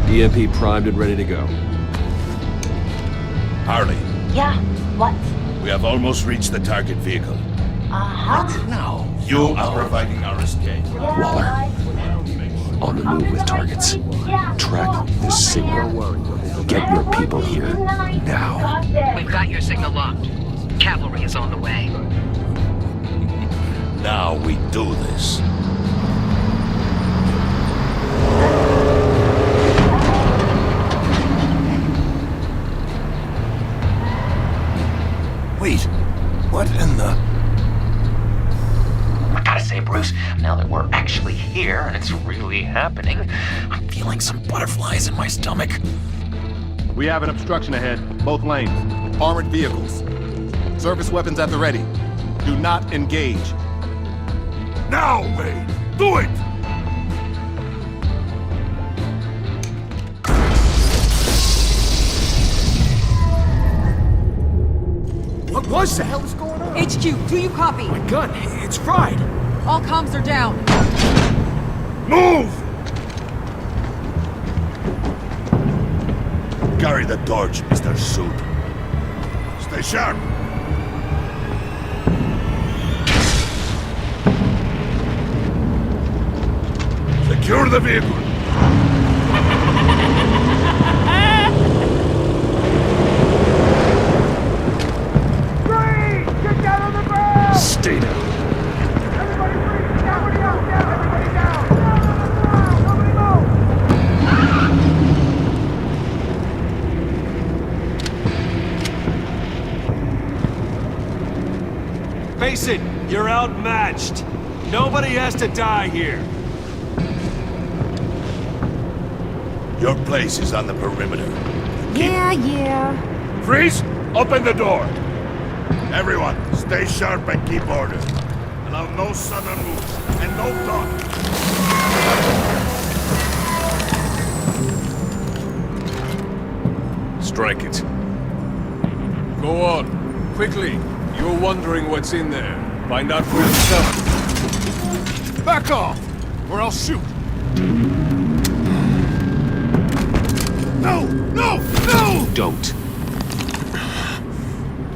EMP primed and ready to go. Harley, Yeah, what? we have almost reached the target vehicle. Uh-huh. Now, you are providing our escape. Waller. On the move with targets. Track this signal. Get your people here. Now. We've got your signal locked. Cavalry is on the way. Now we do this. Wait, what in the... I gotta say, Bruce, now that we're actually here and it's really happening, I'm feeling some butterflies in my stomach. We have an obstruction ahead, both lanes. Armored vehicles. Service weapons at the ready. Do not engage. Now, Wade! Do it! What was that? What the hell is going on? HQ, do you copy? My gun, it's fried. All comms are down. Move! Carry the torch, Mr. Suit. Stay sharp. Secure the vehicle. Stay down. Face it, you're outmatched. Nobody has to die here. Your place is on the perimeter. Yeah. Freeze! Open the door! Everyone, stay sharp and keep order. Allow no sudden moves, and no talk. Strike it. Go on, quickly. You're wondering what's in there. Find out for yourself. Back off, or I'll shoot. No! No! No! Don't.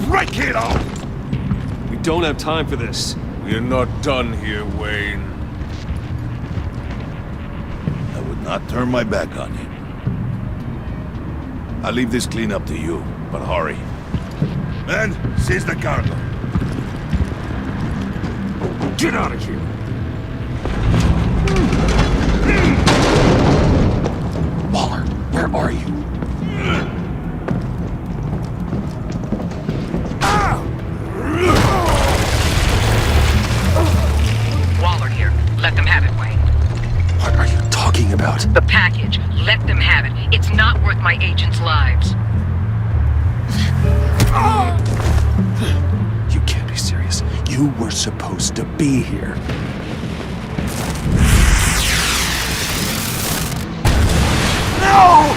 Break it off! We don't have time for this. We're not done here, Wayne. I would not turn my back on him. I'll leave this clean up to you, but hurry. Men, seize the cargo. Get out of here. Waller, where are you? Waller here. Let them have it, Wayne. What are you talking about? The package. Let them have it. It's not worth my agents' lives. You can't be serious. You were supposed to be here. No!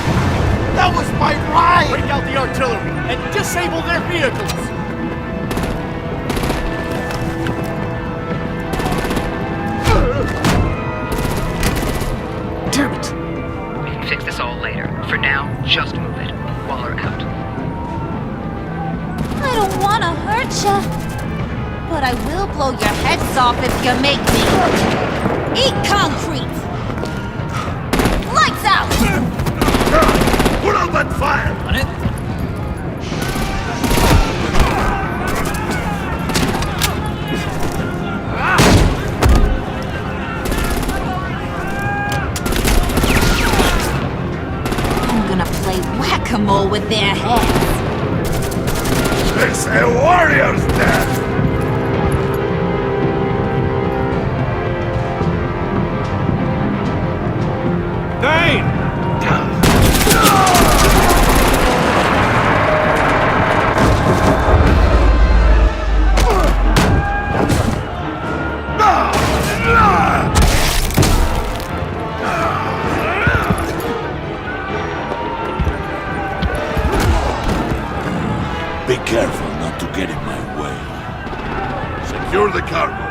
That was my ride! Break out the artillery and disable their vehicles! Damn it! We can fix this all later. For now, just move it. Waller out. I don't want to hurt ya, but I will blow your heads off if you make me. Eat concrete! Lights out! Put out that fire! On it? I'm gonna play whack-a-mole with their heads. It's a warrior's death! Dane! Be careful not to get in my way. Secure the cargo.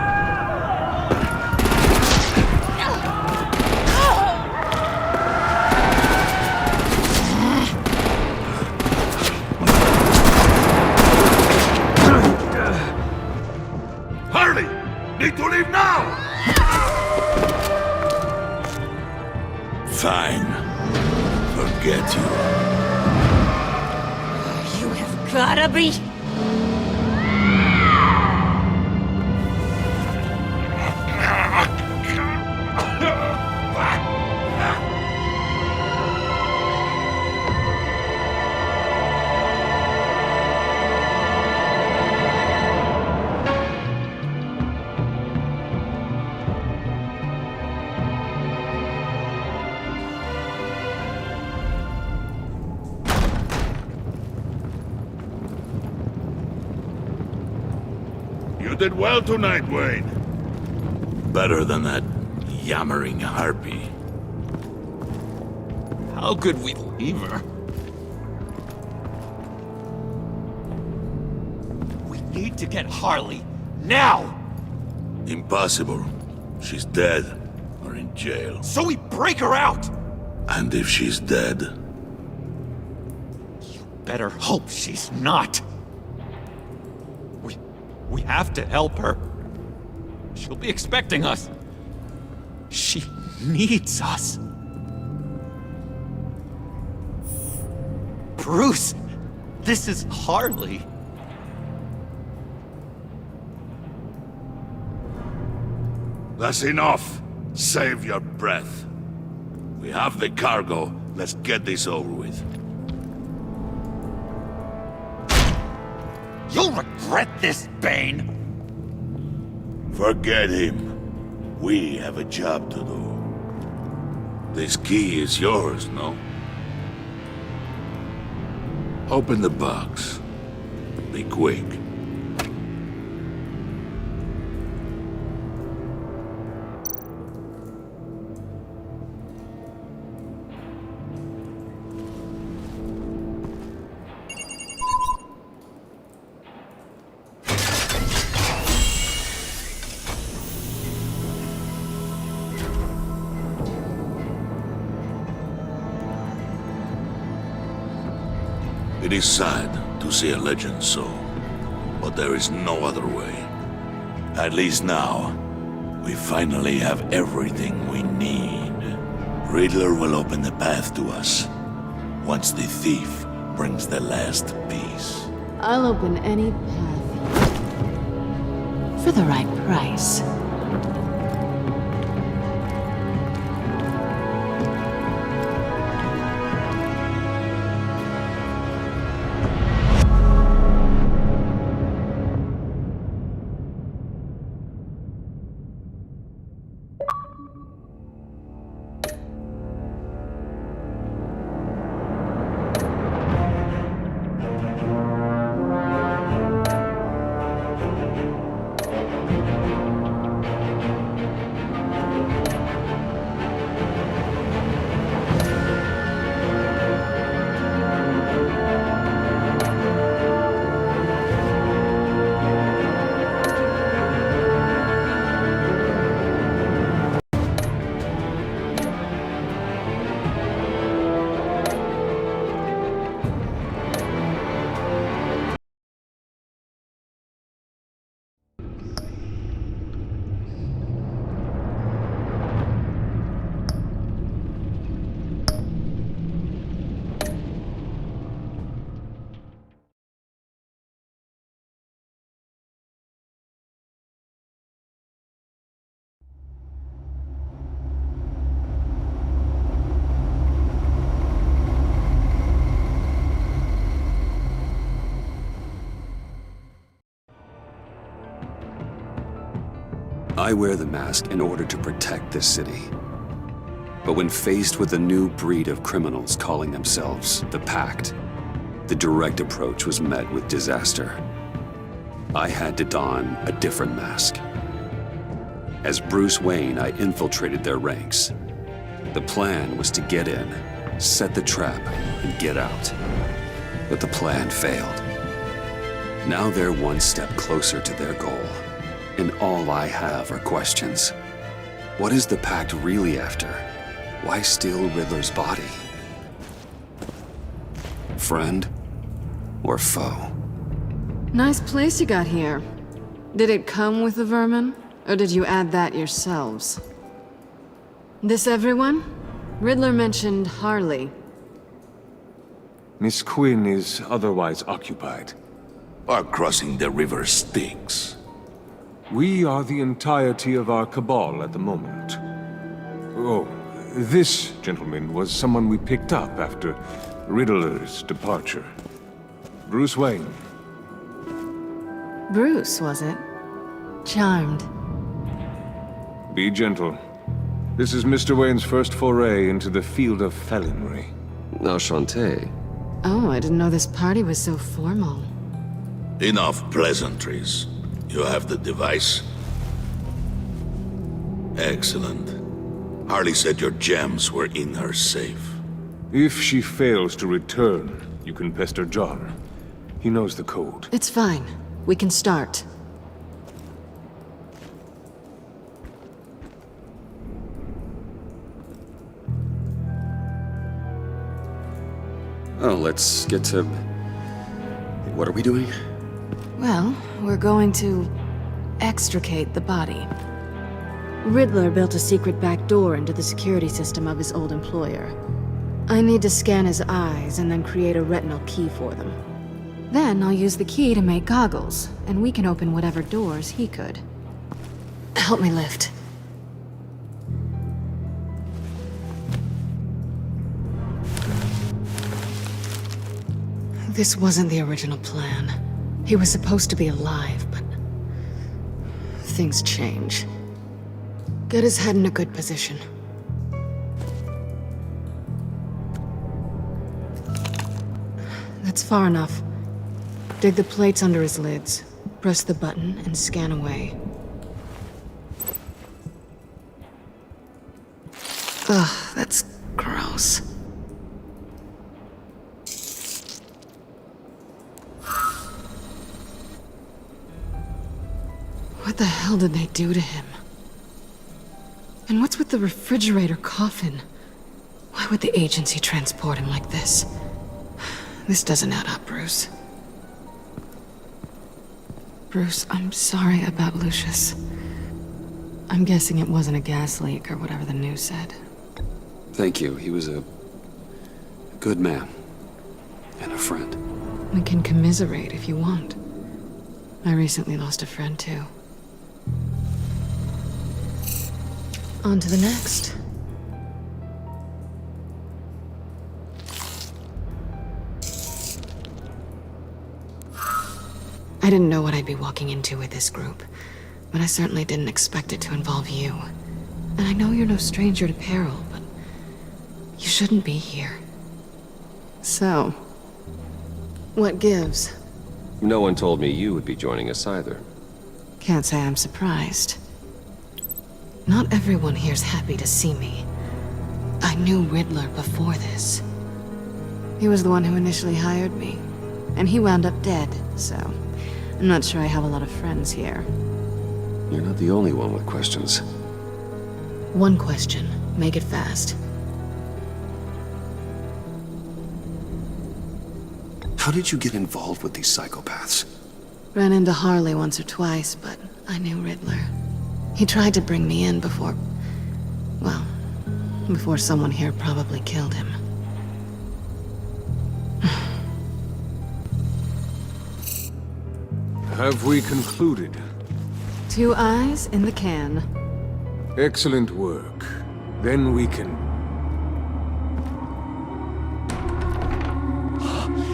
Fine. Forget you. You have gotta be... You did well tonight, Wayne. Better than that yammering harpy. How could we leave her? We need to get Harley, now! Impossible. She's dead, or in jail. So we break her out! And if she's dead, Better hope she's not. We have to help her. She'll be expecting us. She needs us. Bruce, this is Harley. that's enough. Save your breath. We have the cargo. Let's get this over with. You'll regret this, Bane. Forget him. We have a job to do. This key is yours, no? Open the box. Be quick. It is sad to see a legend so, but there is no other way. At least now, we finally have everything we need. Riddler will open the path to us, once the thief brings the last piece. I'll open any path. For the right price. I wear the mask in order to protect this city. But when faced with a new breed of criminals calling themselves the Pact, the direct approach was met with disaster. I had to don a different mask. As Bruce Wayne, I infiltrated their ranks. The plan was to get in, set the trap, and get out. But the plan failed. Now they're one step closer to their goal. And all I have are questions. What is the Pact really after? Why steal Riddler's body? Friend or foe? Nice place you got here. Did it come with the vermin? Or did you add that yourselves? This everyone? Riddler mentioned Harley. Miss Quinn is otherwise occupied. Are crossing the river Styx. We are the entirety of our cabal at the moment. Oh, this gentleman was someone we picked up after Riddler's departure. Bruce Wayne. Bruce, was it? Charmed. Be gentle. This is Mr. Wayne's first foray into the field of felonry. Enchanté. Oh, I didn't know this party was so formal. Enough pleasantries. You have the device? Excellent. Harley said your gems were in her safe. If she fails to return, you can pester John. He knows the code. It's fine. We can start. Oh, let's get to... What are we doing? Well, we're going to extricate the body. Riddler built a secret back door into the security system of his old employer. I need to scan his eyes and then create a retinal key for them. Then I'll use the key to make goggles, and we can open whatever doors he could. Help me lift. This wasn't the original plan. He was supposed to be alive, but... things change. Get his head in a good position. That's far enough. Dig the plates under his lids. Press the button and scan away. Ugh, that's gross. What the hell did they do to him? And what's with the refrigerator coffin? Why would the agency transport him like this? This doesn't add up, Bruce. Bruce, I'm sorry about Lucius. I'm guessing it wasn't a gas leak or whatever the news said. Thank you. He was a good man. And a friend. We can commiserate if you want. I recently lost a friend, too. On to the next. I didn't know what I'd be walking into with this group, but I certainly didn't expect it to involve you. And I know you're no stranger to peril, but you shouldn't be here. So, what gives? No one told me you would be joining us either. Can't say I'm surprised. Not everyone here's happy to see me. I knew Riddler before this. He was the one who initially hired me, and he wound up dead, so I'm not sure I have a lot of friends here. You're not the only one with questions. One question. Make it fast. How did you get involved with these psychopaths? Ran into Harley once or twice, but I knew Riddler. He tried to bring me in before... well, before someone here probably killed him. Have we concluded? 2 eyes in the can. Excellent work. Then we can...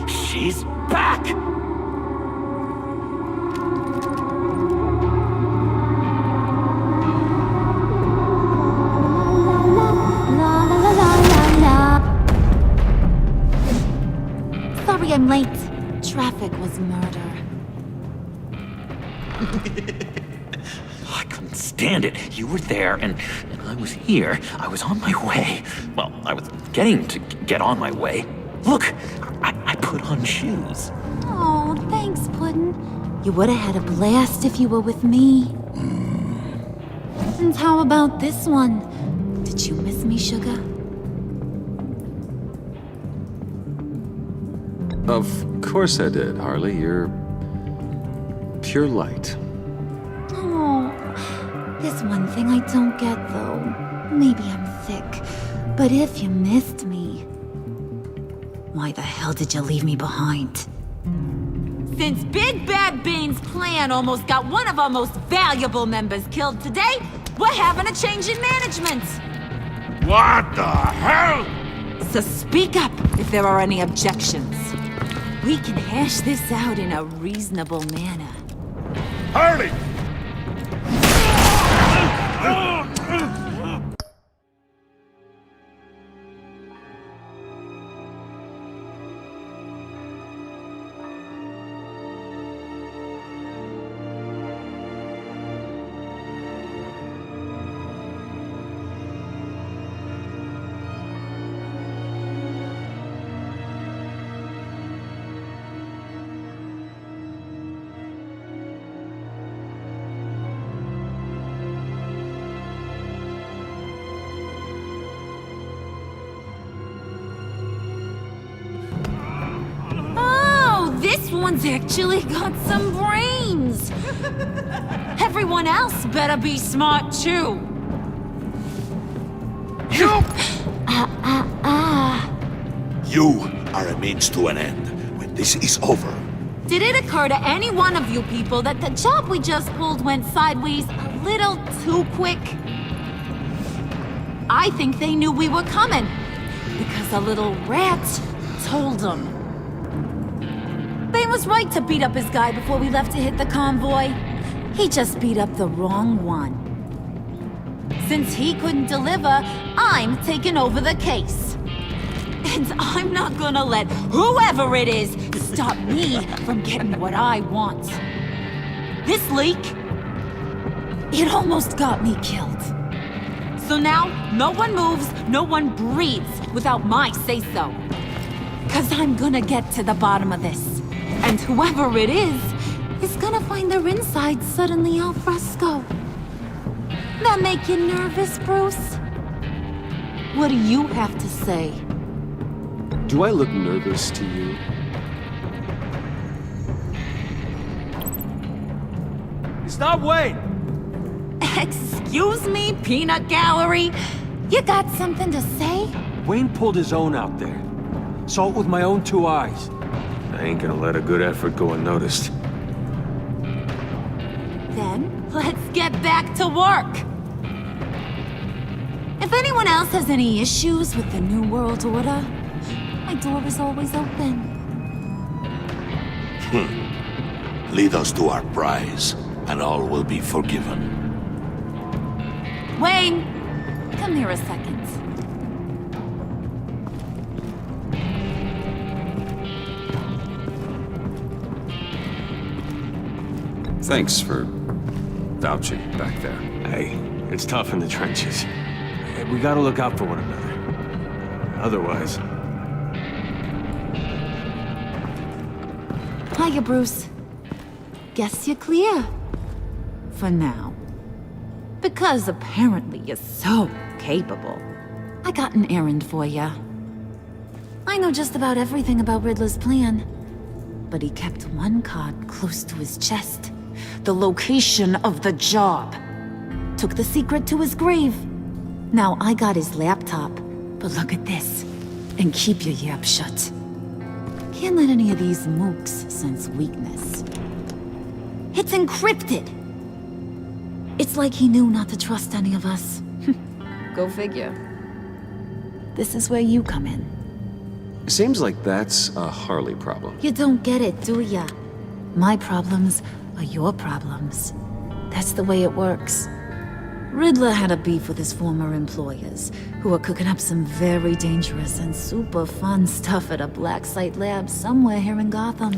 She's back! Sorry I'm late. Traffic was murder. I couldn't stand it. You were there, and I was here. I was on my way. Well, I was getting to get on my way. Look, I put on shoes. Oh, thanks, Puddin'. You would have had a blast if you were with me. And how about this one? Did you miss me, sugar? Of course I did, Harley. You're... pure light. Oh, there's one thing I don't get, though. Maybe I'm thick, But if you missed me, why the hell did you leave me behind? Since Big Bad Bane's plan almost got one of our most valuable members killed today, we're having a change in management. What the hell? So speak up if there are any objections. We can hash this out in a reasonable manner. Hurley! This one's actually got some brains! Everyone else better be smart too! You! You are a means to an end. When this is over, Did it occur to any one of you people that the job we just pulled went sideways a little too quick? I think they knew we were coming, because a little rat told them. Bane was right to beat up his guy before we left to hit the convoy. He just beat up the wrong one. Since he couldn't deliver, I'm taking over the case. And I'm not gonna let whoever it is stop me from getting what I want. This leak, it almost got me killed. So now, no one moves, no one breathes without my say-so. 'Cause I'm gonna get to the bottom of this. And whoever it is gonna find their insides suddenly al fresco. That make you nervous, Bruce? What do you have to say? Do I look nervous to you? Stop, Wayne! Excuse me, peanut gallery? You got something to say? Wayne pulled his own out there. Saw it with my own 2 eyes. I ain't gonna let a good effort go unnoticed. Then, let's get back to work. If anyone else has any issues with the New World Order, my door is always open. Lead us to our prize, and all will be forgiven. Wayne, come here a second. Thanks for vouching back there. Hey, it's tough in the trenches. We gotta look out for one another. Otherwise... Hiya, Bruce. Guess you're clear. For now. Because apparently you're so capable. I got an errand for ya. I know just about everything about Riddler's plan. But he kept one card close to his chest. The location of the job. Took the secret to his grave. Now I got his laptop. But look at this. And keep your yap shut. Can't let any of these mooks sense weakness. It's encrypted! It's like he knew not to trust any of us. Go figure. This is where you come in. Seems like that's a Harley problem. You don't get it, do ya? My problems are your problems. That's the way it works. Riddler had a beef with his former employers, who were cooking up some very dangerous and super fun stuff at a black site lab somewhere here in Gotham.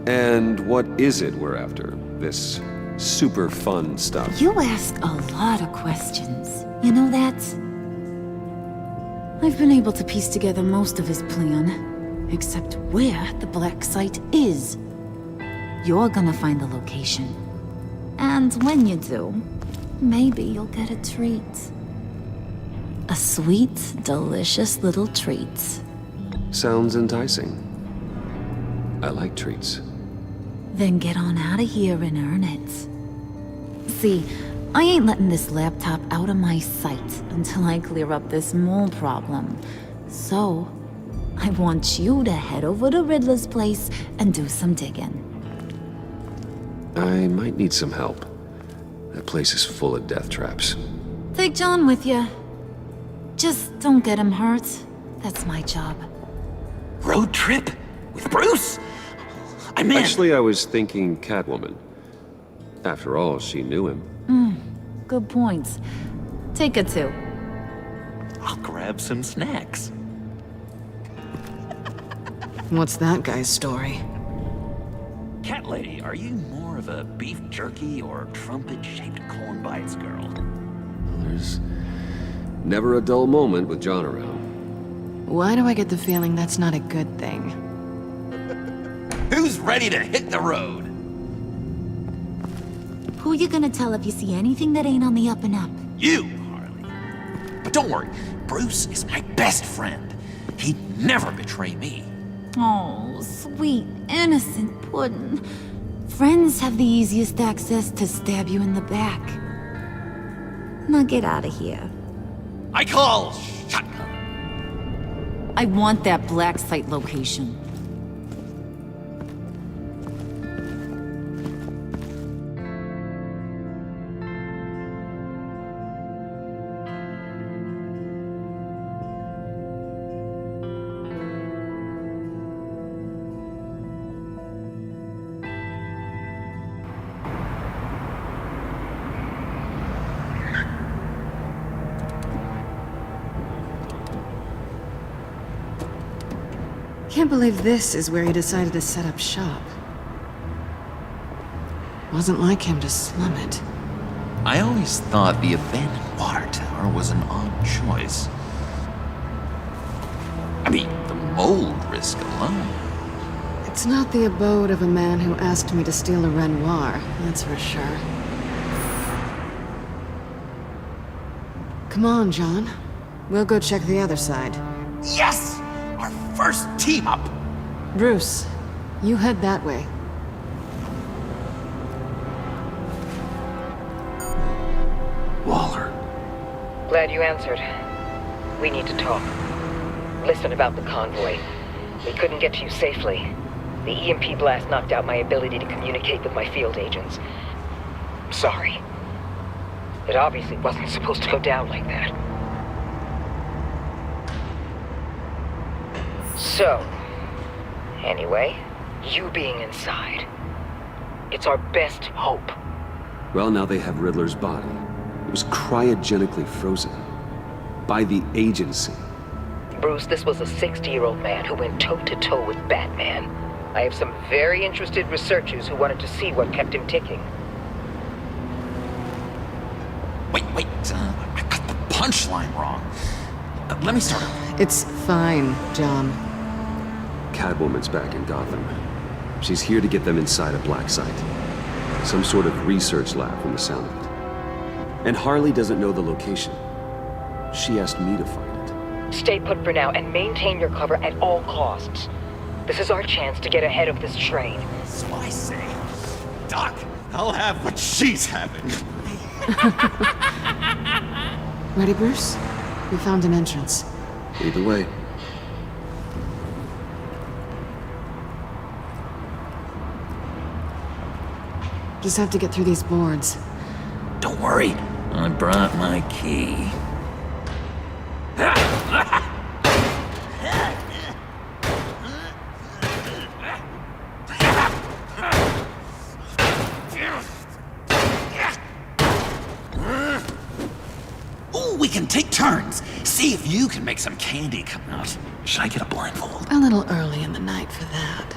And what is it we're after? This super fun stuff? You ask a lot of questions. You know that? I've been able to piece together most of his plan, except where the black site is. You're gonna find the location. And when you do, maybe you'll get a treat. A sweet, delicious little treat. Sounds enticing. I like treats. Then get on out of here and earn it. See, I ain't letting this laptop out of my sight until I clear up this mole problem. So, I want you to head over to Riddler's place and do some digging. I might need some help. That place is full of death traps. Take John with you. Just don't get him hurt. That's my job. Road trip? With Bruce? I'm in. Actually, I was thinking Catwoman. After all, she knew him. Good points. Take her too. I'll grab some snacks. What's that guy's story? Cat lady, are you more of a beef jerky or trumpet-shaped corn bites girl? There's never a dull moment with John around. Why do I get the feeling that's not a good thing? Who's ready to hit the road? Who you gonna tell if you see anything that ain't on the up and up? You, Harley. But don't worry, Bruce is my best friend. He'd never betray me. Oh, sweet, innocent puddin'. Friends have the easiest access to stab you in the back. Now get out of here. I call shotgun. I want that black site location. Can't believe this is where he decided to set up shop. Wasn't like him to slum it. I always thought the abandoned water tower was an odd choice. I mean, the mold risk alone. It's not the abode of a man who asked me to steal a Renoir, that's for sure. Come on, John. We'll go check the other side. Yes! Our first team up! Bruce, you head that way. Waller. Glad you answered. We need to talk. Listen about the convoy. We couldn't get to you safely. The EMP blast knocked out my ability to communicate with my field agents. Sorry. It obviously wasn't supposed to go down like that. So, anyway, you being inside, it's our best hope. Well, now they have Riddler's body. It was cryogenically frozen. By the agency. Bruce, this was a 60-year-old man who went toe-to-toe with Batman. I have some very interested researchers who wanted to see what kept him ticking. Wait, I got the punchline wrong. Let me start over. It's fine, John. Catwoman's back in Gotham. She's here to get them inside a black site. Some sort of research lab from the sound of it. And Harley doesn't know the location. She asked me to find it. Stay put for now and maintain your cover at all costs. This is our chance to get ahead of this train. So I say, Doc, I'll have what she's having. Ready, Bruce? We found an entrance. Lead the way. Just have to get through these boards. Don't worry, I brought my key. Ooh, we can take turns. See if you can make some candy come out. Should I get a blindfold? A little early in the night for that.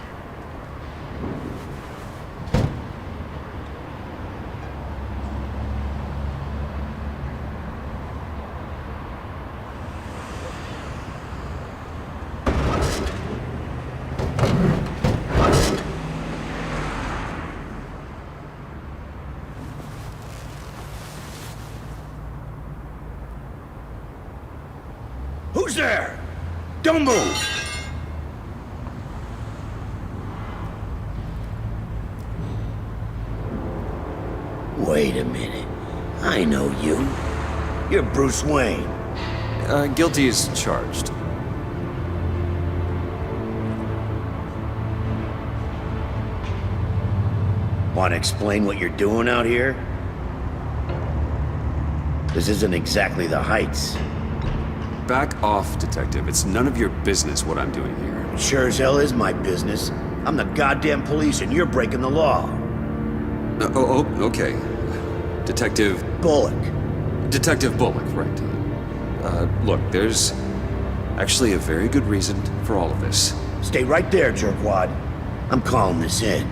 Who's there? Don't move! Wait a minute. I know you. You're Bruce Wayne. Guilty as charged. Want to explain what you're doing out here? This isn't exactly the Heights. Back off, Detective. It's none of your business what I'm doing here. It sure as hell is my business. I'm the goddamn police and you're breaking the law. Okay. Detective... Bullock. Detective Bullock, right. Look, there's actually a very good reason for all of this. Stay right there, jerkwad. I'm calling this in.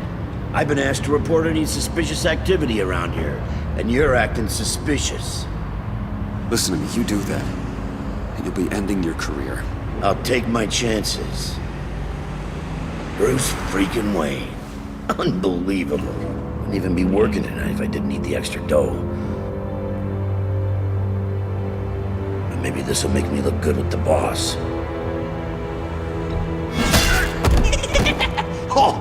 I've been asked to report any suspicious activity around here, and you're acting suspicious. Listen to me, you do that, and you'll be ending your career. I'll take my chances. Bruce freaking Wayne. Unbelievable. Wouldn't even be working tonight if I didn't need the extra dough. But maybe this'll make me look good with the boss. Oh,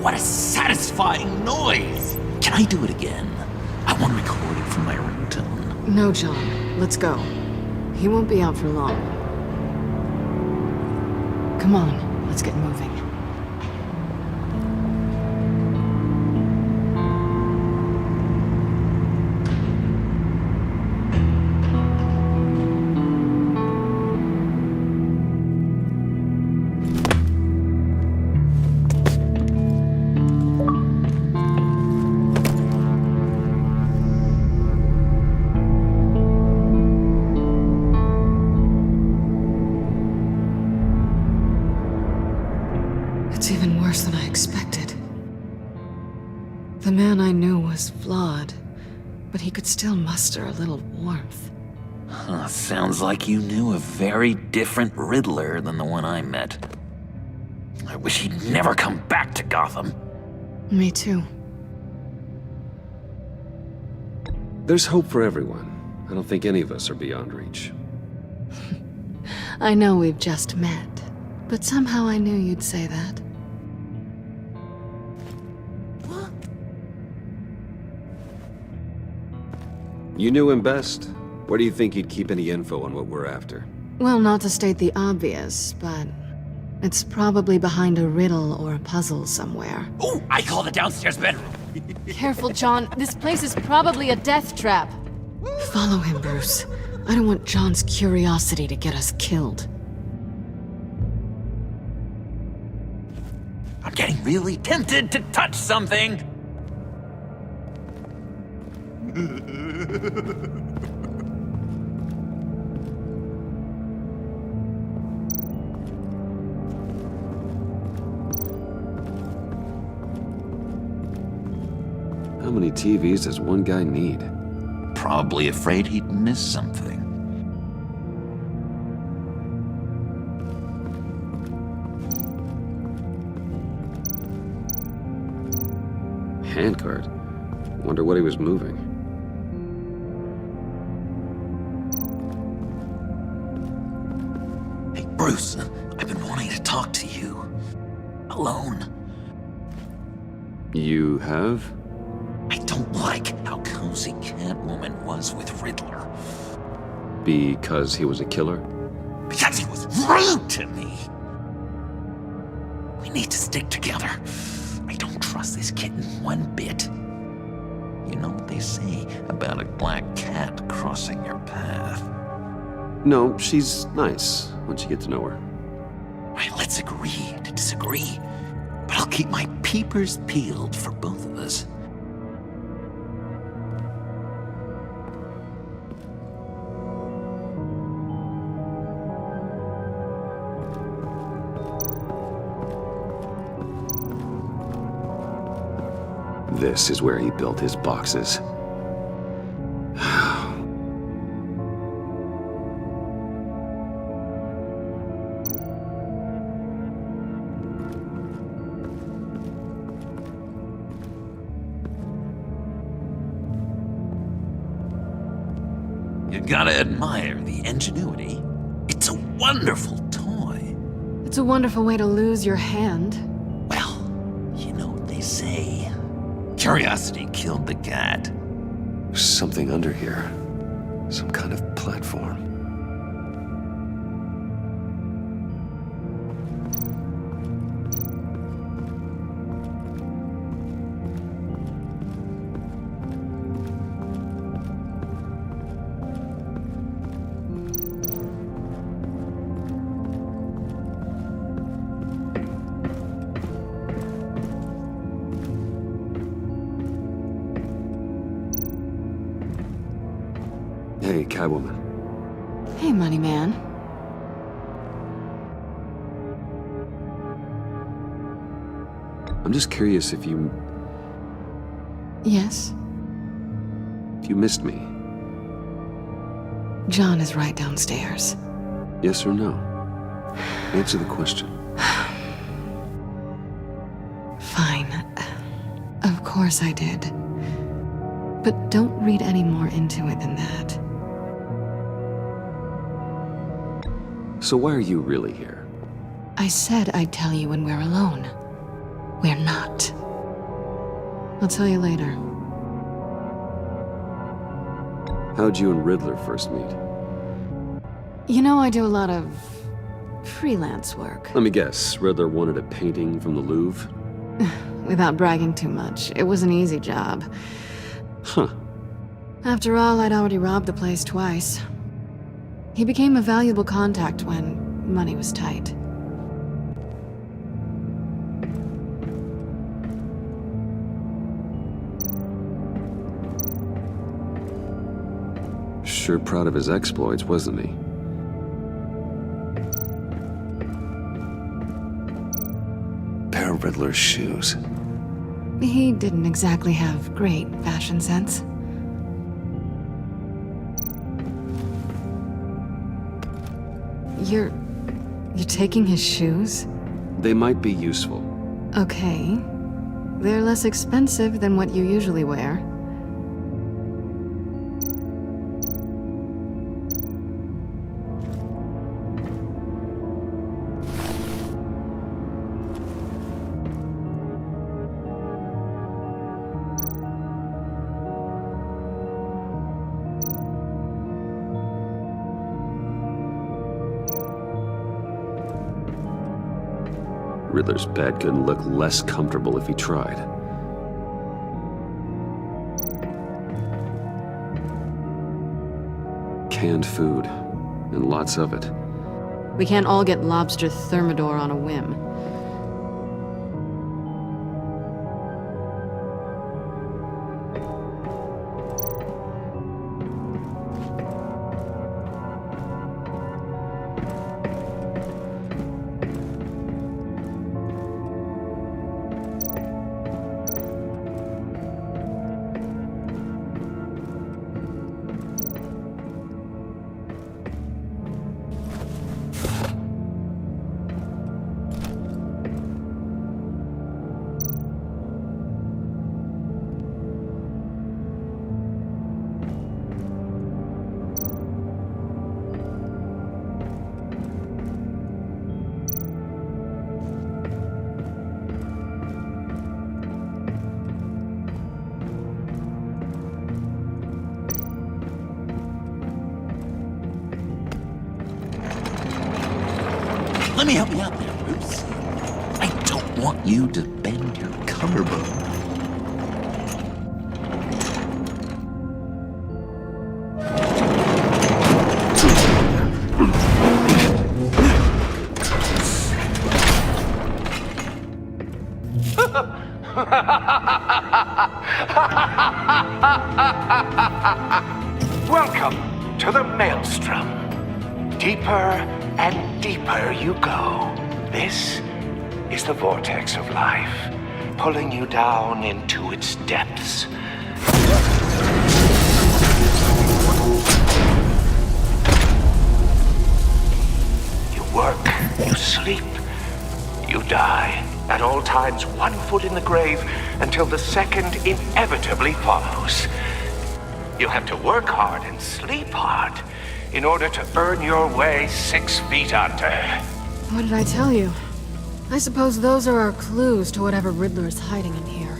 what a satisfying noise! Can I do it again? I want to record it from my ringtone. No, John. Let's go. He won't be out for long. Come on, let's get moving. It's even worse than I expected. The man I knew was flawed, but he could still muster a little warmth. Sounds like you knew a very different Riddler than the one I met. I wish he'd never come back to Gotham. Me too. There's hope for everyone. I don't think any of us are beyond reach. I know we've just met, but somehow I knew you'd say that. You knew him best. Where do you think he'd keep any info on what we're after? Well, not to state the obvious, but it's probably behind a riddle or a puzzle somewhere. Oh, I call the downstairs bedroom. Careful, John. This place is probably a death trap. Follow him, Bruce. I don't want John's curiosity to get us killed. I'm getting really tempted to touch something. How many TVs does one guy need? Probably afraid he'd miss something. Handcart? Wonder what he was moving. Hey, Bruce, I've been wanting to talk to you. Alone. You have? I don't like how cozy Catwoman was with Riddler. Because he was a killer? Because he was rude to me. We need to stick together. I don't trust this kitten one bit. You know what they say about a black cat crossing your path? No, she's nice once you get to know her. All right, let's agree to disagree. But I'll keep my peepers peeled for both of us. This is where he built his boxes. You gotta admire the ingenuity. It's a wonderful toy. It's a wonderful way to lose your hand. Well, you know what they say. Curiosity killed the cat. There's something under here. Some kind of platform. Hey, Catwoman. Hey, Money Man. I'm just curious if you Yes? missed me. John is right downstairs. Yes or no? Answer the question. Fine. Of course I did. But don't read any more into it than that. So why are you really here? I said I'd tell you when we're alone. We're not. I'll tell you later. How'd you and Riddler first meet? You know, I do a lot of freelance work. Let me guess, Riddler wanted a painting from the Louvre? Without bragging too much, it was an easy job. Huh. After all, I'd already robbed the place twice. He became a valuable contact when money was tight. Sure proud of his exploits, wasn't he? Pair of Riddler's shoes. He didn't exactly have great fashion sense. You're taking his shoes? They might be useful. Okay. They're less expensive than what you usually wear. Riddler's bed couldn't look less comfortable if he tried. Canned food, and lots of it. We can't all get lobster thermidor on a whim. Let me help you out there, Bruce. I don't want you to bend your collarbone. Welcome to the Maelstrom. Deeper and deeper you go. This is the vortex of life, pulling you down into its depths. You work, you sleep, you die. At all times, one foot in the grave until the second inevitably follows. You have to work hard and sleep hard in order to earn your way 6 feet under. What did I tell you? I suppose those are our clues to whatever Riddler is hiding in here.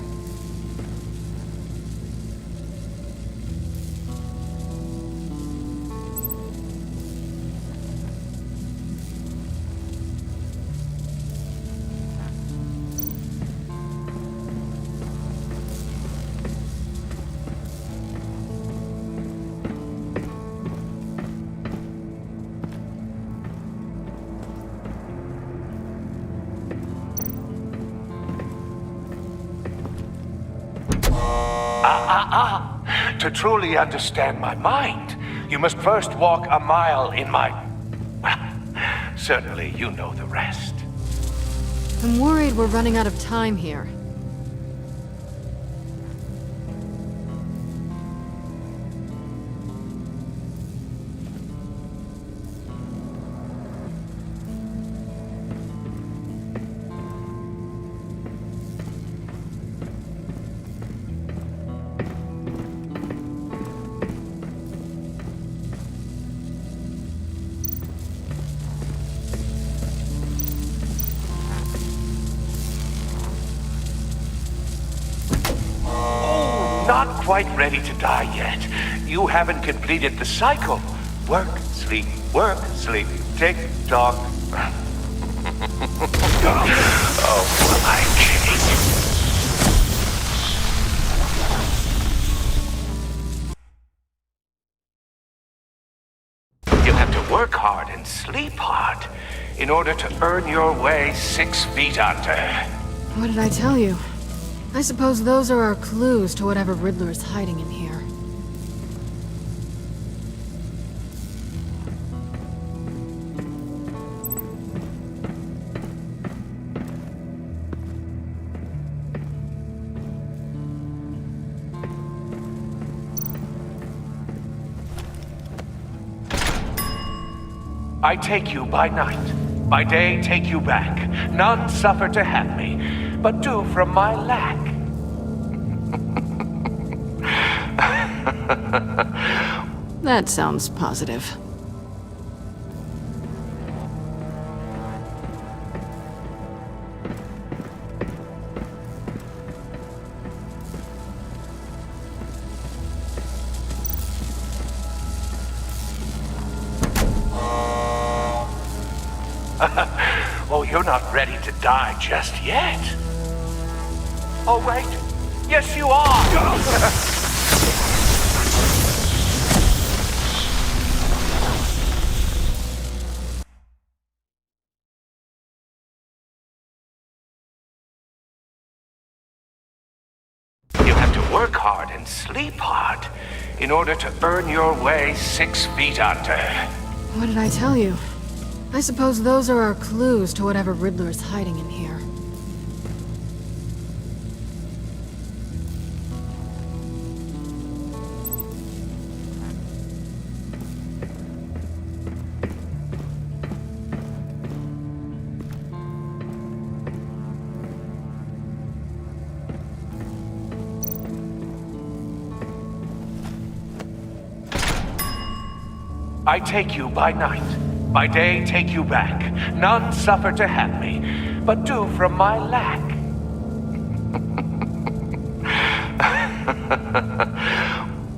To truly understand my mind, you must first walk a mile in my... Well, certainly you know the rest. I'm worried we're running out of time here. Not quite ready to die yet. You haven't completed the cycle. Work, sleep, tick tock. Oh, my cake. You have to work hard and sleep hard in order to earn your way 6 feet under. What did I tell you? I suppose those are our clues to whatever Riddler is hiding in here. I take you by night, by day take you back. None suffer to have me, but do from my lack. That sounds positive. Oh, you're not ready to die just yet. Oh, wait. Yes, you are. You have to work hard and sleep hard in order to earn your way 6 feet under. What did I tell you? I suppose those are our clues to whatever Riddler is hiding in here. I take you by night, by day take you back. None suffer to have me, but do from my lack.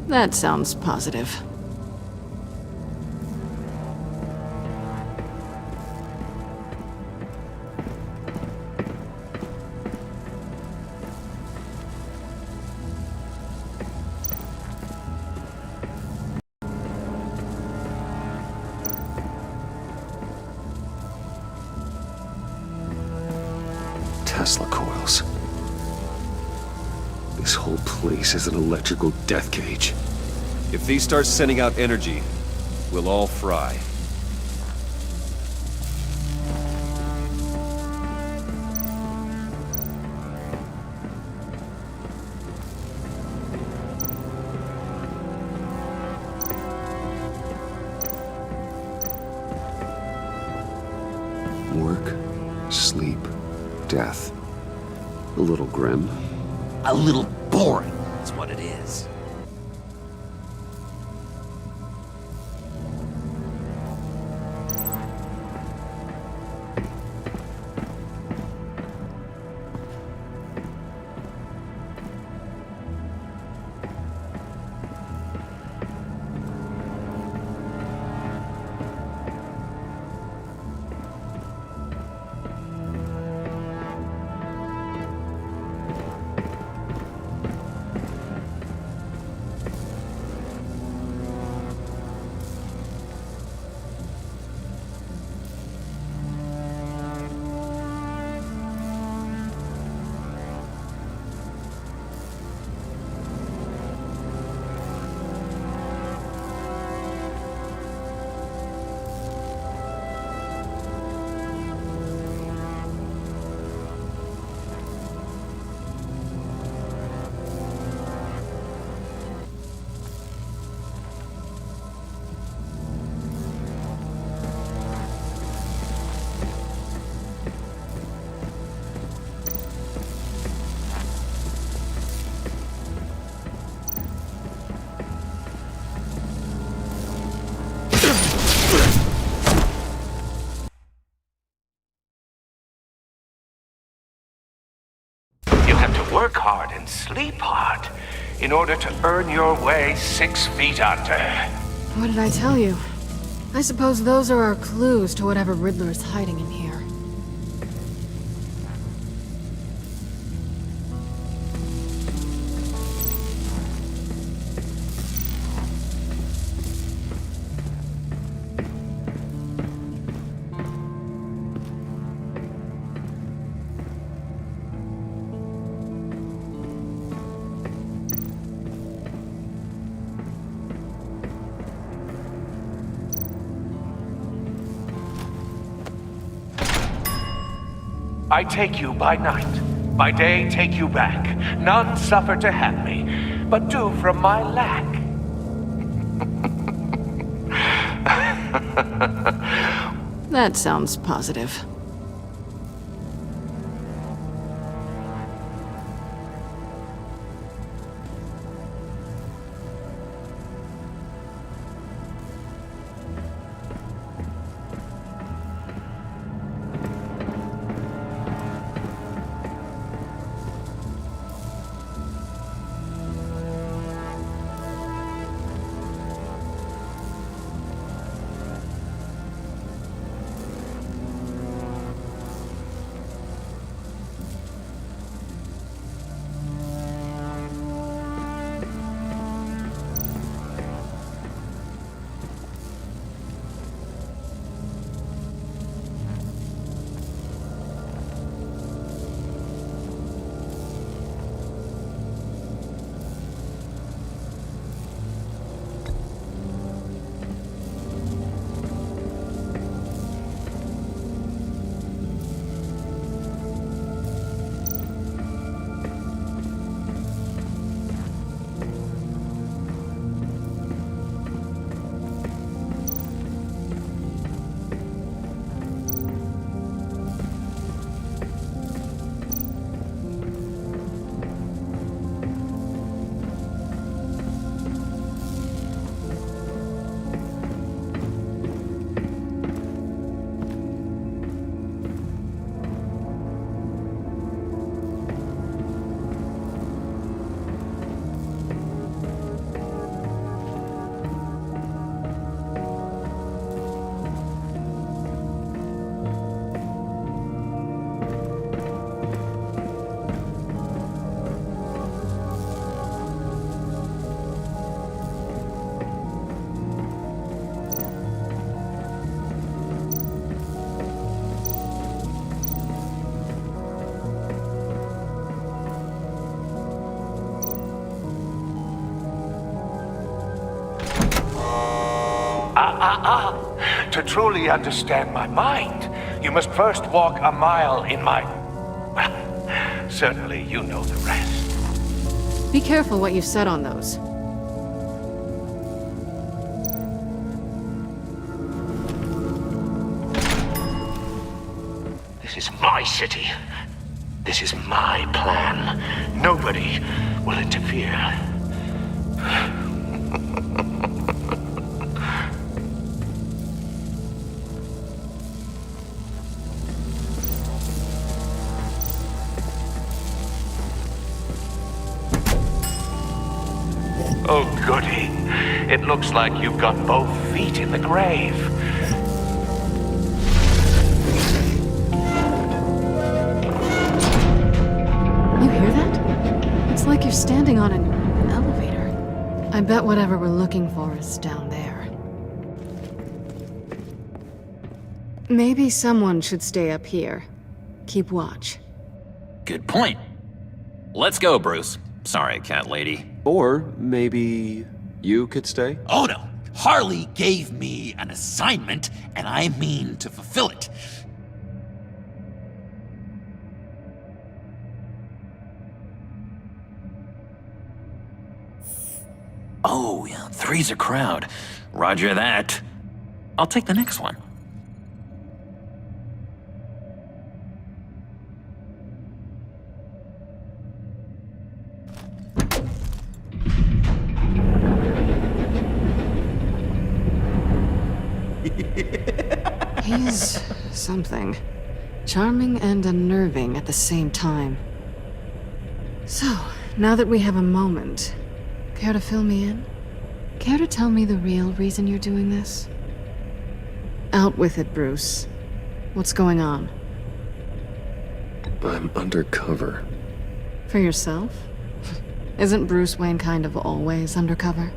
That sounds positive. Tesla coils. This whole place is an electrical death cage. If these start sending out energy, we'll all fry. Work, sleep, death. A little grim. A little boring, is what it is. have to work hard and sleep hard in order to earn your way 6 feet under. What did I tell you? I suppose those are our clues to whatever Riddler is hiding in here. I take you by night, by day take you back. None suffer to have me, but do from my lack. That sounds positive. To truly understand my mind, you must first walk a mile in my... Well, certainly you know the rest. Be careful what you said on those. This is my city. This is my plan. Nobody will interfere. Oh, goody. It looks like you've got both feet in the grave. You hear that? It's like you're standing on an elevator. I bet whatever we're looking for is down there. Maybe someone should stay up here. Keep watch. Good point. Let's go, Bruce. Sorry, cat lady. Or maybe you could stay? Oh no! Harley gave me an assignment, and I mean to fulfill it. Oh, yeah, three's a crowd. Roger that. I'll take the next one. He's something. Charming and unnerving at the same time. So, now that we have a moment, care to fill me in? Care to tell me the real reason you're doing this? Out with it, Bruce. What's going on? I'm undercover. For yourself? Isn't Bruce Wayne kind of always undercover?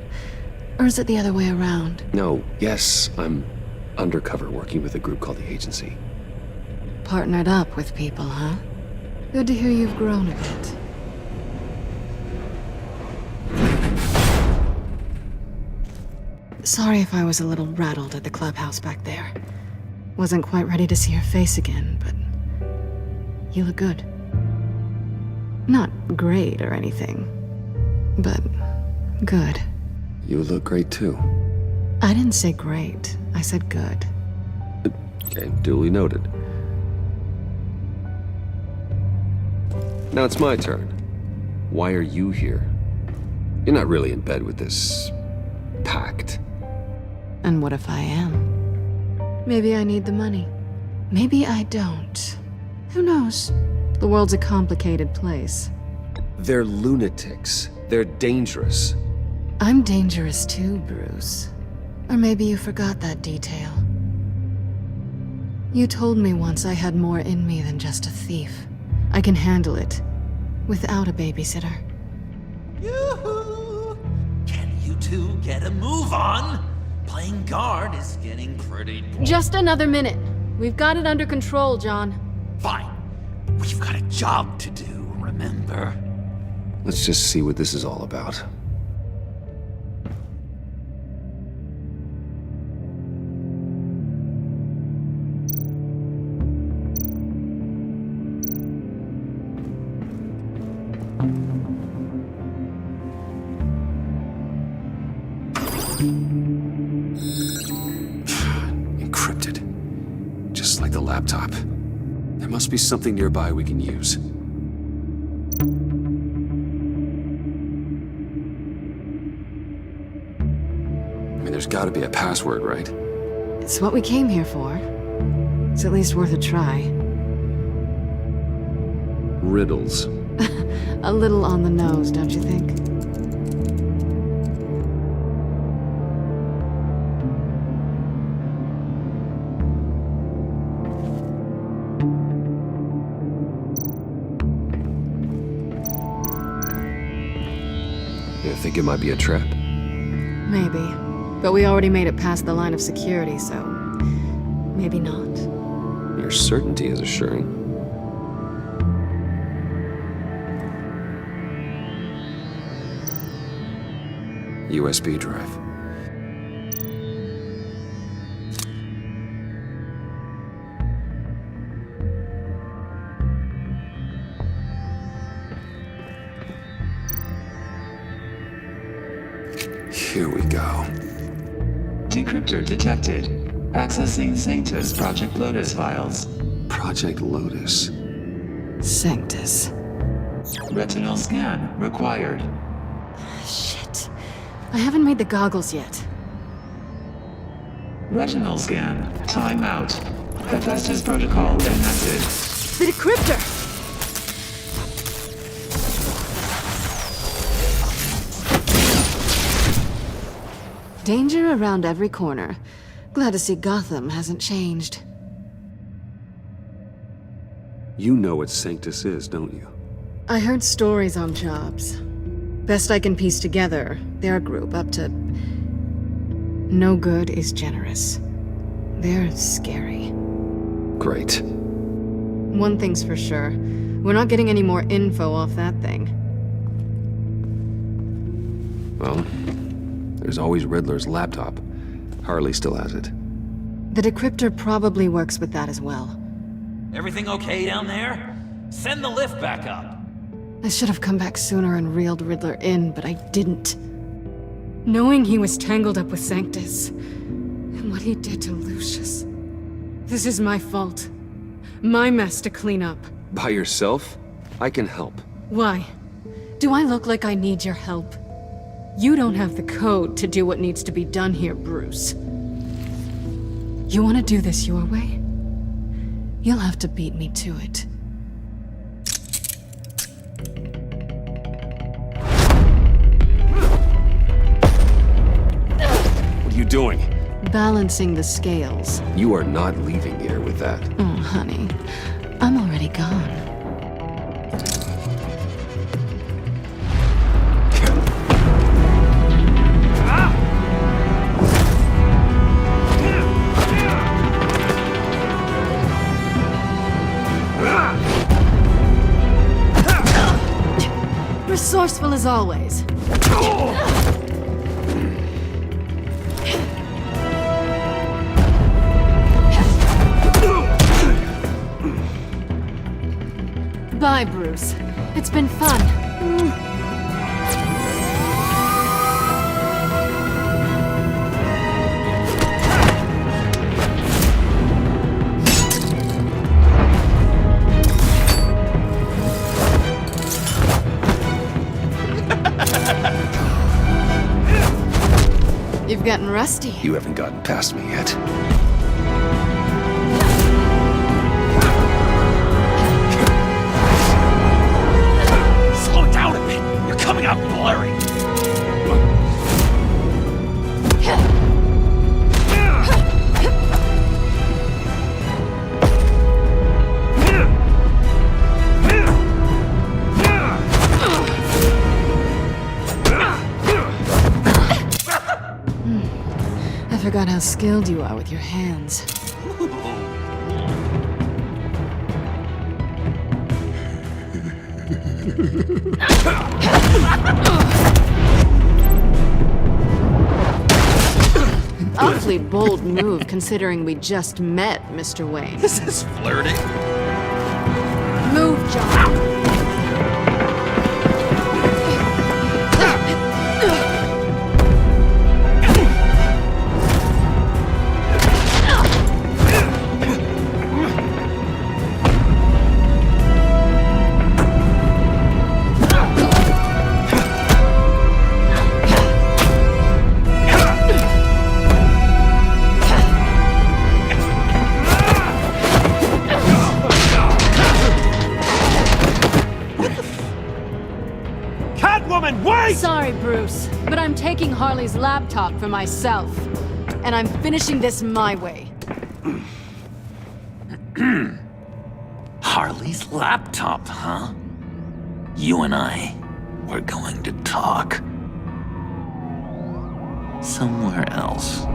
Or is it the other way around? No, yes, I'm undercover working with a group called the Agency. Partnered up with people, huh? Good to hear you've grown a bit. Sorry if I was a little rattled at the clubhouse back there. Wasn't quite ready to see your face again, but you look good. Not great or anything, but good. You look great too. I didn't say great, I said good. Okay, duly noted. Now it's my turn. Why are you here? You're not really in bed with this pact. And what if I am? Maybe I need the money. Maybe I don't. Who knows? The world's a complicated place. They're lunatics. They're dangerous. I'm dangerous too, Bruce. Or maybe you forgot that detail. You told me once I had more in me than just a thief. I can handle it. Without a babysitter. Yoo-hoo! Can you two get a move on? Playing guard is getting pretty boring. Just another minute. We've got it under control, John. Fine. We've got a job to do, remember? Let's just see what this is all about. Encrypted. Just like the laptop. There must be something nearby we can use. I mean, there's gotta be a password, right? It's what we came here for. It's at least worth a try. Riddles. A little on the nose, don't you think? You think it might be a trap? Maybe. But we already made it past the line of security, so maybe not. Your certainty is assuring. USB drive. Here we go. Decryptor detected. Accessing Sanctus Project Lotus files. Project Lotus. Sanctus. Retinal scan required. Shit. I haven't made the goggles yet. Retinal scan. Timeout. Hephaestus protocol enacted. The decryptor! Danger around every corner. Glad to see Gotham hasn't changed. You know what Sanctus is, don't you? I heard stories on jobs. Best I can piece together, they're a group up to... No good is generous. They're scary. Great. One thing's for sure. We're not getting any more info off that thing. Well, there's always Riddler's laptop. Harley still has it. The decryptor probably works with that as well. Everything okay down there? Send the lift back up. I should have come back sooner and reeled Riddler in, but I didn't. Knowing he was tangled up with Sanctus, and what he did to Lucius. This is my fault. My mess to clean up. By yourself? I can help. Why? Do I look like I need your help? You don't have the code to do what needs to be done here, Bruce. You want to do this your way? You'll have to beat me to it. you doing? Balancing the scales. You are not leaving here with that. Oh, honey. I'm already gone. Resourceful as always. Bye, Bruce. It's been fun. You've gotten rusty. You haven't gotten past me yet. Slow down a bit. You're coming out blurry. I forgot how skilled you are with your hands. Awfully bold move considering we just met, Mr. Wayne. This is flirting. Move, John. Sorry, Bruce, but I'm taking Harley's laptop for myself. And I'm finishing this my way. Harley's laptop, huh? You and I, we're going to talk. Somewhere else.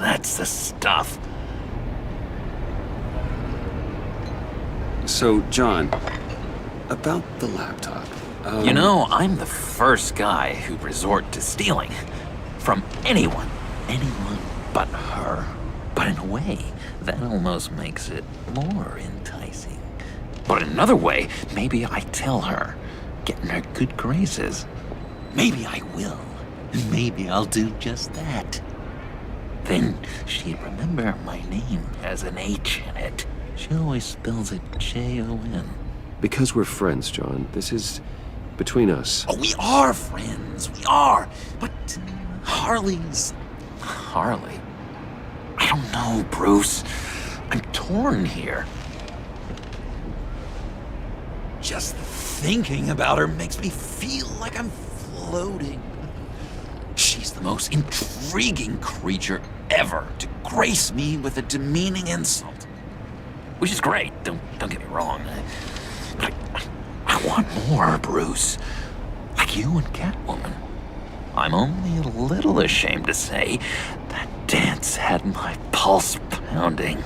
That's the stuff. So, John, about the laptop. You know, I'm the first guy who'd resort to stealing. From anyone. Anyone but her. But in a way, that almost makes it more enticing. But in another way, maybe I tell her, get in her good graces. Maybe I will. Maybe I'll do just that. Then she'd remember my name has an H in it. She always spells it Jon. Because we're friends, John. This is between us. Oh, we are friends. We are. But Harley's... Harley? I don't know, Bruce. I'm torn here. Just thinking about her makes me feel like I'm floating. She's the most intriguing creature ever to grace me with a demeaning insult. Which is great, don't get me wrong. But I want more, Bruce. Like you and Catwoman. I'm only a little ashamed to say that dance had my pulse pounding.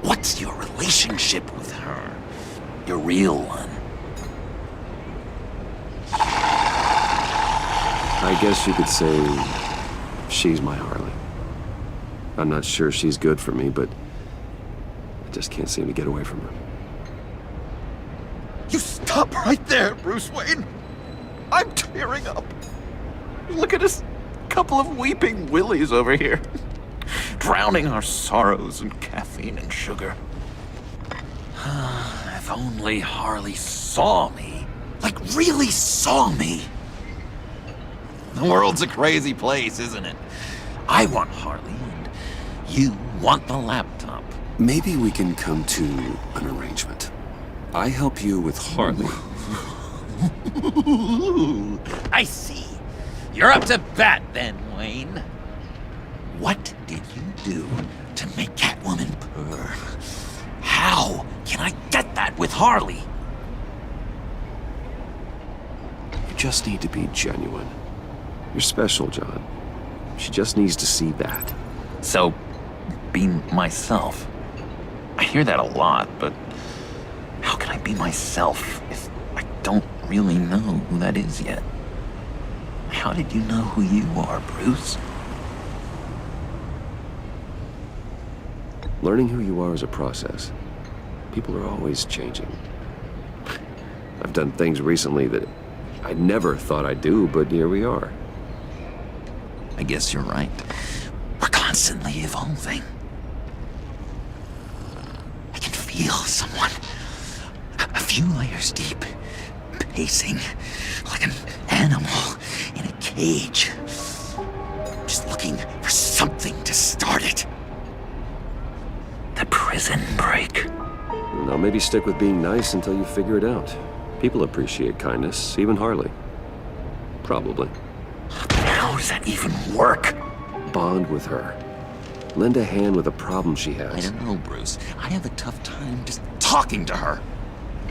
What's your relationship with her? Your real one? I guess you could say she's my Harley. I'm not sure she's good for me, but I just can't seem to get away from her. You stop right there, Bruce Wayne. I'm tearing up. Look at us, couple of weeping willies over here. Drowning our sorrows in caffeine and sugar. If only Harley saw me. Like, really saw me. The world's a crazy place, isn't it? I want Harley, and you want the laptop. Maybe we can come to an arrangement. I help you with Harley. I see. You're up to bat then, Wayne. What did you do to make Catwoman purr? How can I get that with Harley? You just need to be genuine. You're special, John. She just needs to see that. So, be myself. I hear that a lot, but how can I be myself if I don't really know who that is yet? How did you know who you are, Bruce? Learning who you are is a process. People are always changing. I've done things recently that I never thought I'd do, but here we are. I guess you're right. We're constantly evolving. I can feel someone a few layers deep, pacing like an animal in a cage, just looking for something to start it. The prison break. Now maybe stick with being nice until you figure it out. People appreciate kindness, even Harley. Probably. How does that even work? Bond with her. Lend a hand with a problem she has. I don't know, Bruce. I have a tough time just talking to her.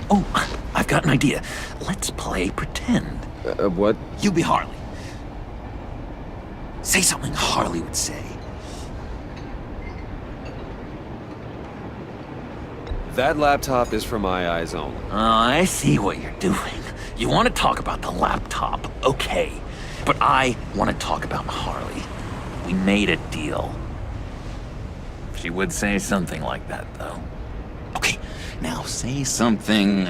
Oh, I've got an idea. Let's play pretend. What? You be Harley. Say something Harley would say. That laptop is for my eyes only. Oh, I see what you're doing. You want to talk about the laptop, okay. But I want to talk about Harley. We made a deal. She would say something like that, though. Okay, now say something,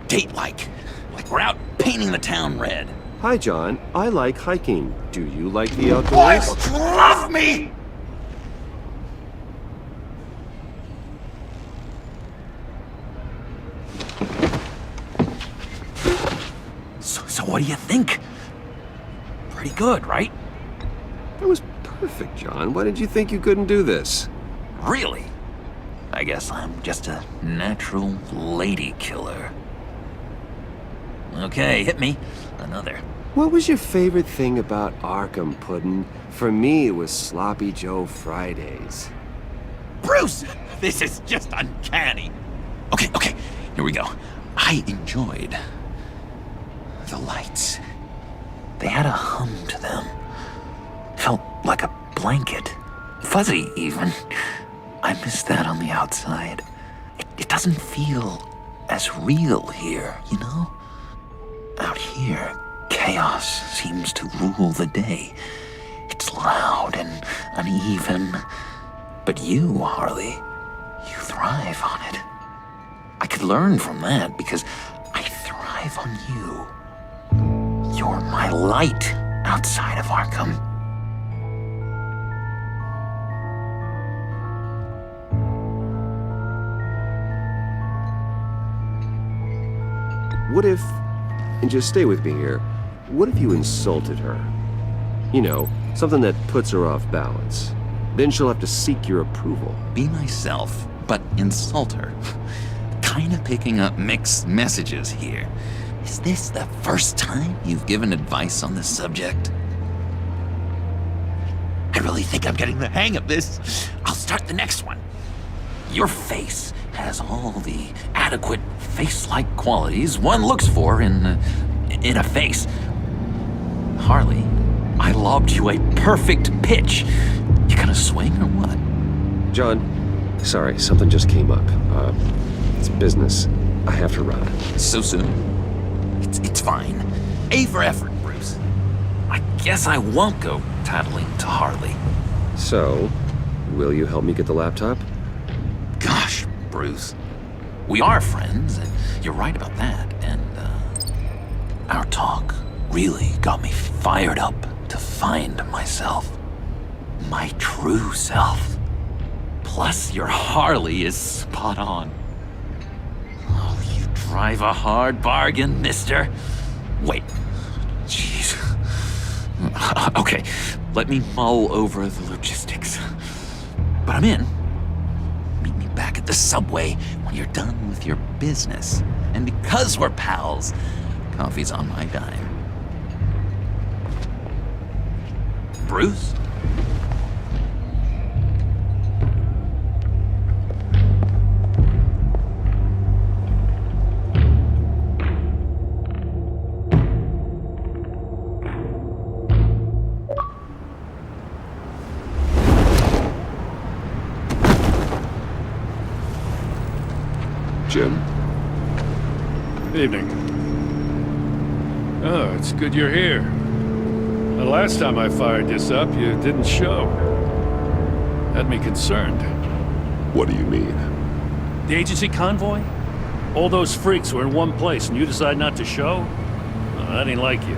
date-like. Like we're out painting the town red. Hi, John. I like hiking. Do you like the outdoors? Boys, love me! So what do you think? Pretty good, right? That was perfect, John. Why did you think you couldn't do this? Really? I guess I'm just a natural lady killer. Okay, hit me. Another. What was your favorite thing about Arkham, Puddin'? For me, it was Sloppy Joe Fridays. Bruce! This is just uncanny. Okay, here we go. I enjoyed the lights. They had a hum to them. Felt like a blanket. Fuzzy, even. I miss that on the outside. It doesn't feel as real here, you know? Out here, chaos seems to rule the day. It's loud and uneven. But you, Harley, you thrive on it. I could learn from that because I thrive on you. You're my light outside of Arkham. What if, and just stay with me here, what if you insulted her? You know, something that puts her off balance. Then she'll have to seek your approval. Be myself, but insult her. Kinda picking up mixed messages here. Is this the first time you've given advice on this subject? I really think I'm getting the hang of this. I'll start the next one. Your face has all the adequate face-like qualities one looks for in a face. Harley, I lobbed you a perfect pitch. You gonna swing or what? John, sorry, something just came up. It's business. I have to run. So soon? It's fine. A for effort, Bruce. I guess I won't go tattling to Harley. So, will you help me get the laptop? Gosh, Bruce. We are friends, and you're right about that. And, our talk really got me fired up to find myself. My true self. Plus, your Harley is spot on. Oh, you drive a hard bargain, mister. Wait. Jeez. Okay, let me mull over the logistics. But I'm in. Meet me back at the subway when you're done with your business. And because we're pals, coffee's on my dime. Bruce? Jim? Evening. Oh, it's good you're here. The last time I fired this up, you didn't show. Had me concerned. What do you mean? The agency convoy? All those freaks were in one place and you decide not to show? I didn't like you.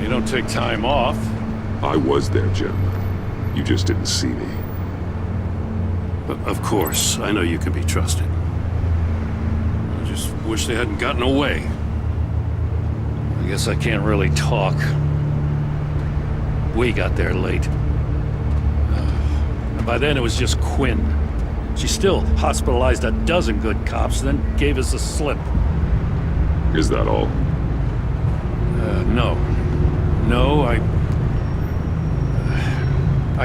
You don't take time off. I was there, Jim. You just didn't see me. But of course, I know you can be trusted. I just wish they hadn't gotten away. I guess I can't really talk. We got there late. And by then it was just Quinn. She still hospitalized a dozen good cops, then gave us the slip. Is that all? No. No, I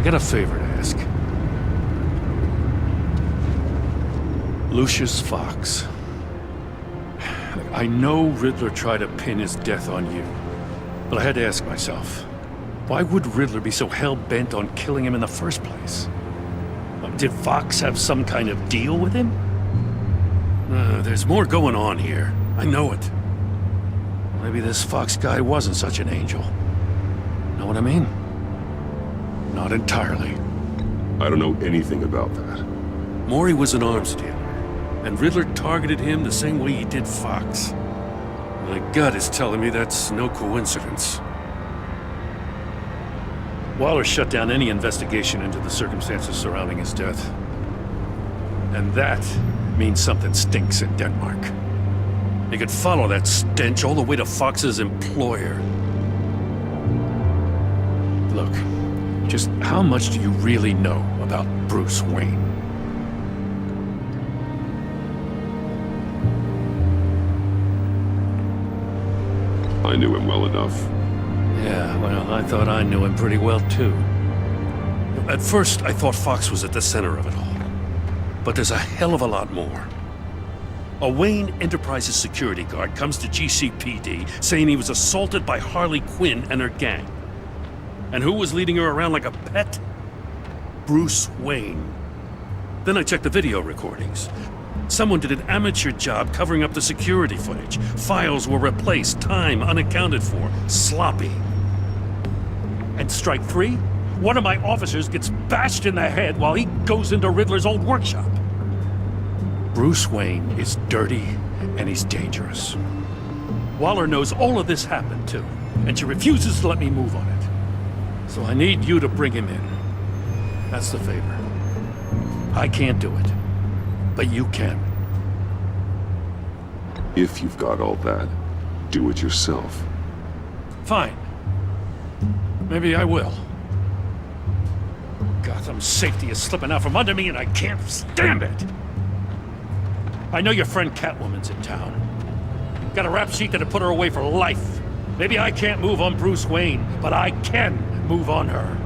got a favor to ask. Lucius Fox. I know Riddler tried to pin his death on you, but I had to ask myself, why would Riddler be so hell-bent on killing him in the first place? Did Fox have some kind of deal with him? There's more going on here. I know it. Maybe this Fox guy wasn't such an angel. Know what I mean? Not entirely. I don't know anything about that. Maury was an arms dealer, and Riddler targeted him the same way he did Fox. My gut is telling me that's no coincidence. Waller shut down any investigation into the circumstances surrounding his death. And that means something stinks in Denmark. You could follow that stench all the way to Fox's employer. Look, just how much do you really know about Bruce Wayne? I knew him well enough. Yeah, well, I thought I knew him pretty well, too. At first, I thought Fox was at the center of it all. But there's a hell of a lot more. A Wayne Enterprises security guard comes to GCPD saying he was assaulted by Harley Quinn and her gang. And who was leading her around like a pet? Bruce Wayne. Then I checked the video recordings. Someone did an amateur job covering up the security footage. Files were replaced, time unaccounted for, sloppy. And strike three? One of my officers gets bashed in the head while he goes into Riddler's old workshop. Bruce Wayne is dirty and he's dangerous. Waller knows all of this happened too, and she refuses to let me move on it. So I need you to bring him in. That's the favor. I can't do it, but you can. If you've got all that, do it yourself. Fine. Maybe I will. Gotham's safety is slipping out from under me and I can't stand it! I know your friend Catwoman's in town. Got a rap sheet that'll put her away for life. Maybe I can't move on Bruce Wayne, but I can move on her.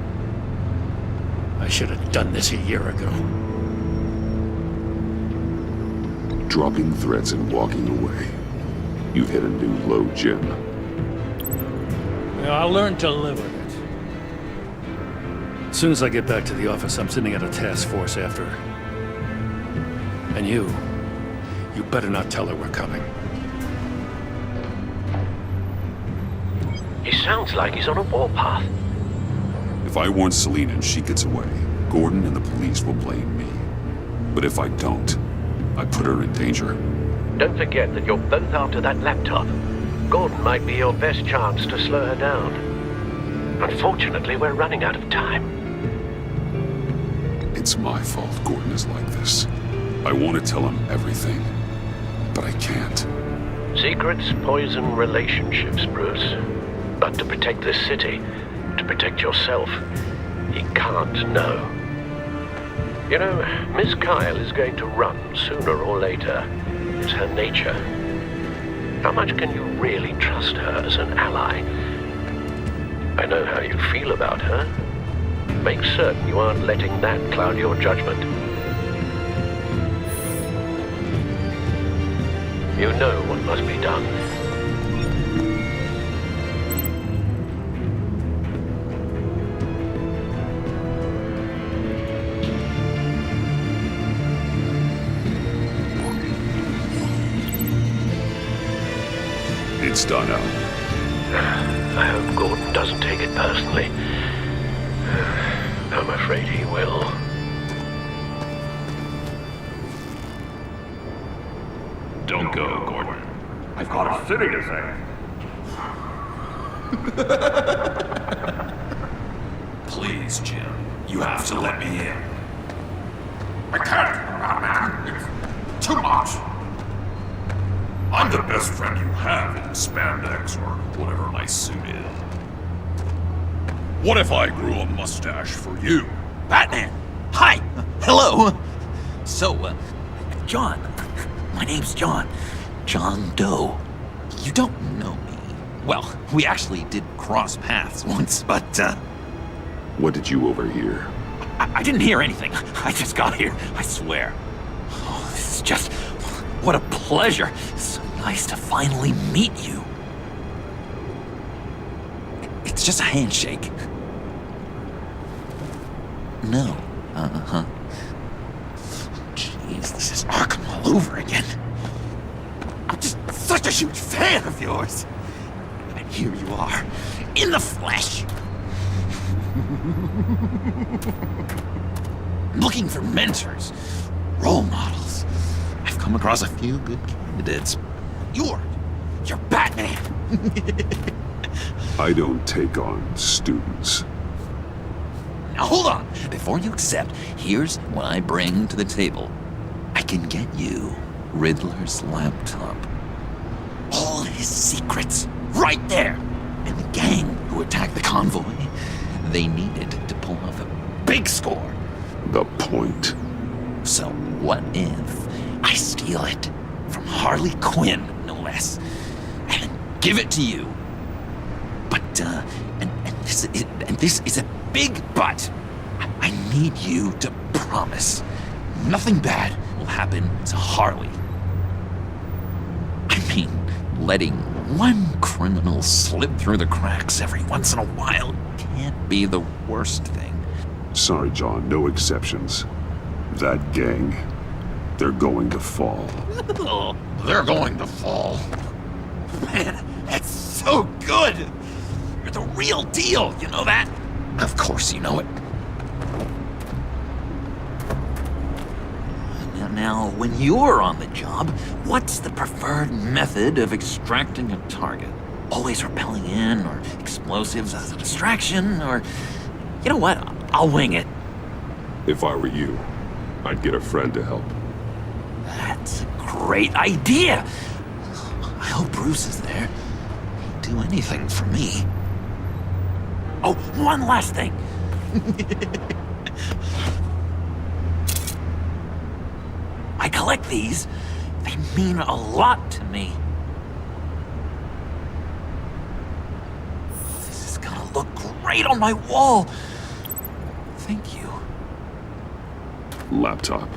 I should have done this a year ago. Dropping threats and walking away. You've hit a new low, Jim. Yeah, I'll learn to live with it. As soon as I get back to the office, I'm sending out a task force after her. And you better not tell her we're coming. He sounds like he's on a warpath. If I warn Selina and she gets away, Gordon and the police will blame me. But if I don't, I put her in danger. Don't forget that you're both after that laptop. Gordon might be your best chance to slow her down. Unfortunately, we're running out of time. It's my fault Gordon is like this. I want to tell him everything, but I can't. Secrets poison relationships, Bruce. But to protect this city, to protect yourself, he can't know. You know, Miss Kyle is going to run sooner or later. It's her nature. How much can you really trust her as an ally? I know how you feel about her. Make certain you aren't letting that cloud your judgment. You know what must be done. It's done out. I hope Gordon doesn't take it personally. I'm afraid he will. Don't go, Gordon. I've got a city to save. Please, Jim. You have to let me in. I can't, man. It's too much. I'm the best friend you have in spandex or whatever my suit is. What if I grew a mustache for you? Batman! Hi! Hello! So, John. My name's John. John Doe. You don't know me. Well, we actually did cross paths once, but, What did you overhear? I didn't hear anything. I just got here, I swear. Oh, this is just... What a pleasure. So nice to finally meet you. It's just a handshake. No. Uh-huh. Jeez, this is Arkham all over again. I'm just such a huge fan of yours. And here you are, in the flesh. Looking for mentors, role models. I've come across a few good candidates. You're Batman. I don't take on students. Now hold on. Before you accept, here's what I bring to the table. I can get you Riddler's laptop. All his secrets, right there. And the gang who attacked the convoy, they needed to pull off a big score. The point. So what if I steal it from Harley Quinn, no less, and give it to you? But, this is a big but. I need you to promise nothing bad will happen to Harley. I mean, letting one criminal slip through the cracks every once in a while can't be the worst thing. Sorry, John, no exceptions. That gang, they're going to fall. They're going to fall. Man, that's so good! You're the real deal, you know that? Of course you know it. Now, when you're on the job, what's the preferred method of extracting a target? Always rappelling in, or explosives as a distraction, or... You know what? I'll wing it. If I were you, I'd get a friend to help. That's a great idea! I hope Bruce is there. He'd do anything for me. Oh, one last thing! I collect these. They mean a lot to me. This is gonna look great on my wall. Thank you. Laptop,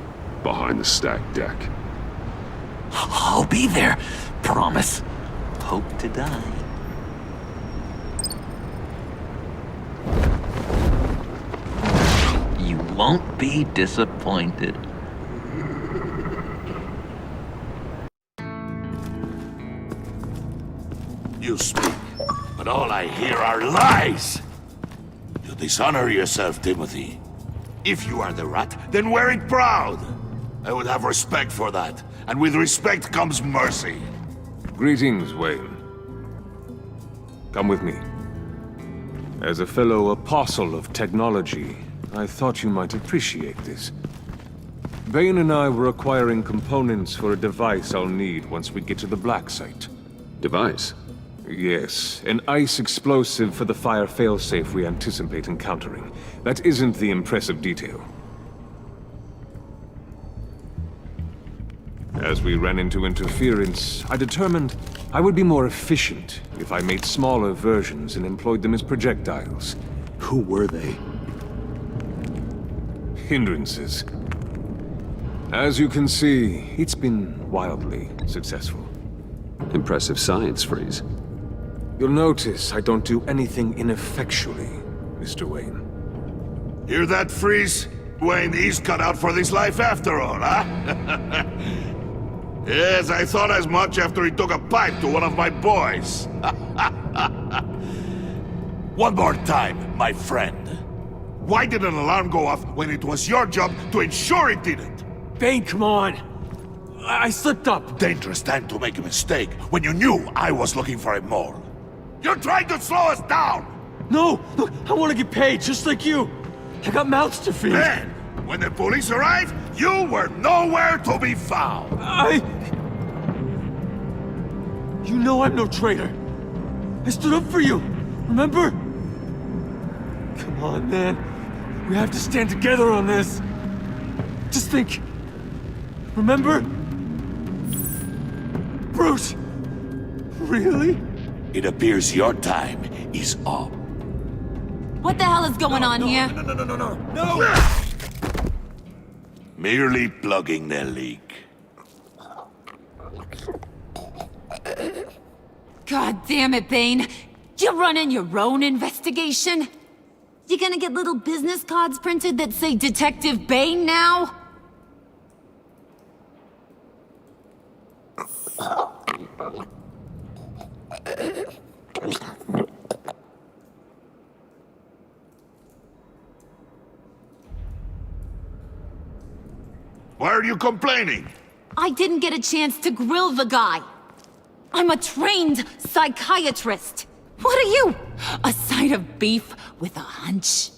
behind the stacked deck. I'll be there. Promise. Hope to die. You won't be disappointed. You speak, but all I hear are lies! You dishonor yourself, Timothy. If you are the rat, then wear it proud! I would have respect for that, and with respect comes mercy. Greetings, Wayne. Come with me. As a fellow apostle of technology, I thought you might appreciate this. Bane and I were acquiring components for a device I'll need once we get to the Black Site. Device? Yes, an ice explosive for the fire failsafe we anticipate encountering. That isn't the impressive detail. As we ran into interference, I determined I would be more efficient if I made smaller versions and employed them as projectiles. Who were they? Hindrances. As you can see, it's been wildly successful. Impressive science, Freeze. You'll notice I don't do anything ineffectually, Mr. Wayne. Hear that, Freeze? Wayne, he's cut out for this life after all, huh? Yes, I thought as much after he took a pipe to one of my boys. One more time, my friend. Why did an alarm go off when it was your job to ensure it didn't? Bane, come on! I slipped up. Dangerous time to make a mistake when you knew I was looking for a mole. You're trying to slow us down! No! Look, I want to get paid, just like you! I got mouths to feed! Then, when the police arrived, you were nowhere to be found! You know I'm no traitor! I stood up for you, remember? Come on, man. We have to stand together on this. Just think. Remember? Bruce! Really? It appears your time is up. What the hell is going on here? No! Merely plugging the leak. God damn it, Bane. You're running your own investigation? You gonna get little business cards printed that say Detective Bane now? Why are you complaining? I didn't get a chance to grill the guy. I'm a trained psychiatrist. What are you? A side of beef with a hunch?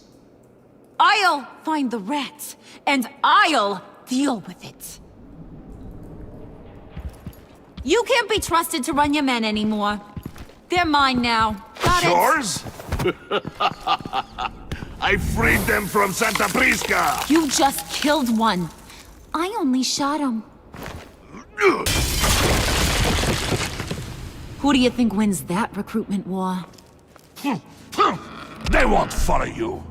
I'll find the rat, and I'll deal with it. You can't be trusted to run your men anymore. They're mine now. Got it? Yours? I freed them from Santa Prisca! You just killed one. I only shot him. Who do you think wins that recruitment war? They won't follow you.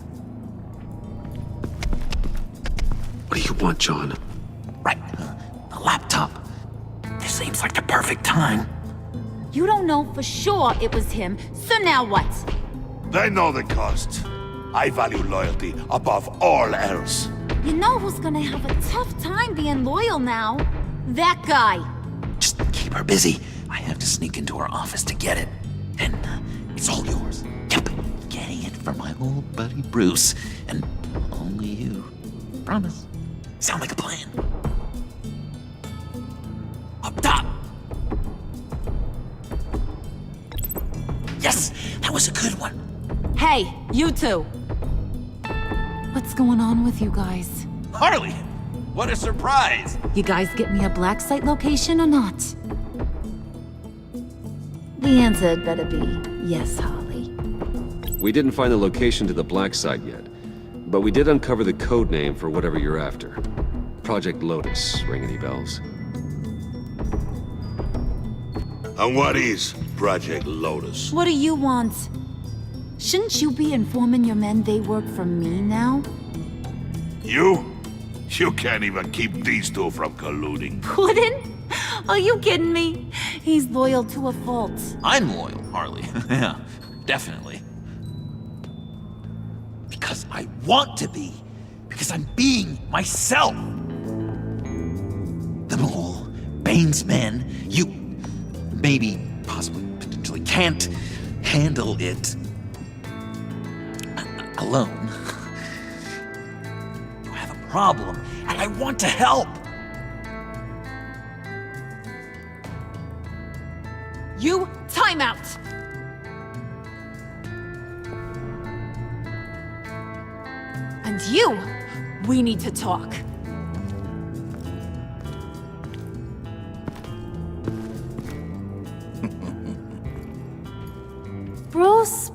What do you want, John? Right, the laptop. This seems like the perfect time. You don't know for sure it was him, so now what? They know the cost. I value loyalty above all else. You know who's gonna have a tough time being loyal now? That guy. Just keep her busy. I have to sneak into her office to get it. And it's all yours. Yep, getting it from my old buddy Bruce. And only you. Promise. Sound like a plan. Up top! Yes! That was a good one. Hey, you two. What's going on with you guys? Harley! What a surprise! You guys get me a black site location or not? The answer had better be yes, Harley. We didn't find the location to the black site yet, but we did uncover the code name for whatever you're after. Project Lotus. Ring any bells? And what is Project Lotus? What do you want? Shouldn't you be informing your men they work for me now? You? You can't even keep these two from colluding. Puddin'? Are you kidding me? He's loyal to a fault. I'm loyal, Harley. Yeah, definitely. Because I want to be. Because I'm being myself. The Mole, Bane's men, you maybe, possibly, potentially can't handle it alone. You have a problem, and I want to help. You, time out! And you, we need to talk.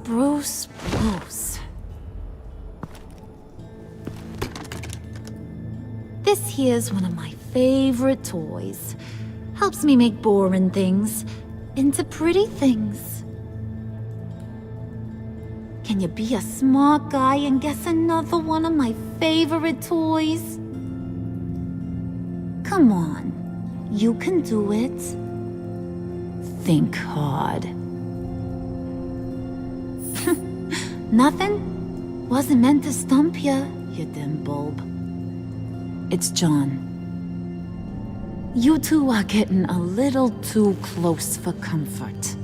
Bruce. This here's one of my favorite toys. Helps me make boring things into pretty things. Can you be a smart guy and guess another one of my favorite toys? Come on, you can do it. Think hard. Nothing? Wasn't meant to stump you, you dim bulb. It's John. You two are getting a little too close for comfort.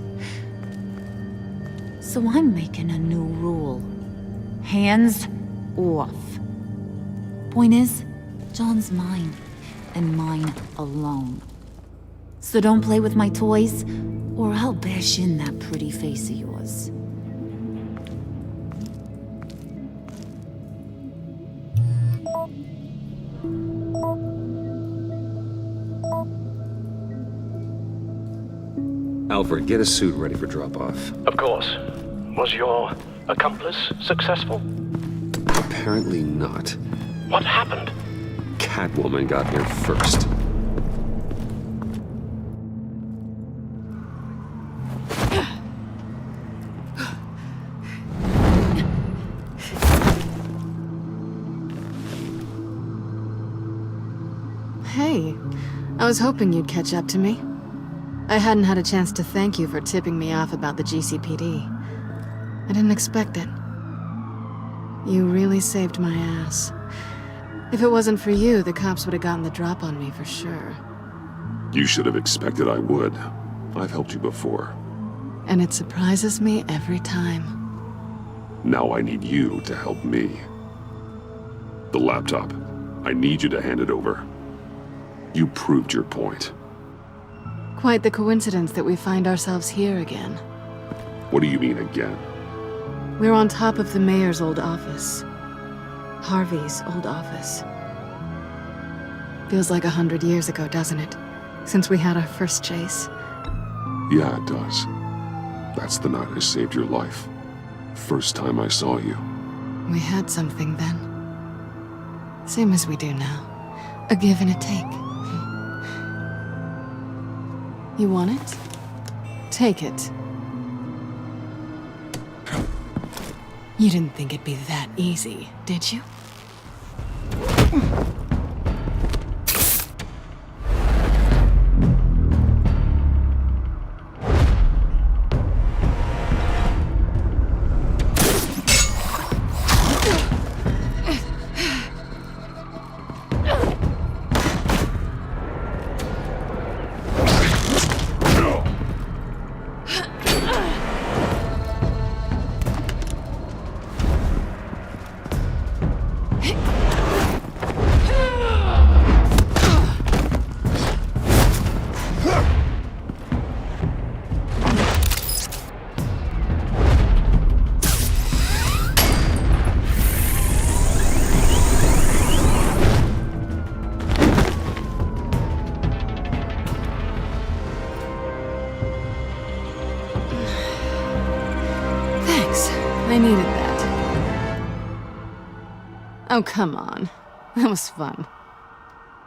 So I'm making a new rule. Hands off. Point is, John's mine, and mine alone. So don't play with my toys, or I'll bash in that pretty face of yours. Alfred, get a suit ready for drop-off. Of course. Was your accomplice successful? Apparently not. What happened? Catwoman got here first. Hey, I was hoping you'd catch up to me. I hadn't had a chance to thank you for tipping me off about the GCPD. I didn't expect it. You really saved my ass. If it wasn't for you, the cops would have gotten the drop on me for sure. You should have expected I would. I've helped you before. And it surprises me every time. Now I need you to help me. The laptop. I need you to hand it over. You proved your point. Quite the coincidence that we find ourselves here again. What do you mean again? We're on top of the mayor's old office. Harvey's old office. Feels like 100 years ago, doesn't it? Since we had our first chase. Yeah, it does. That's the night I saved your life. First time I saw you. We had something then. Same as we do now. A give and a take. You want it? Take it. You didn't think it'd be that easy, did you? I needed that. Oh, come on. That was fun.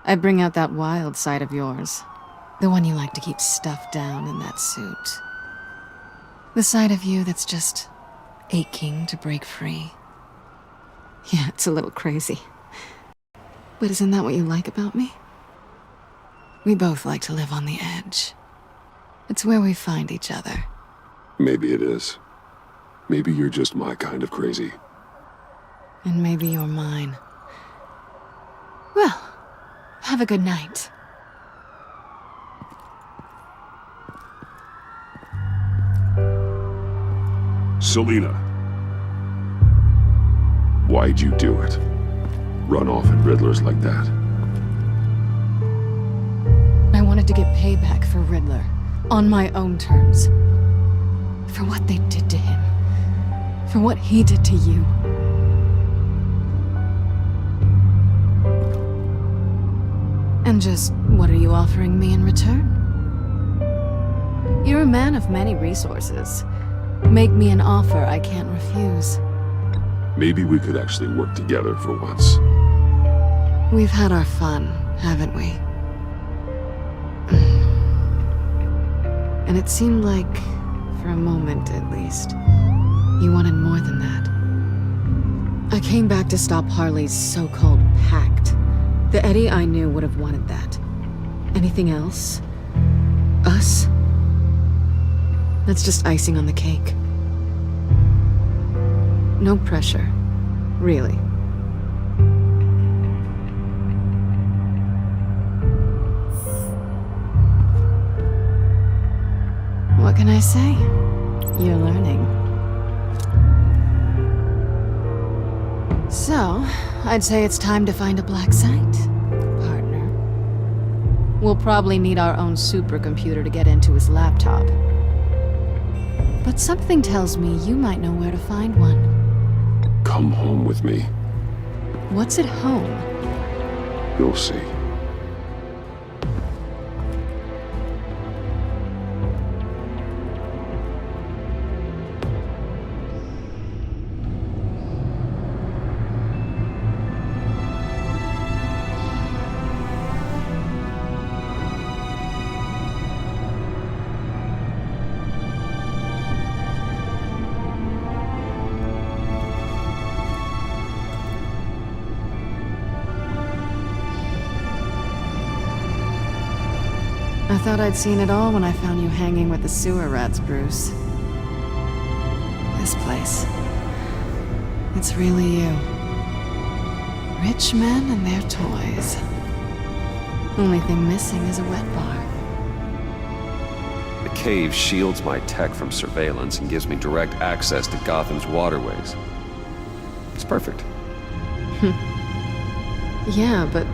I bring out that wild side of yours. The one you like to keep stuffed down in that suit. The side of you that's just aching to break free. Yeah, it's a little crazy. But isn't that what you like about me? We both like to live on the edge. It's where we find each other. Maybe it is. Maybe you're just my kind of crazy. And maybe you're mine. Well, have a good night. Selina. Why'd you do it? Run off at Riddlers like that? I wanted to get payback for Riddler. On my own terms. For what they did to him. For what he did to you. And just what are you offering me in return? You're a man of many resources. Make me an offer I can't refuse. Maybe we could actually work together for once. We've had our fun, haven't we? And it seemed like, for a moment at least, you wanted more than that. I came back to stop Harley's so-called pact. The Eddie I knew would have wanted that. Anything else? Us? That's just icing on the cake. No pressure. Really. What can I say? You're learning. So, I'd say it's time to find a black site, partner. We'll probably need our own supercomputer to get into his laptop. But something tells me you might know where to find one. Come home with me. What's at home? You'll see. I thought I'd seen it all when I found you hanging with the sewer rats, Bruce. This place. It's really you. Rich men and their toys. Only thing missing is a wet bar. The cave shields my tech from surveillance and gives me direct access to Gotham's waterways. It's perfect. Yeah, but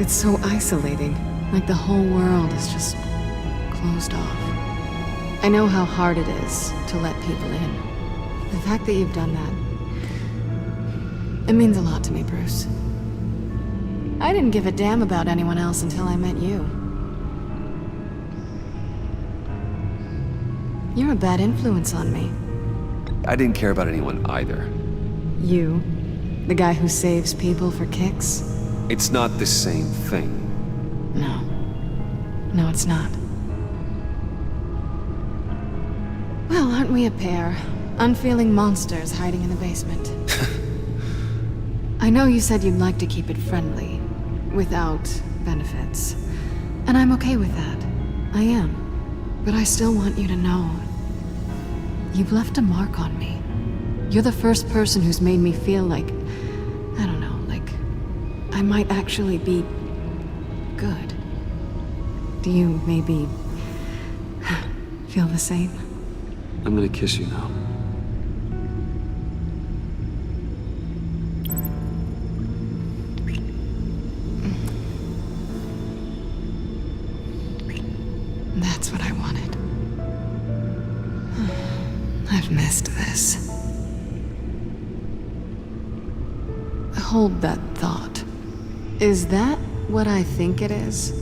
it's so isolating. Like the whole world is just closed off. I know how hard it is to let people in. The fact that you've done that, it means a lot to me, Bruce. I didn't give a damn about anyone else until I met you. You're a bad influence on me. I didn't care about anyone either. You? The guy who saves people for kicks? It's not the same thing. No. No, it's not. Well, aren't we a pair? Unfeeling monsters hiding in the basement. I know you said you'd like to keep it friendly, without benefits. And I'm okay with that. I am. But I still want you to know. You've left a mark on me. You're the first person who's made me feel like, I don't know, like I might actually be good. Do you maybe feel the same? I'm gonna kiss you now. That's what I wanted. I've missed this. Hold that thought. Is that what I think it is?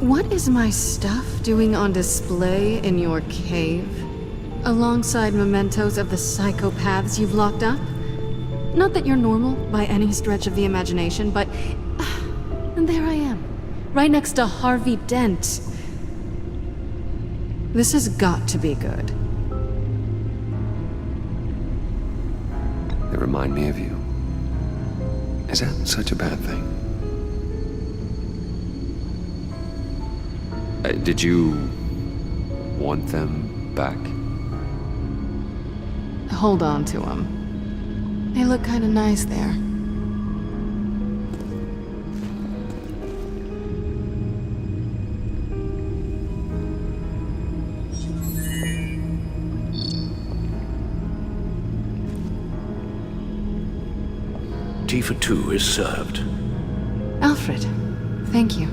What is my stuff doing on display in your cave? Alongside mementos of the psychopaths you've locked up? Not that you're normal by any stretch of the imagination, but and there I am, right next to Harvey Dent. This has got to be good. They remind me of you. Is that such a bad thing? Did you want them back? Hold on to them. They look kind of nice there. Tea for two is served. Alfred, thank you.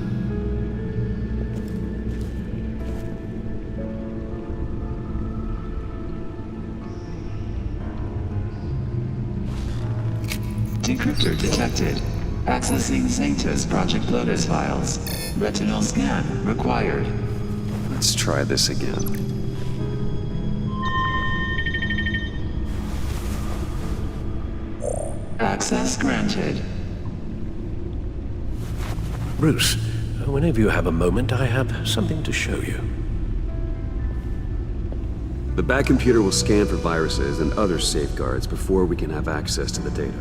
Decryptor detected. Accessing Sanctus Project Lotus files. Retinal scan required. Let's try this again. Access granted. Bruce, whenever you have a moment, I have something to show you. The back computer will scan for viruses and other safeguards before we can have access to the data.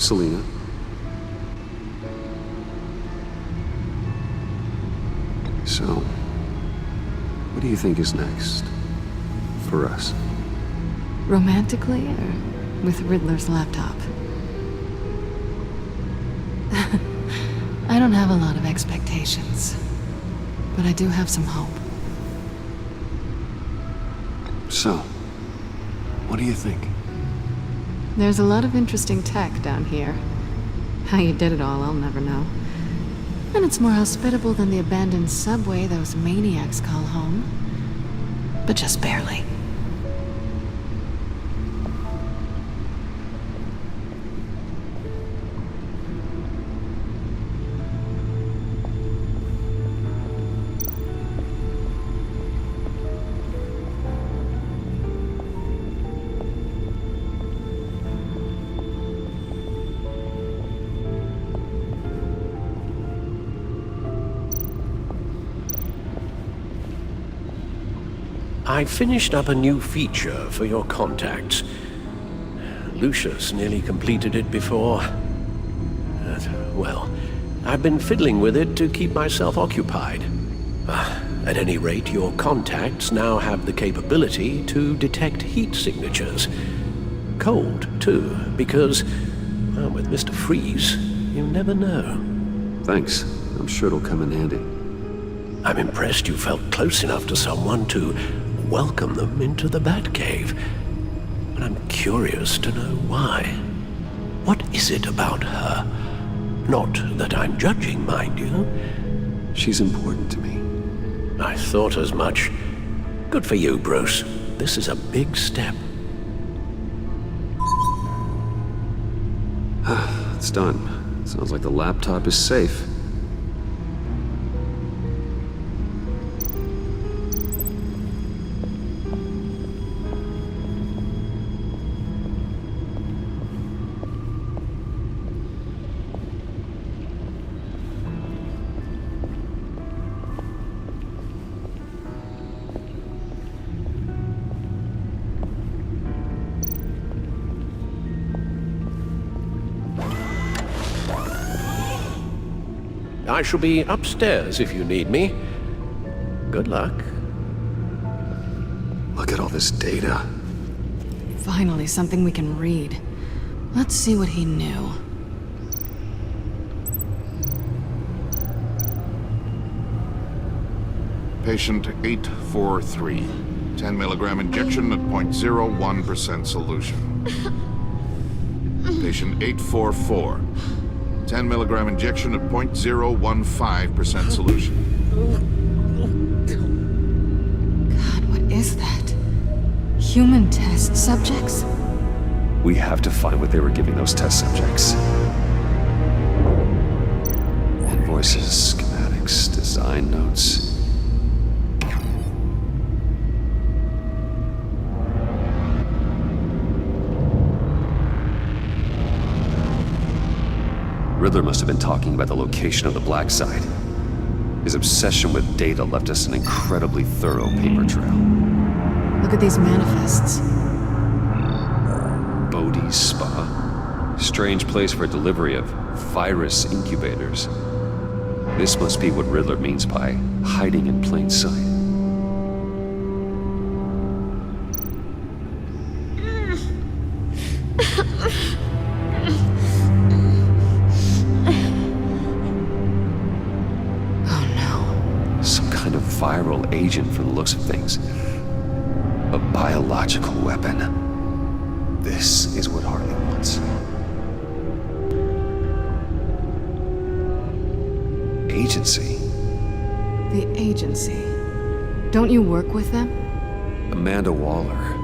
Selena. So, what do you think is next? For us? Romantically, or with Riddler's laptop? I don't have a lot of expectations, but I do have some hope. So, what do you think? There's a lot of interesting tech down here. How you did it all, I'll never know. And it's more hospitable than the abandoned subway those maniacs call home. But just barely. I finished up a new feature for your contacts. Lucius nearly completed it before. Well, I've been fiddling with it to keep myself occupied. At any rate, your contacts now have the capability to detect heat signatures. Cold, too, because, well, with Mr. Freeze, you never know. Thanks. I'm sure it'll come in handy. I'm impressed you felt close enough to someone to welcome them into the Batcave. But I'm curious to know why. What is it about her? Not that I'm judging, mind you. She's important to me. I thought as much. Good for you, Bruce. This is a big step. It's done. Sounds like the laptop is safe. I shall be upstairs if you need me. Good luck. Look at all this data. Finally, something we can read. Let's see what he knew. Patient 843. 10 milligram injection at 0.01% solution. Patient 844. 10 milligram injection at 0.015% solution. God, what is that? Human test subjects? We have to find what they were giving those test subjects. Invoices, schematics, design notes. Riddler must have been talking about the location of the Black Site. His obsession with data left us an incredibly thorough paper trail. Look at these manifests. Bodhi's Spa? Strange place for delivery of virus incubators. This must be what Riddler means by hiding in plain sight. Viral agent from the looks of things. A biological weapon. This is what Harley wants. Agency? The agency. Don't you work with them? Amanda Waller.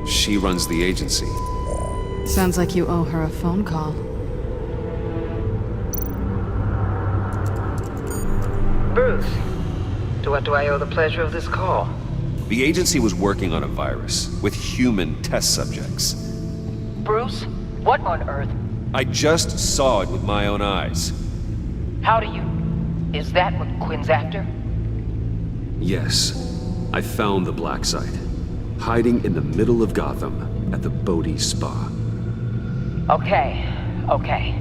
She runs the agency. Sounds like you owe her a phone call. Bruce. To what do I owe the pleasure of this call? The agency was working on a virus with human test subjects. Bruce? What on earth? I just saw it with my own eyes. How do you... Is that what Quinn's after? Yes. I found the Black Site. Hiding in the middle of Gotham at the Bodhi Spa. Okay. Okay.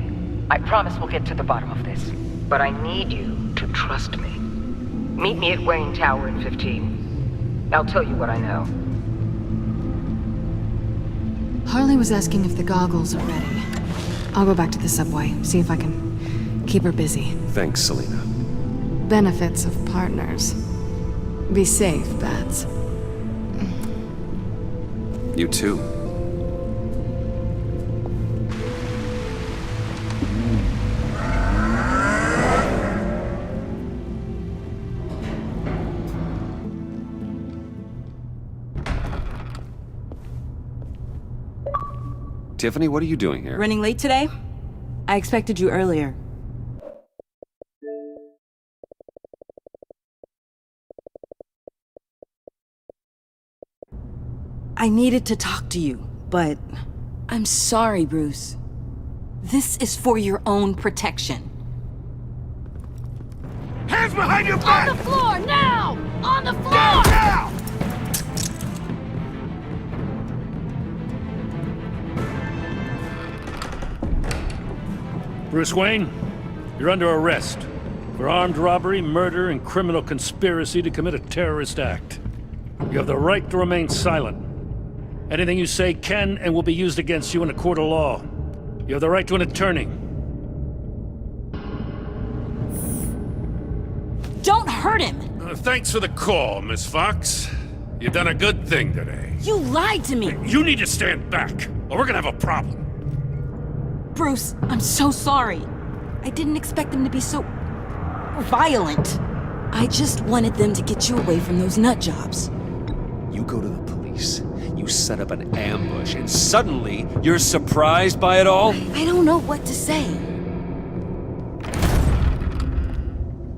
I promise we'll get to the bottom of this. But I need you to trust me. Meet me at Wayne Tower in 15. I'll tell you what I know. Harley was asking if the goggles are ready. I'll go back to the subway, see if I can keep her busy. Thanks, Selena. Benefits of partners. Be safe, Bats. You too. Tiffany, what are you doing here? Running late today? I expected you earlier. I needed to talk to you, but I'm sorry, Bruce. This is for your own protection. Hands behind your back! On the floor, now! On the floor! Now! Bruce Wayne, you're under arrest for armed robbery, murder, and criminal conspiracy to commit a terrorist act. You have the right to remain silent. Anything you say can and will be used against you in a court of law. You have the right to an attorney. Don't hurt him! Thanks for the call, Miss Fox. You've done a good thing today. You lied to me! You need to stand back, or we're gonna have a problem. Bruce, I'm so sorry. I didn't expect them to be so violent. I just wanted them to get you away from those nut jobs. You go to the police, you set up an ambush, and suddenly you're surprised by it all? I don't know what to say.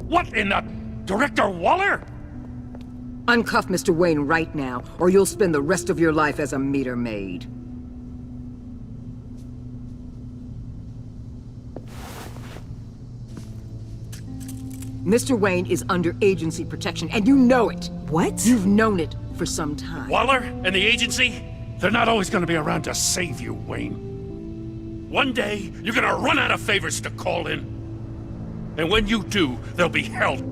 What in the... Director Waller? Uncuff Mr. Wayne right now, or you'll spend the rest of your life as a meter maid. Mr. Wayne is under agency protection, and you know it. What? You've known it for some time. Waller and the agency? They're not always gonna be around to save you, Wayne. One day, you're gonna run out of favors to call in. And when you do, they'll be held.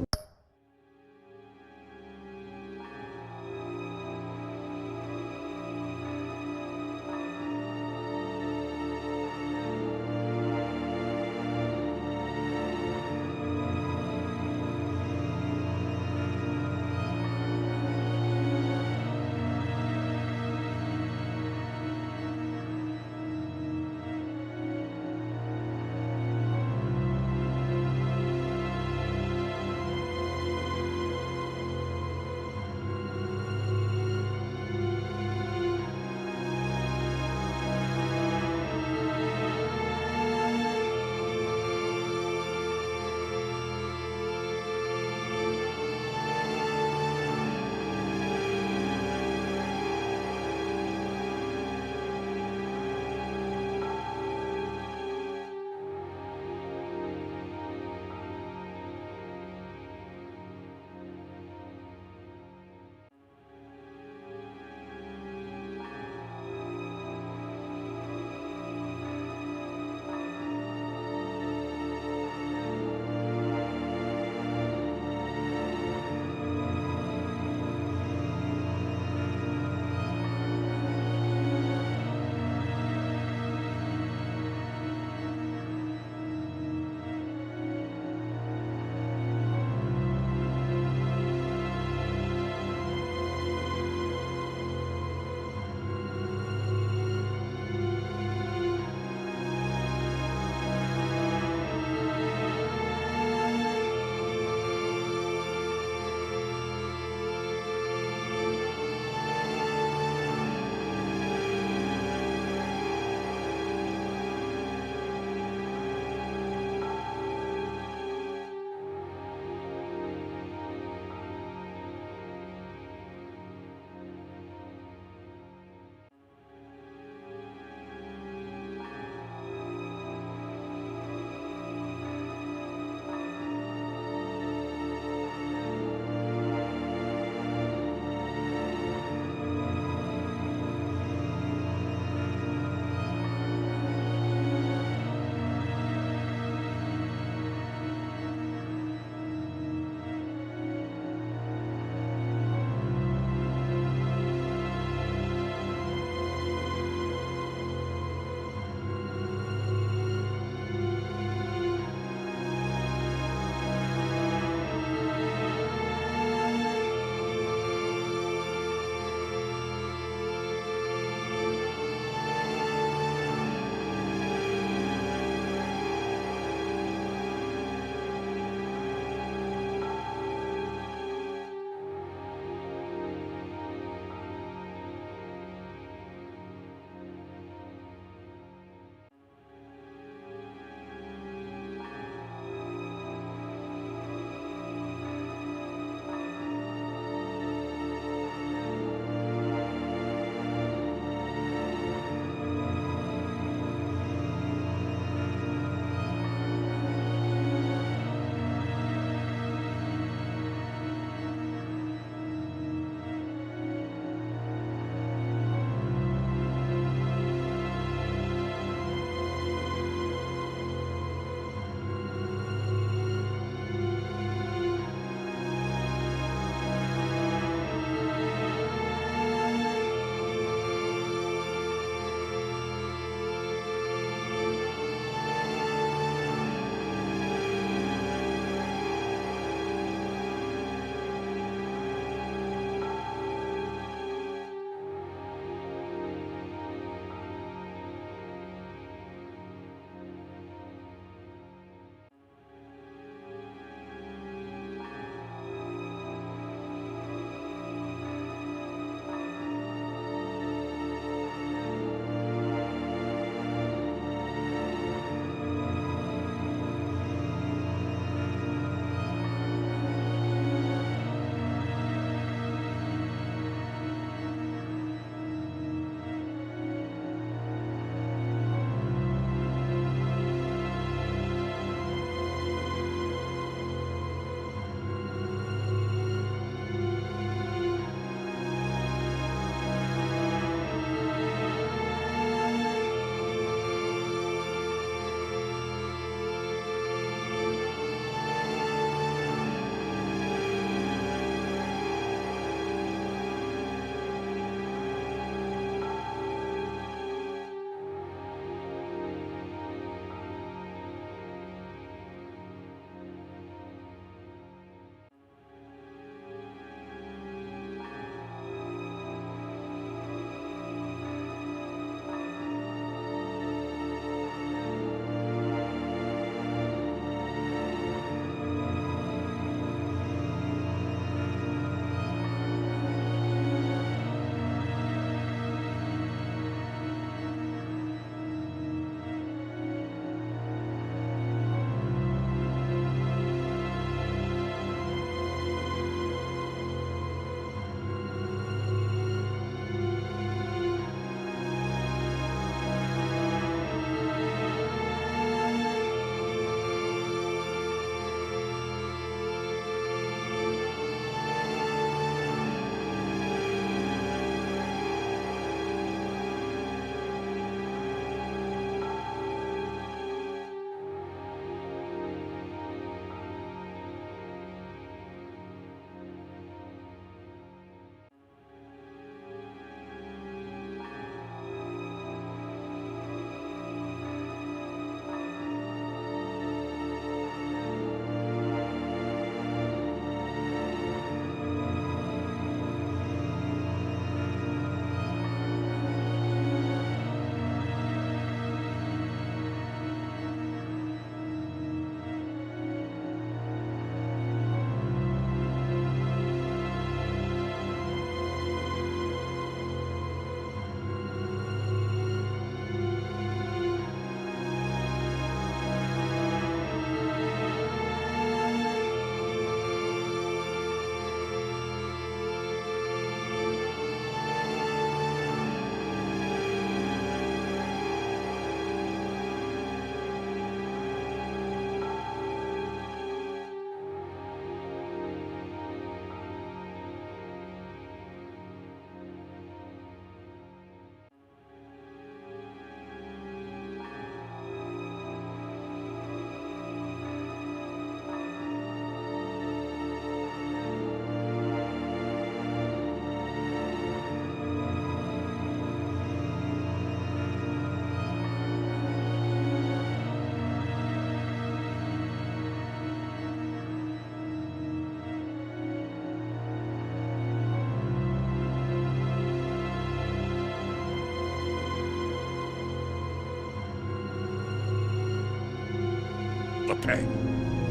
the pay.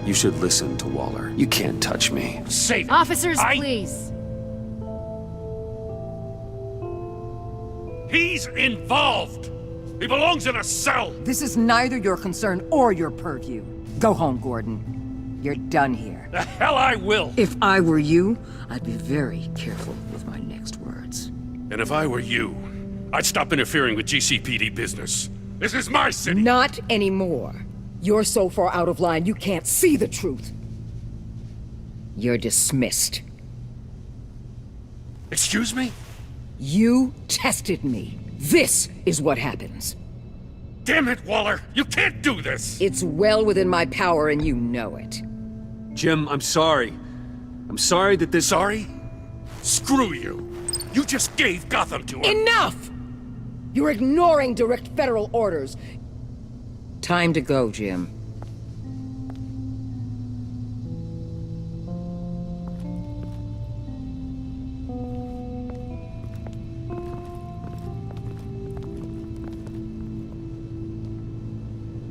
You should listen to Waller. You can't touch me. Save it. Officers, please. He's involved! He belongs in a cell! This is neither your concern or your purview. Go home, Gordon. You're done here. The hell I will! If I were you, I'd be very careful with my next words. And if I were you, I'd stop interfering with GCPD business. This is my city! Not anymore. You're so far out of line, you can't see the truth. You're dismissed. Excuse me? You tested me. This is what happens. Damn it, Waller! You can't do this! It's well within my power and you know it. Jim, I'm sorry. I'm sorry that this... Sorry? Screw you! You just gave Gotham to her! Enough! You're ignoring direct federal orders. Time to go, Jim.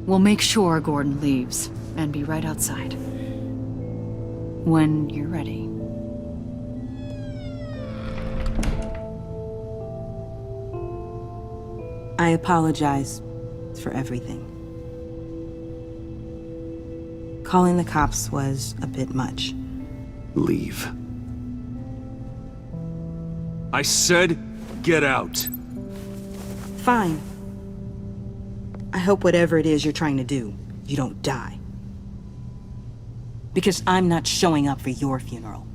We'll make sure Gordon leaves, and be right outside. When you're ready. I apologize for everything. Calling the cops was a bit much. Leave. I said, get out. Fine. I hope whatever it is you're trying to do, you don't die. Because I'm not showing up for your funeral.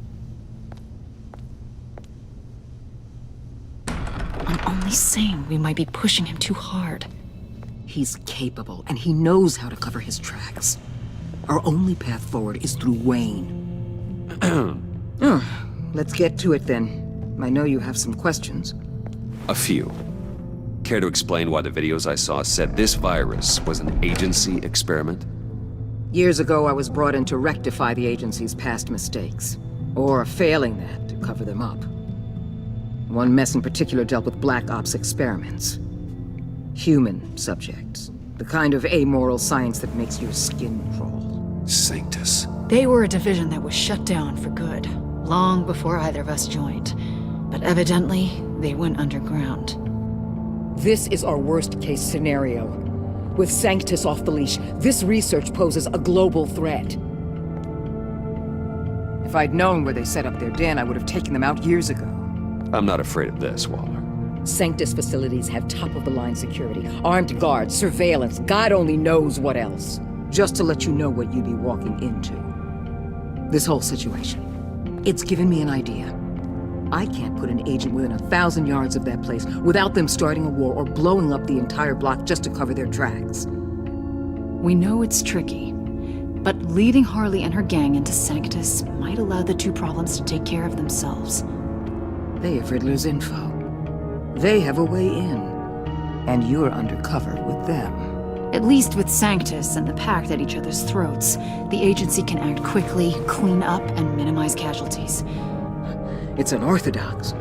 I'm only saying we might be pushing him too hard. He's capable, and he knows how to cover his tracks. Our only path forward is through Wayne. Let's get to it then. I know you have some questions. A few. Care to explain why the videos I saw said this virus was an agency experiment? Years ago, I was brought in to rectify the agency's past mistakes. Or failing that, to cover them up. One mess in particular dealt with Black Ops experiments. Human subjects. The kind of amoral science that makes your skin crawl. Sanctus. They were a division that was shut down for good, long before either of us joined. But evidently, they went underground. This is our worst-case scenario. With Sanctus off the leash, this research poses a global threat. If I'd known where they set up their den, I would have taken them out years ago. I'm not afraid of this, Waller. Sanctus facilities have top-of-the-line security, armed guards, surveillance, God only knows what else. Just to let you know what you'd be walking into. This whole situation. It's given me an idea. I can't put an agent within 1,000 yards of that place without them starting a war or blowing up the entire block just to cover their tracks. We know it's tricky, but leading Harley and her gang into Sanctus might allow the two problems to take care of themselves. They have Riddler's info. They have a way in. And you're undercover with them. At least with Sanctus and the Pact at each other's throats, the agency can act quickly, clean up, and minimize casualties. It's unorthodox.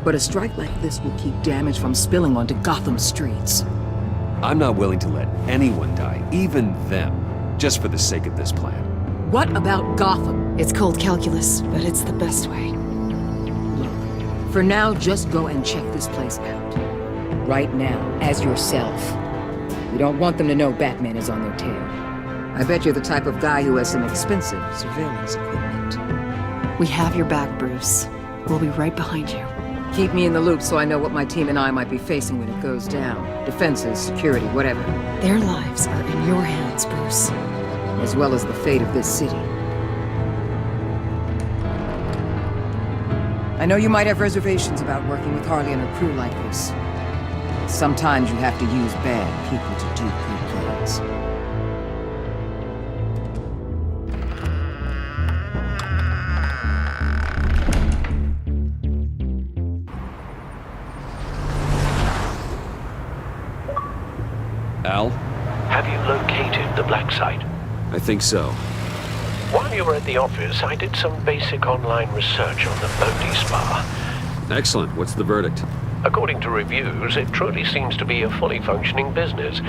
But a strike like this will keep damage from spilling onto Gotham streets. I'm not willing to let anyone die, even them, just for the sake of this plan. What about Gotham? It's cold calculus, but it's the best way. Look, for now, just go and check this place out. Right now, as yourself. You don't want them to know Batman is on their tail. I bet you're the type of guy who has some expensive surveillance equipment. We have your back, Bruce. We'll be right behind you. Keep me in the loop so I know what my team and I might be facing when it goes down. Defenses, security, whatever. Their lives are in your hands, Bruce. As well as the fate of this city. I know you might have reservations about working with Harley and her crew like this. Sometimes you have to use bad people to do good things. Al? Have you located the black site? I think so. While you were at the office, I did some basic online research on the Bodhi Spa. Excellent. What's the verdict? According to reviews, it truly seems to be a fully functioning business,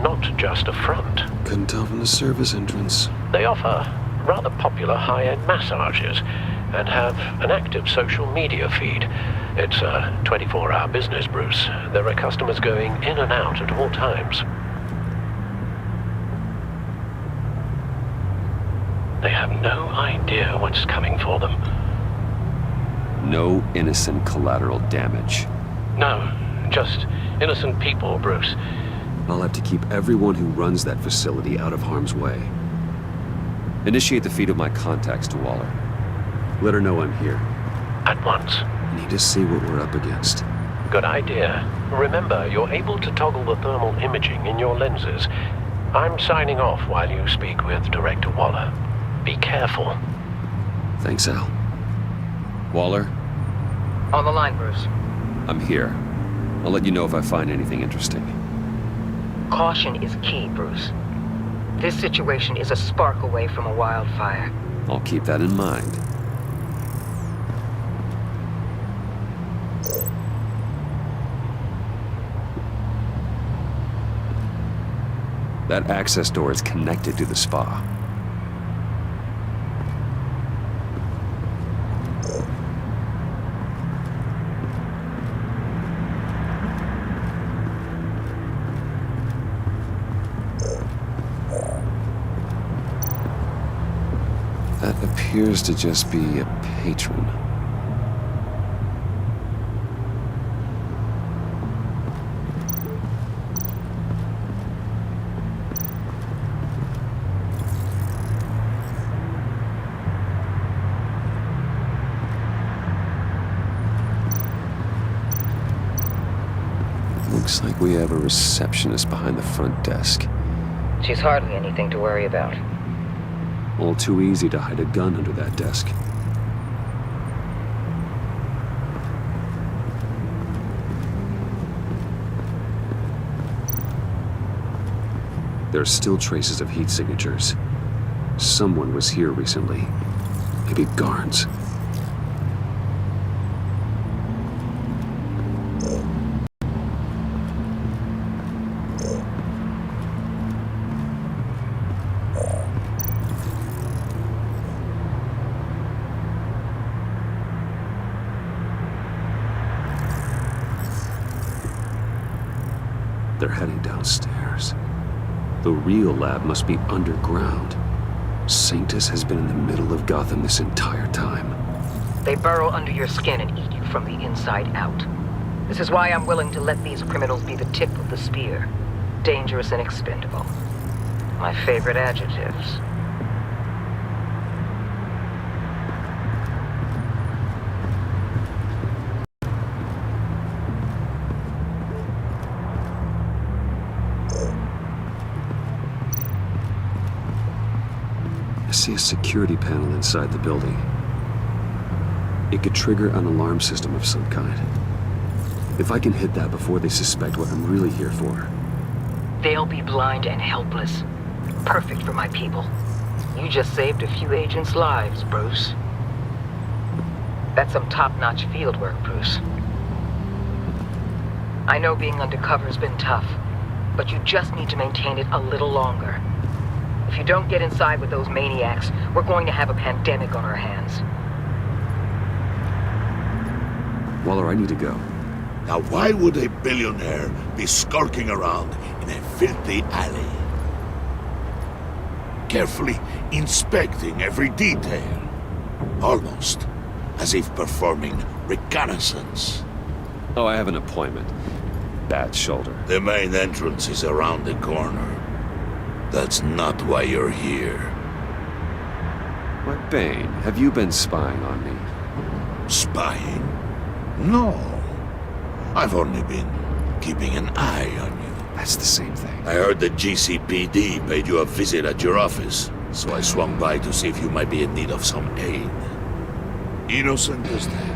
not just a front. Couldn't tell from the service entrance. They offer rather popular high-end massages and have an active social media feed. It's a 24-hour business, Bruce. There are customers going in and out at all times. They have no idea what's coming for them. No innocent collateral damage. No, just innocent people, Bruce. I'll have to keep everyone who runs that facility out of harm's way. Initiate the feed of my contacts to Waller. Let her know I'm here. At once. Need to see what we're up against. Good idea. Remember, you're able to toggle the thermal imaging in your lenses. I'm signing off while you speak with Director Waller. Be careful. Thanks, Al. Waller? On the line, Bruce. I'm here. I'll let you know if I find anything interesting. Caution is key, Bruce. This situation is a spark away from a wildfire. I'll keep that in mind. That access door is connected to the spa. That appears to just be a patron. Looks like we have a receptionist behind the front desk. She's hardly anything to worry about. All too easy to hide a gun under that desk. There are still traces of heat signatures. Someone was here recently. Maybe guards. They're heading downstairs. The real lab must be underground. Sanctus has been in the middle of Gotham this entire time. They burrow under your skin and eat you from the inside out. This is why I'm willing to let these criminals be the tip of the spear. Dangerous and expendable. My favorite adjectives. I see a security panel inside the building. It could trigger an alarm system of some kind. If I can hit that before they suspect what I'm really here for. They'll be blind and helpless. Perfect for my people. You just saved a few agents' lives, Bruce. That's some top-notch field work, Bruce. I know being undercover's been tough, but you just need to maintain it a little longer. If you don't get inside with those maniacs, we're going to have a pandemic on our hands. Waller, I need to go. Now why would a billionaire be skulking around in a filthy alley? Carefully inspecting every detail. Almost as if performing reconnaissance. Oh, I have an appointment. Bad shoulder. The main entrance is around the corner. That's not why you're here. Why, Bane, have you been spying on me? Spying? No. I've only been keeping an eye on you. That's the same thing. I heard the GCPD paid you a visit at your office, so I swung by to see if you might be in need of some aid. Innocent as that.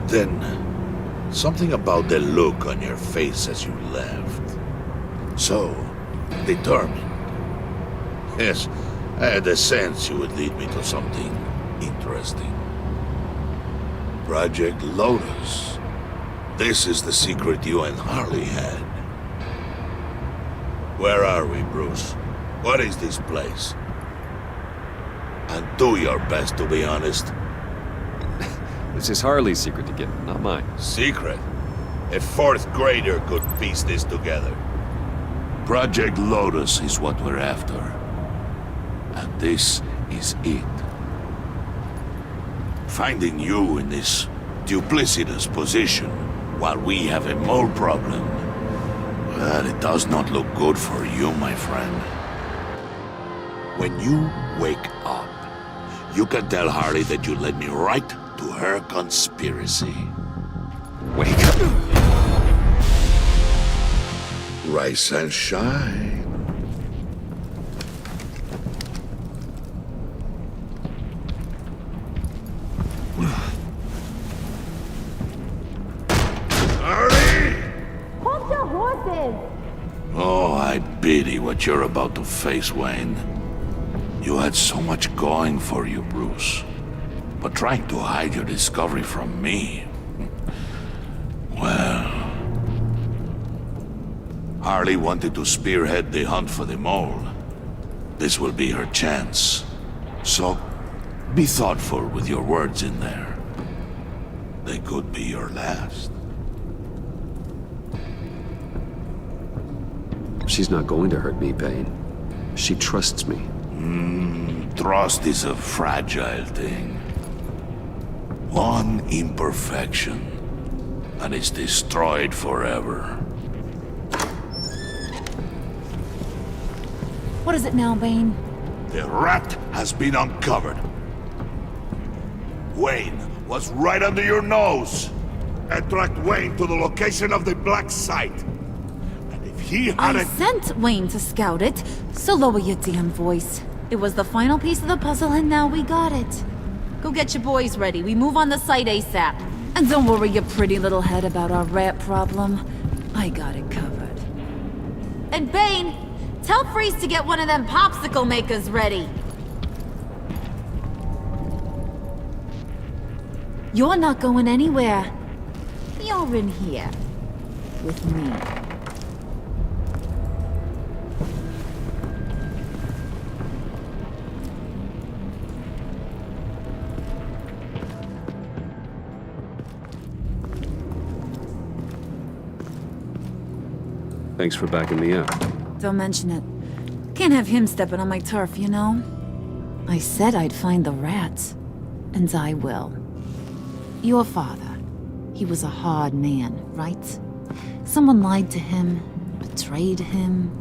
Then, something about the look on your face as you left. So, determined. Yes, I had a sense you would lead me to something interesting. Project Lotus. This is the secret you and Harley had. Where are we, Bruce? What is this place? And do your best to be honest. This is Harley's secret to get, not mine. Secret? A fourth grader could piece this together. Project Lotus is what we're after. And this is it. Finding you in this duplicitous position while we have a mole problem, well, it does not look good for you, my friend. When you wake up, you can tell Harley that you led me right to her conspiracy. Wake up! Rise and shine. Harley! Hold your horses! Oh, I pity what you're about to face, Wayne. You had so much going for you, Bruce. But trying to hide your discovery from me... Well... Harley wanted to spearhead the hunt for the mole. This will be her chance. So, be thoughtful with your words in there. They could be your last. She's not going to hurt me, Bane. She trusts me. Trust is a fragile thing. One imperfection, and it's destroyed forever. What is it now, Bane? The rat has been uncovered. Wayne was right under your nose. And tracked Wayne to the location of the black site. And if he I hadn't... sent Wayne to scout it, so lower your damn voice. It was the final piece of the puzzle, and now we got it. Go get your boys ready. We move on the site ASAP. And don't worry your pretty little head about our rat problem. I got it covered. And Bane, tell Freeze to get one of them popsicle makers ready. You're not going anywhere. You're in here. With me. Thanks for backing me up. Don't mention it. Can't have him stepping on my turf, you know? I said I'd find the rats. And I will. Your father. He was a hard man, right? Someone lied to him, betrayed him.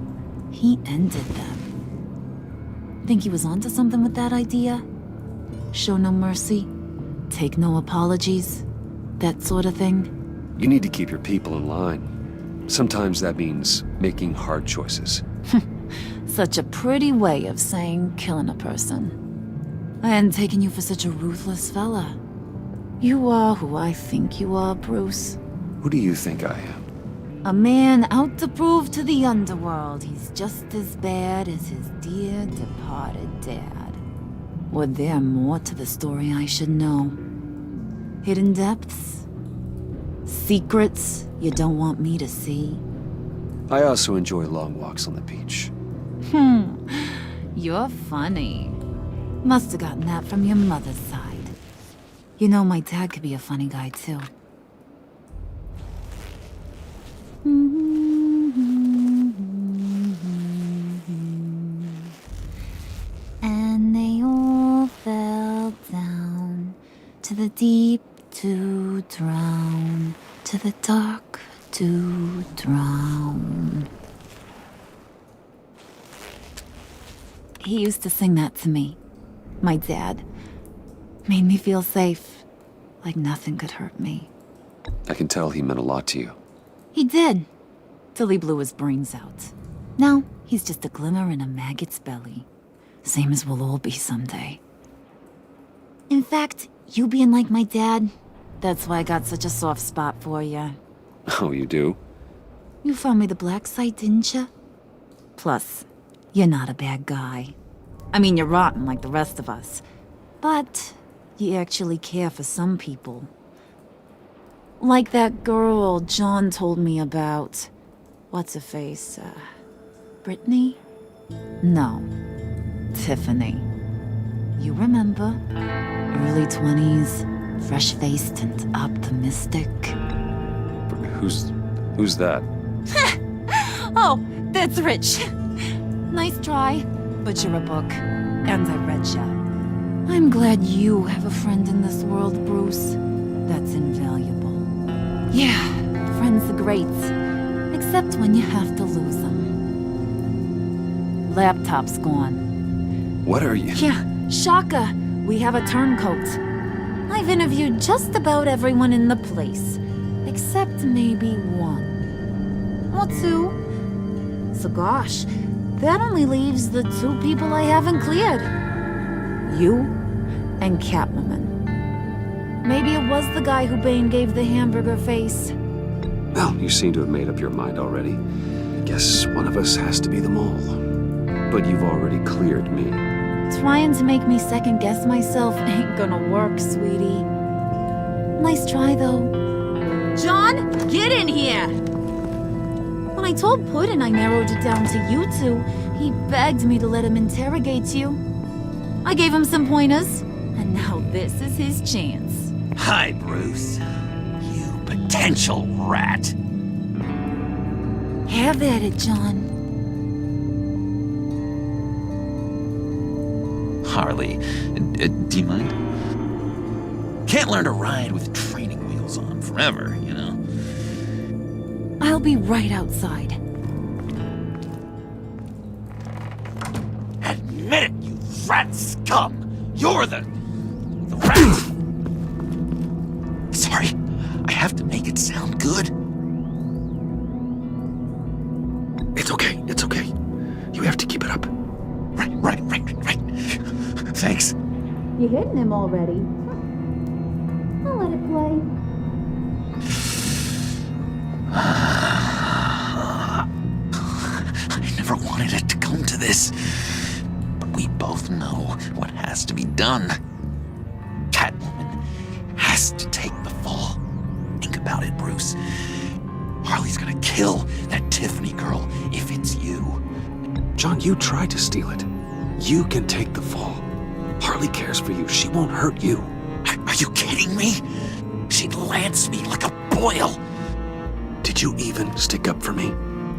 He ended them. Think he was onto something with that idea? Show no mercy? Take no apologies? That sort of thing? You need to keep your people in line. Sometimes that means making hard choices. Such a pretty way of saying killing a person. I hadn't taken you for such a ruthless fella. You are who I think you are, Bruce. Who do you think I am? A man out to prove to the underworld he's just as bad as his dear departed dad. Or there more to the story I should know? Hidden depths? Secrets you don't want me to see? I also enjoy long walks on the beach. You're funny. Must have gotten that from your mother's side. You know, my dad could be a funny guy, too. And they all fell down to the deep to drown, to the dark to drown. He used to sing that to me. My dad. Made me feel safe. Like nothing could hurt me. I can tell he meant a lot to you. He did. Till he blew his brains out. Now, he's just a glimmer in a maggot's belly. Same as we'll all be someday. In fact, you being like my dad, that's why I got such a soft spot for you. Oh, you do? You found me the black site, didn't you? Plus, you're not a bad guy. I mean, you're rotten like the rest of us. But you actually care for some people. Like that girl John told me about. What's her face? Brittany? No. Tiffany. You remember? Early 20s, fresh-faced and optimistic. Who's that? Oh, that's Rich. Nice try, but you're a book, and I read ya. I'm glad you have a friend in this world, Bruce. That's invaluable. Yeah, friends are great, except when you have to lose them. Laptop's gone. What are you? Yeah, Shaka, we have a turncoat. I've interviewed just about everyone in the place, except maybe one. Or two. So gosh, that only leaves the two people I haven't cleared. You and Catwoman. Maybe it was the guy who Bane gave the hamburger face. Well, you seem to have made up your mind already. Guess one of us has to be the mole. But you've already cleared me. Trying to make me second-guess myself ain't gonna work, sweetie. Nice try, though. John, get in here! When I told Puddin' I narrowed it down to you two, he begged me to let him interrogate you. I gave him some pointers, and now this is his chance. Hi, Bruce. You potential rat. Have at it, John. Harley, do you mind? Can't learn to ride with training wheels on forever, you know? I'll be right outside. Admit it, you rat scum! You're the rat! Sorry, I have to make it sound good. It's okay, it's okay. You have to keep it up. Right. Thanks. You hitting him already? I'll let it play. I never wanted it to come to this. But we both know what has to be done. Catwoman has to take the fall. Think about it, Bruce. Harley's gonna kill that Tiffany girl if it's you. John, you tried to steal it. You can take the fall. Harley cares for you. She won't hurt you. Are you kidding me? She'd lance me like a boil. Did you even stick up for me?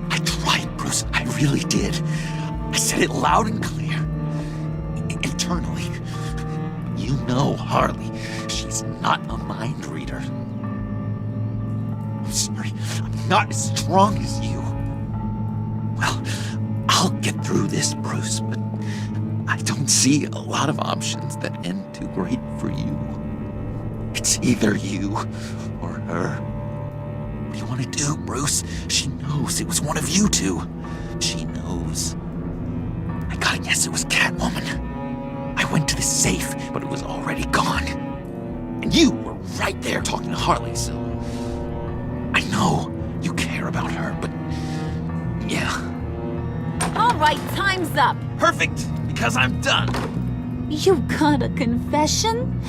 I tried, Bruce. I really did. I said it loud and clear. Internally. You know Harley. She's not a mind reader. I'm sorry. I'm not as strong as you. Well, I'll get through this, Bruce, but I don't see a lot of options that end too great for you. It's either you or her. What do you want to do, Bruce? She knows it was one of you two. She knows. I gotta guess it was Catwoman. I went to the safe, but it was already gone. And you were right there talking to Harley, so... I know you care about her, but... yeah. All right, time's up. Perfect, because I'm done. You got a confession?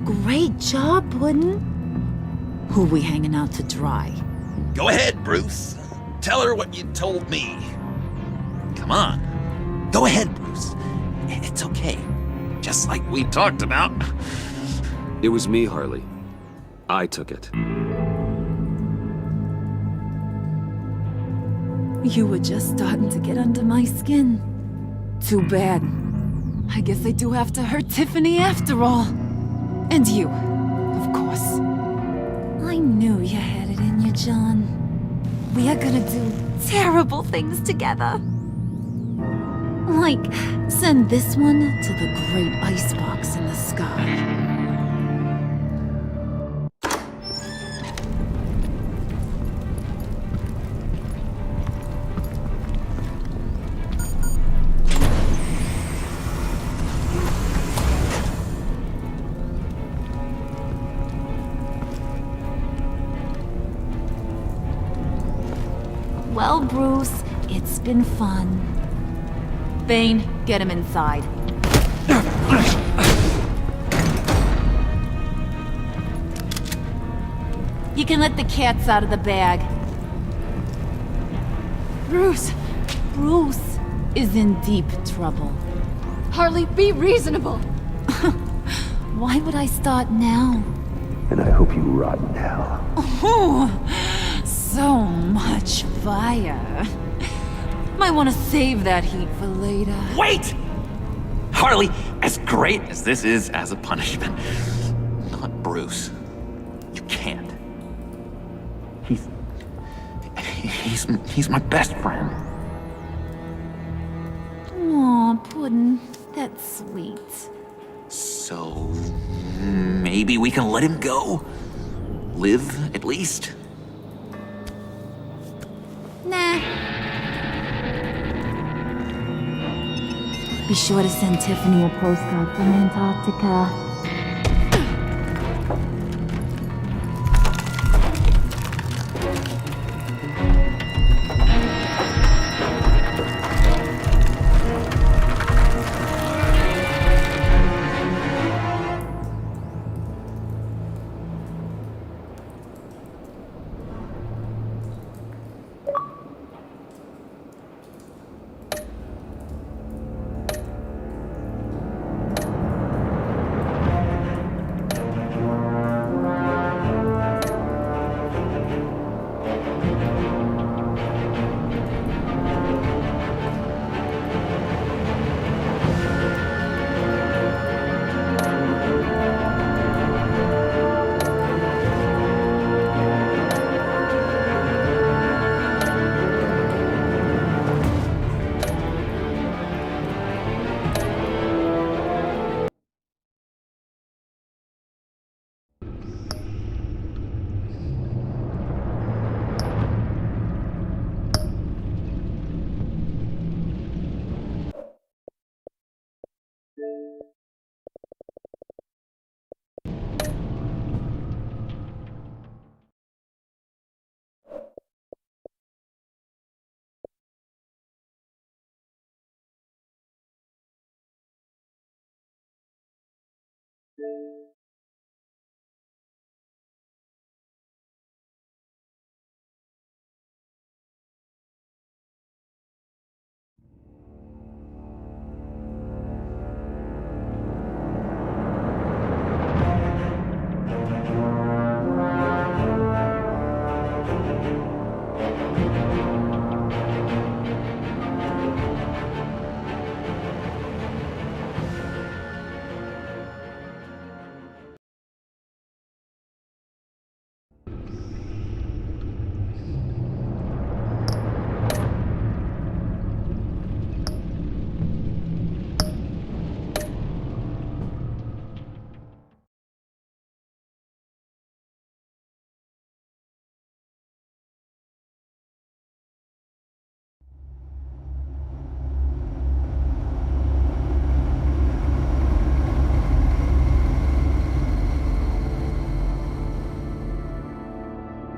Great job, Puddin'. Who we hanging out to dry? Go ahead, Bruce. Tell her what you told me. Come on. Go ahead, Bruce. It's okay. Just like we talked about. It was me, Harley. I took it. You were just starting to get under my skin. Too bad. I guess I do have to hurt Tiffany after all. And you, of course. I knew you had it in you, John. We are gonna do terrible things together. Like, send this one to the great icebox in the sky. Well, Bruce, it's been fun. Bane, get him inside. You can let the cats out of the bag. Bruce! Bruce is in deep trouble. Harley, be reasonable! Why would I start now? And I hope you rot in hell. Oh, so much fire. Might want to save that heat for later. Wait! Harley, as great as this is as a punishment, not Bruce. You can't. He's my best friend. Aw, Puddin', that's sweet. So maybe we can let him go? Live, at least? Nah. Be sure to send Tiffany a postcard from Antarctica.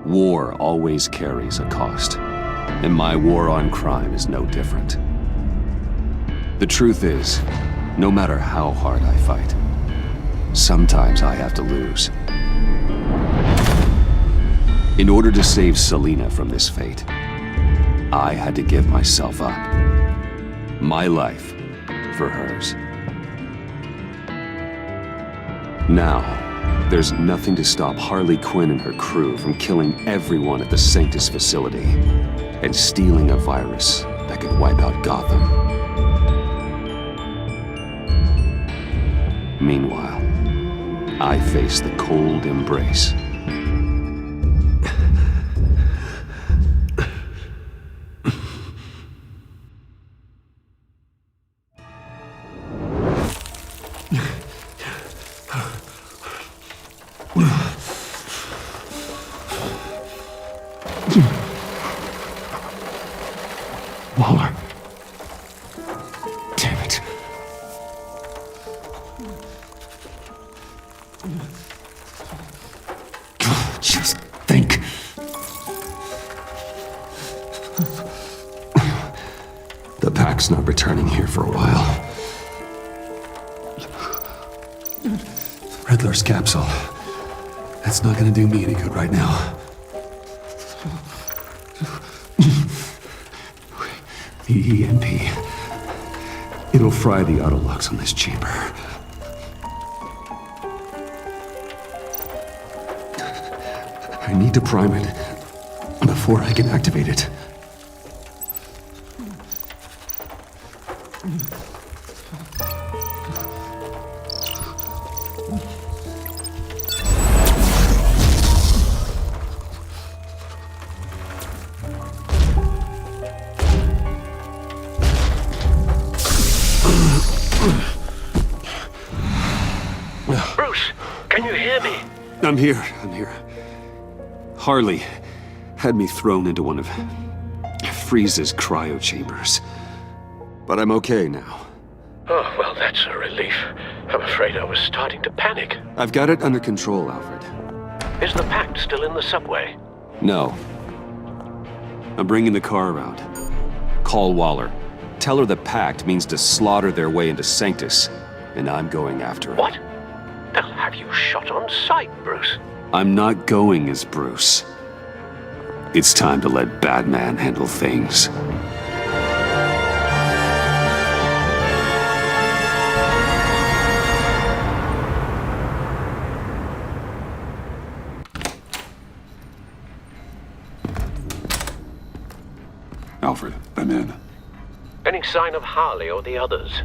War always carries a cost, and my war on crime is no different. The truth is, no matter how hard I fight, sometimes I have to lose. In order to save Selina from this fate, I had to give myself up. My life for hers. Now, there's nothing to stop Harley Quinn and her crew from killing everyone at the Sanctus facility and stealing a virus that could wipe out Gotham. Meanwhile, I face the cold embrace. Waller. Damn it. Just think. The pack's not returning here for a while. Riddler's capsule. That's not gonna do me any good right now. The EMP. It'll fry the autolocks on this chamber. I need to prime it before I can activate it. Bruce, can you hear me? I'm here. Harley had me thrown into one of Freeze's cryo chambers. But I'm okay now. Oh, well, that's a relief. I'm afraid I was starting to panic. I've got it under control, Alfred. Is the pact still in the subway? No. I'm bringing the car around. Call Waller. Tell her the pact means to slaughter their way into Sanctus, and I'm going after it. What? They'll have you shot on sight, Bruce. I'm not going as Bruce. It's time to let Batman handle things. Alfred, I'm in. Any sign of Harley or the others?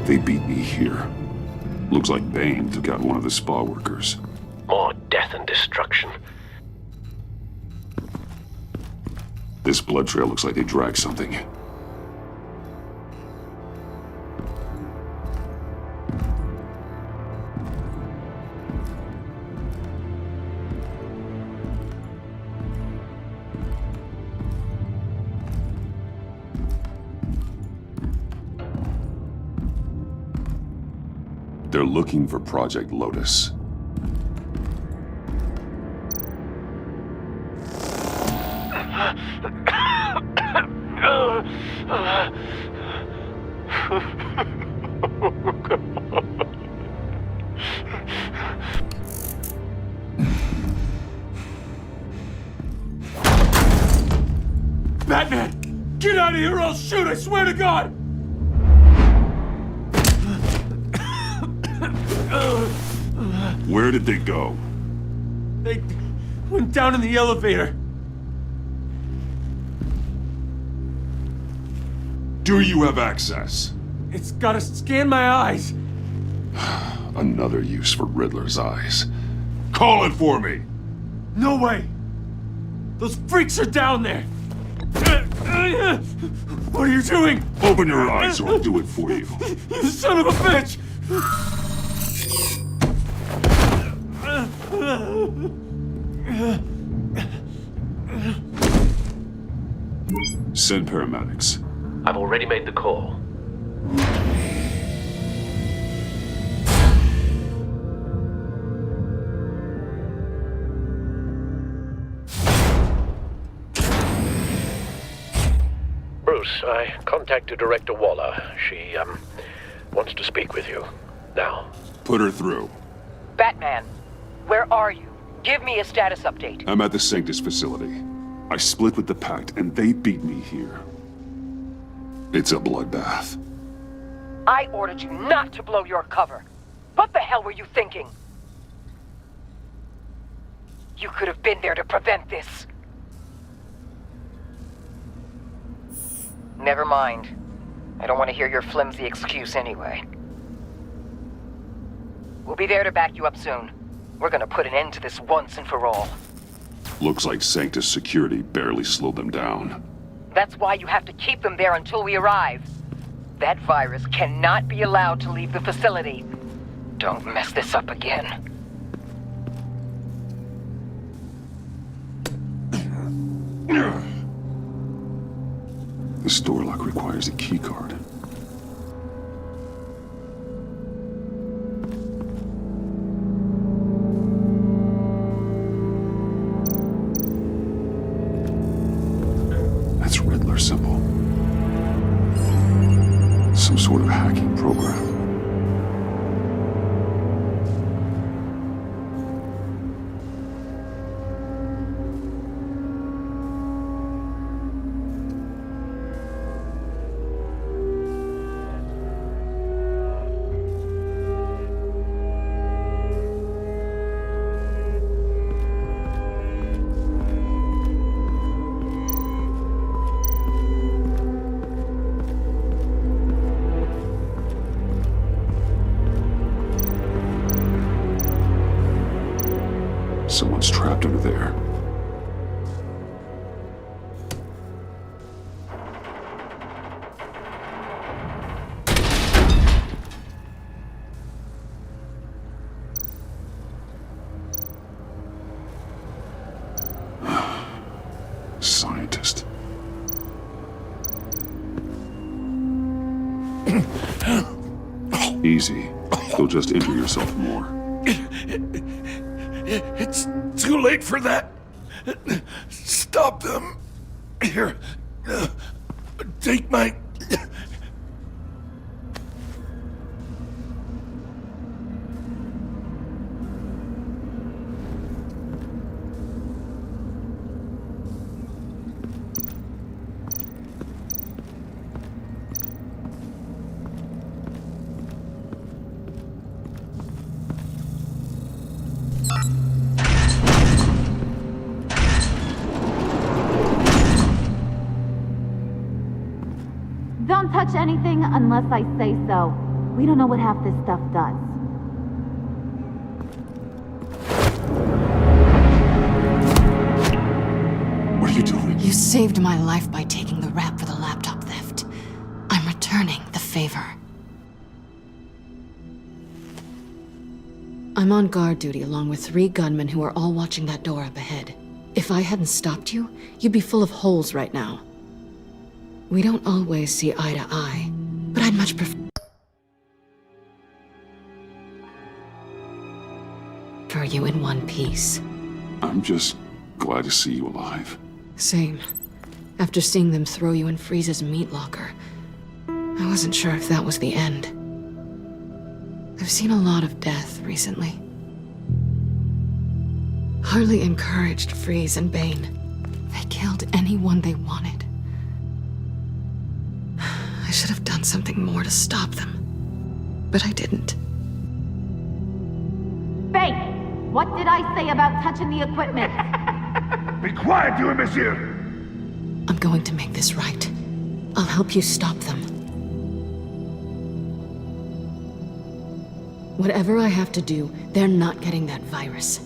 They beat me here. Looks like Bane took out one of the spa workers. More death and destruction. This blood trail looks like they dragged something. They're looking for Project Lotus. Batman! Get out of here or I'll shoot, I swear to God! Where did they go? They went down in the elevator. Do you have access? It's gotta scan my eyes. Another use for Riddler's eyes. Call it for me! No way! Those freaks are down there! What are you doing? Open your eyes or I'll do it for you. You son of a bitch! Send paramedics. I've already made the call. Bruce, I contacted Director Waller. She, wants to speak with you. Now. Put her through. Batman, where are you? Give me a status update. I'm at the Sanctus facility. I split with the Pact, and they beat me here. It's a bloodbath. I ordered you not to blow your cover. What the hell were you thinking? You could have been there to prevent this. Never mind. I don't want to hear your flimsy excuse anyway. We'll be there to back you up soon. We're gonna put an end to this once and for all. Looks like Sanctus security barely slowed them down. That's why you have to keep them there until we arrive. That virus cannot be allowed to leave the facility. Don't mess this up again. This door lock requires a keycard. That's Riddler's symbol. Some sort of hacking program. Someone's trapped under there. Scientist. Easy. You'll just injure yourself more. It's too late for that. Stop them. Here. Take my... Don't touch anything unless I say so. We don't know what half this stuff does. What are you doing? You saved my life by taking the rap for the laptop theft. I'm returning the favor. I'm on guard duty along with 3 gunmen who are all watching that door up ahead. If I hadn't stopped you, you'd be full of holes right now. We don't always see eye to eye, but I'd much prefer you in one piece. I'm just glad to see you alive. Same. After seeing them throw you in Freeze's meat locker, I wasn't sure if that was the end. I've seen a lot of death recently. Harley encouraged Freeze and Bane. They killed anyone they wanted. I should have done something more to stop them, but I didn't. Bane, what did I say about touching the equipment? Be quiet, you imbecile! I'm going to make this right. I'll help you stop them. Whatever I have to do, they're not getting that virus.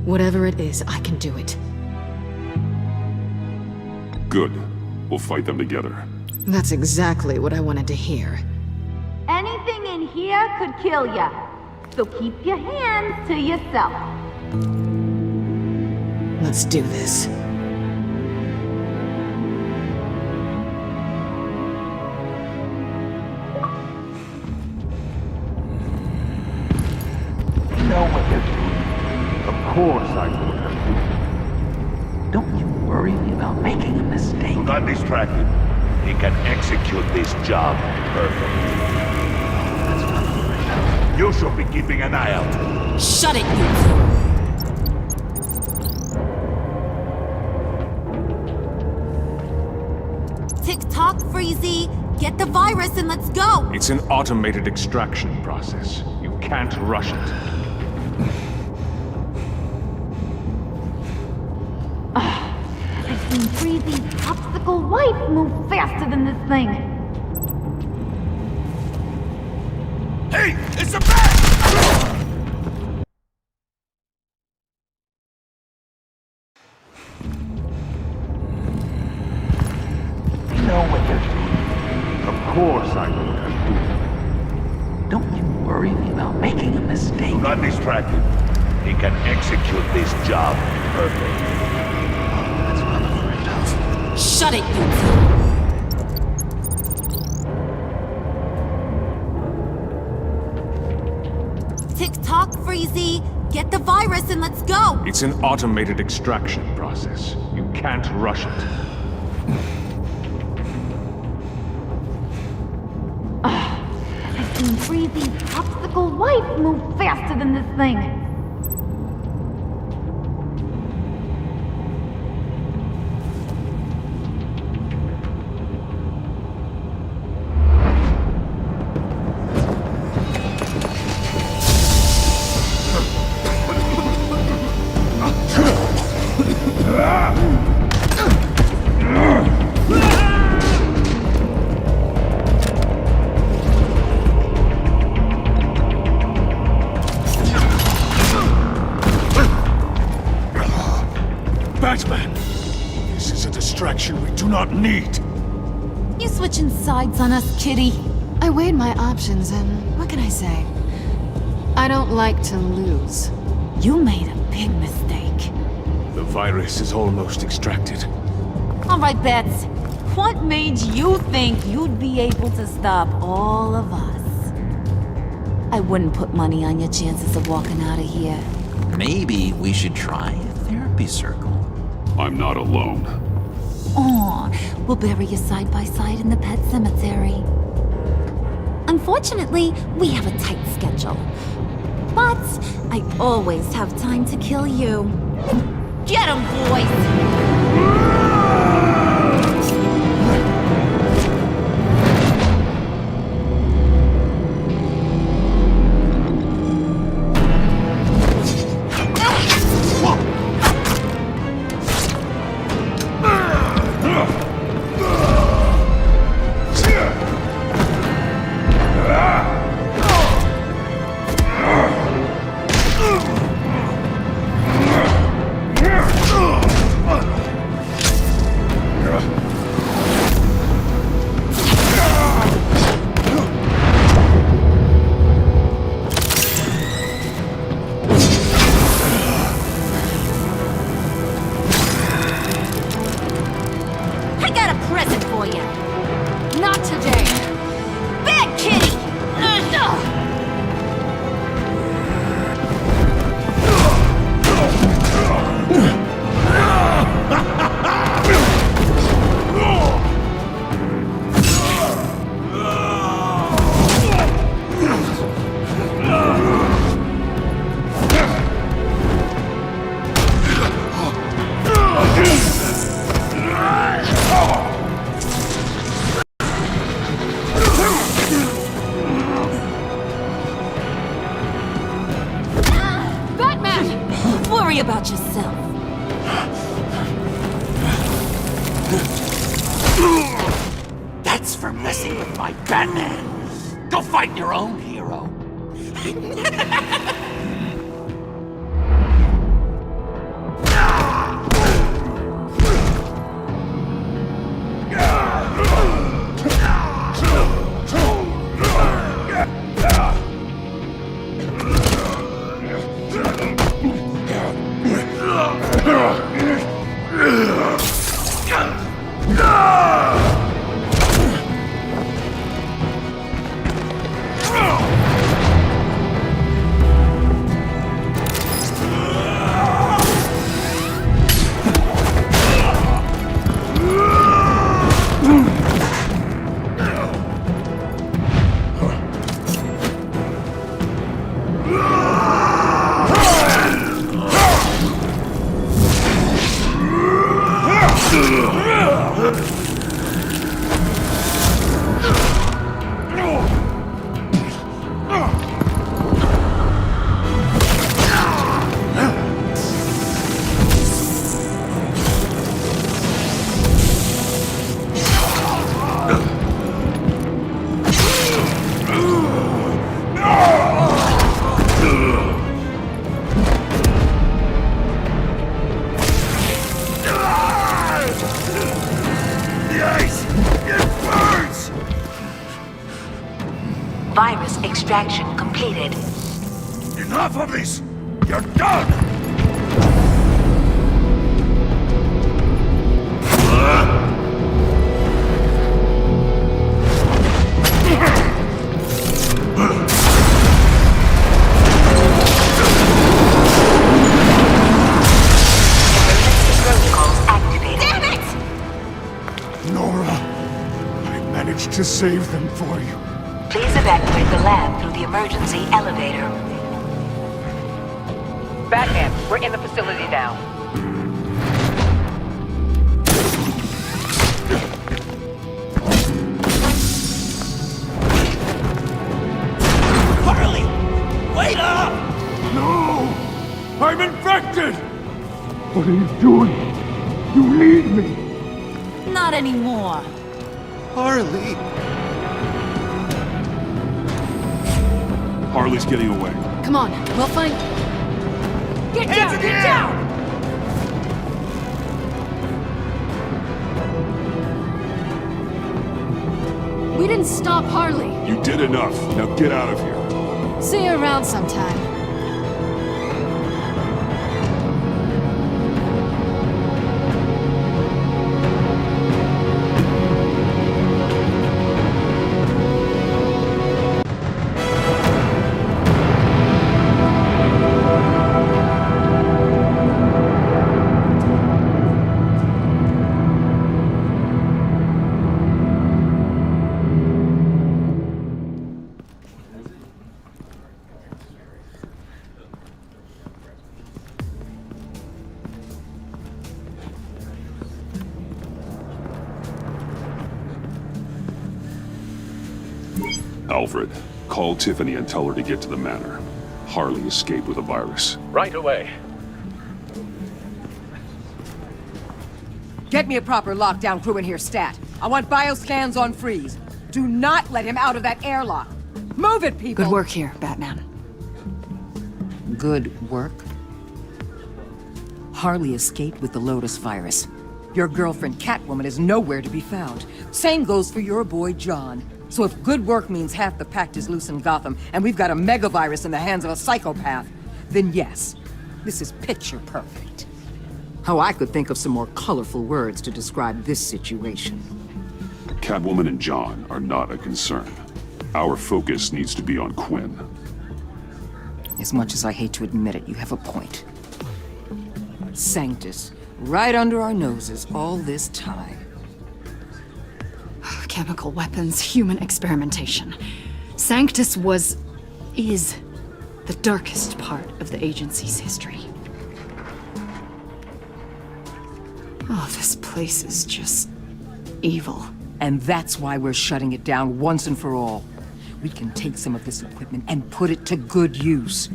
Whatever it is, I can do it. Good. We'll fight them together. That's exactly what I wanted to hear. Anything in here could kill ya. So keep your hands to yourself. Let's do this. You know what you're doing. Of course I know what I'm doing. Don't you worry me about making a mistake. Do not distract him. He can execute this job perfectly. You should be keeping an eye out. Shut it, you! Tick-tock, Freezy. Get the virus and let's go! It's an automated extraction process. You can't rush it. I've seen Freezy's popsicle wife move faster than this thing. Hey, it's a bat! You know what you're doing. Of course I know what I'm doing. Don't you worry me about making a mistake. Do not distract him. he can execute this job perfectly. That's what I'm afraid of. Shut it, you two! Tick-tock, Freezy! Get the virus and let's go! It's an automated extraction process. You can't rush it. I've seen Freezy's popsicle wife move faster than this thing. Batman! This is a distraction we do not need. You switching sides on us, kitty? I weighed my options and what can I say? I don't like to lose. You made a big mistake. The virus is almost extracted. All right, Bets. What made you think you'd be able to stop all of us? I wouldn't put money on your chances of walking out of here. Maybe we should try a therapy circle. I'm not alone. Aw, we'll bury you side by side in the pet cemetery. Unfortunately, we have a tight schedule. But I always have time to kill you. Get 'em, boys! I got a present for you. Not today. Bad kitty! Batman! Worry about yourself. That's for messing with my Batman. Go fight your own hero. Virus extraction completed. Enough of this! You're done! To save them for you. Please evacuate the lab through the emergency elevator. Batman, we're in the facility now. Harley! Wait up! No! I'm infected! What are you doing? You need me! Not anymore. Harley! Harley's getting away. Come on, we'll find... Get down! Get down! We didn't stop Harley. You did enough. Now get out of here. See you around sometime. Alfred, call Tiffany and tell her to get to the manor. Harley escaped with a virus. Right away. Get me a proper lockdown crew in here, stat. I want bioscans on Freeze. Do not let him out of that airlock. Move it, people! Good work here, Batman. Good work? Harley escaped with the Lotus virus. Your girlfriend Catwoman is nowhere to be found. Same goes for your boy John. So if good work means half the pact is loose in Gotham, and we've got a megavirus in the hands of a psychopath, then yes, this is picture perfect. Oh, I could think of some more colorful words to describe this situation. Catwoman and John are not a concern. Our focus needs to be on Quinn. As much as I hate to admit it, you have a point. Sanctus, right under our noses all this time. Chemical weapons, human experimentation. Sanctus is the darkest part of the agency's history. Oh, this place is just evil. And that's why we're shutting it down once and for all. We can take some of this equipment and put it to good use.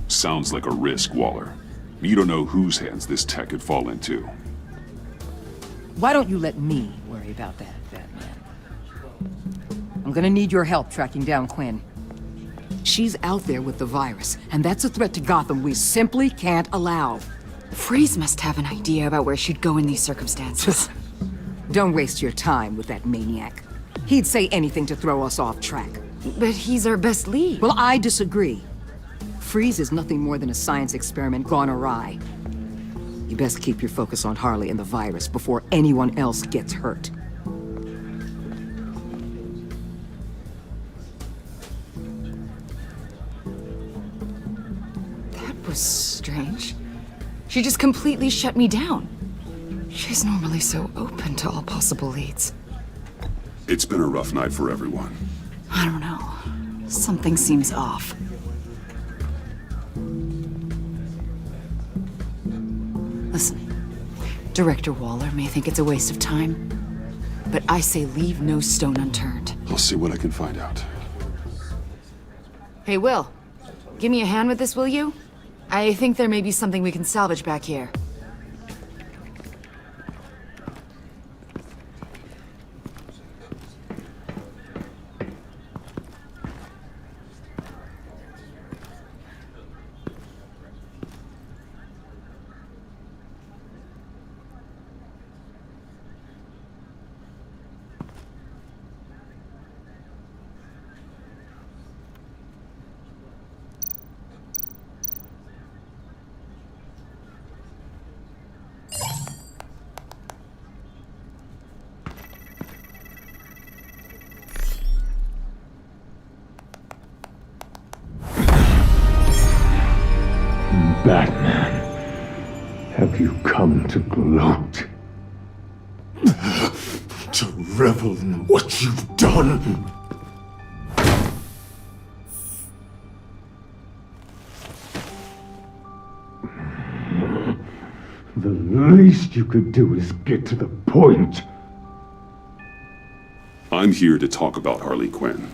Sounds like a risk, Waller. You don't know whose hands this tech could fall into. Why don't you let me worry about that, Batman? I'm gonna need your help tracking down Quinn. She's out there with the virus, and that's a threat to Gotham we simply can't allow. Freeze must have an idea about where she'd go in these circumstances. Don't waste your time with that maniac. He'd say anything to throw us off track. But he's our best lead. Well, I disagree. Freeze is nothing more than a science experiment gone awry. You best keep your focus on Harley and the virus before anyone else gets hurt. That was strange. She just completely shut me down. She's normally so open to all possible leads. It's been a rough night for everyone. I don't know. Something seems off. Listen, Director Waller may think it's a waste of time, but I say leave no stone unturned. I'll see what I can find out. Hey, Will. Give me a hand with this, will you? I think there may be something we can salvage back here. Batman, have you come to gloat? To revel in what you've done? The least you could do is get to the point. I'm here to talk about Harley Quinn.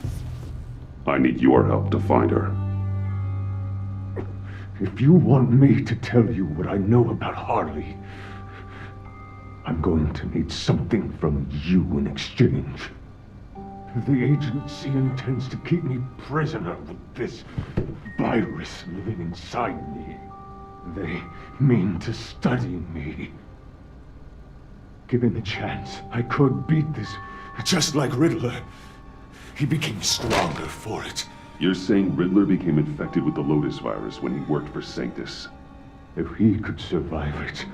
I need your help to find her. If you want me to tell you what I know about Harley, I'm going to need something from you in exchange. The agency intends to keep me prisoner with this virus living inside me. They mean to study me. Given the chance, I could beat this, just like Riddler. He became stronger for it. You're saying Riddler became infected with the Lotus virus when he worked for Sanctus? If he could survive it,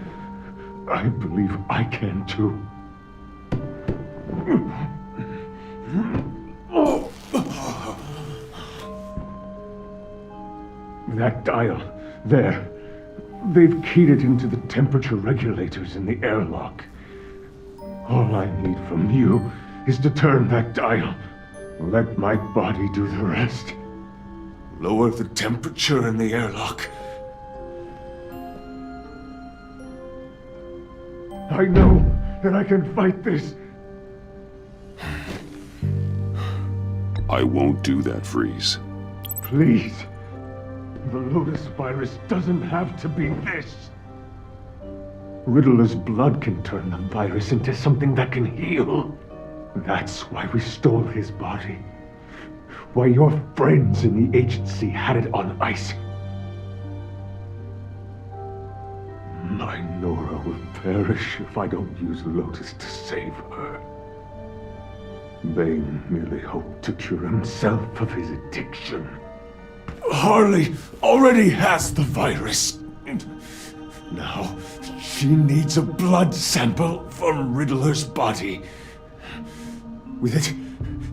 I believe I can too. That dial, there. They've keyed it into the temperature regulators in the airlock. All I need from you is to turn that dial. Let my body do the rest. Lower the temperature in the airlock. I know that I can fight this. I won't do that, Freeze. Please. The Lotus virus doesn't have to be this. Riddler's blood can turn the virus into something that can heal. That's why we stole his body. Why your friends in the agency had it on ice. My Nora will perish if I don't use Lotus to save her. Bane merely hoped to cure himself of his addiction. Harley already has the virus. Now, she needs a blood sample from Riddler's body. With it,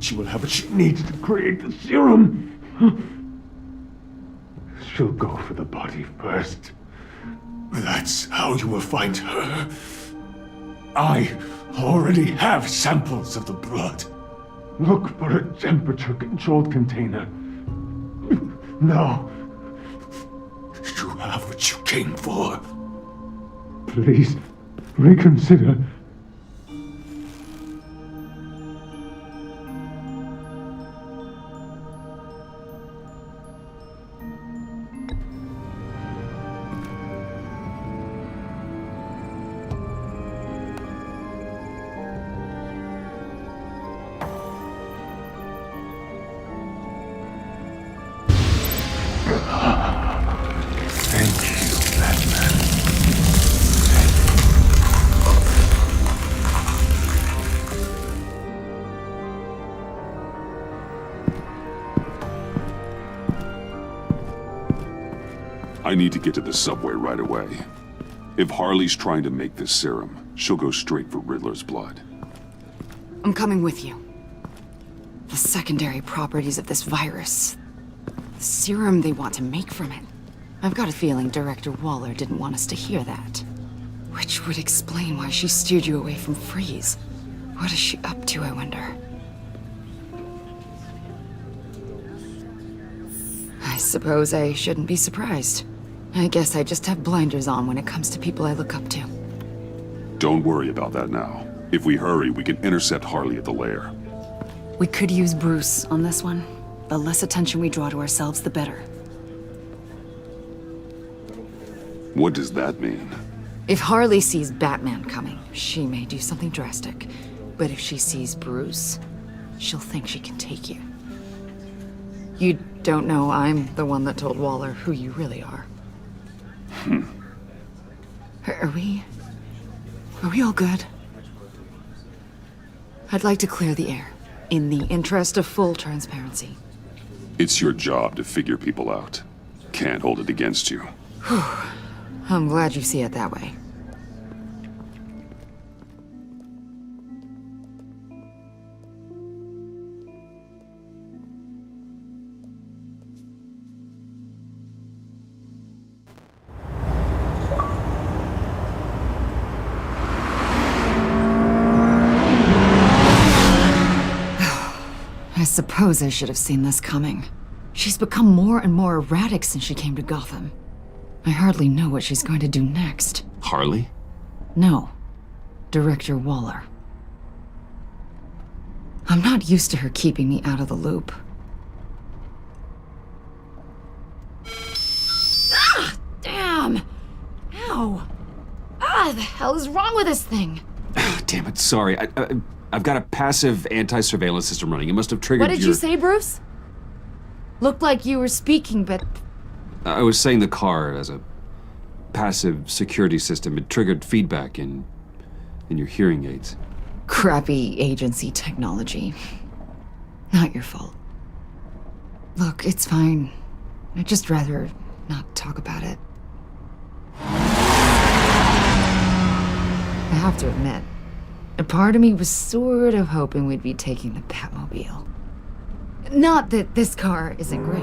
she will have what she needs to create the serum. She'll go for the body first. That's how you will find her. I already have samples of the blood. Look for a temperature-controlled container. Now, you have what you came for. Please, reconsider. Thank you, Batman. I need to get to the subway right away. If Harley's trying to make this serum, she'll go straight for Riddler's blood. I'm coming with you. The secondary properties of this virus. The serum they want to make from it. I've got a feeling Director Waller didn't want us to hear that. Which would explain why she steered you away from Freeze. What is she up to, I wonder? I suppose I shouldn't be surprised. I guess I just have blinders on when it comes to people I look up to. Don't worry about that now. If we hurry, we can intercept Harley at the lair. We could use Bruce on this one. The less attention we draw to ourselves, the better. What does that mean? If Harley sees Batman coming, she may do something drastic. But if she sees Bruce, she'll think she can take you. You don't know I'm the one that told Waller who you really are. Are we all good? I'd like to clear the air, in the interest of full transparency. It's your job to figure people out. Can't hold it against you. I'm glad you see it that way. I suppose I should have seen this coming. She's become more and more erratic since she came to Gotham. I hardly know what she's going to do next. Harley? No. Director Waller. I'm not used to her keeping me out of the loop. Ah! Damn! Ow! Ah, the hell is wrong with this thing? Damn it, sorry. I've got a passive anti-surveillance system running. It must have triggered What did you say, Bruce? Looked like you were speaking, but... I was saying the car as a passive security system. It triggered feedback in your hearing aids. Crappy agency technology. Not your fault. Look, it's fine. I'd just rather not talk about it. I have to admit, a part of me was sort of hoping we'd be taking the Batmobile. Not that this car isn't great,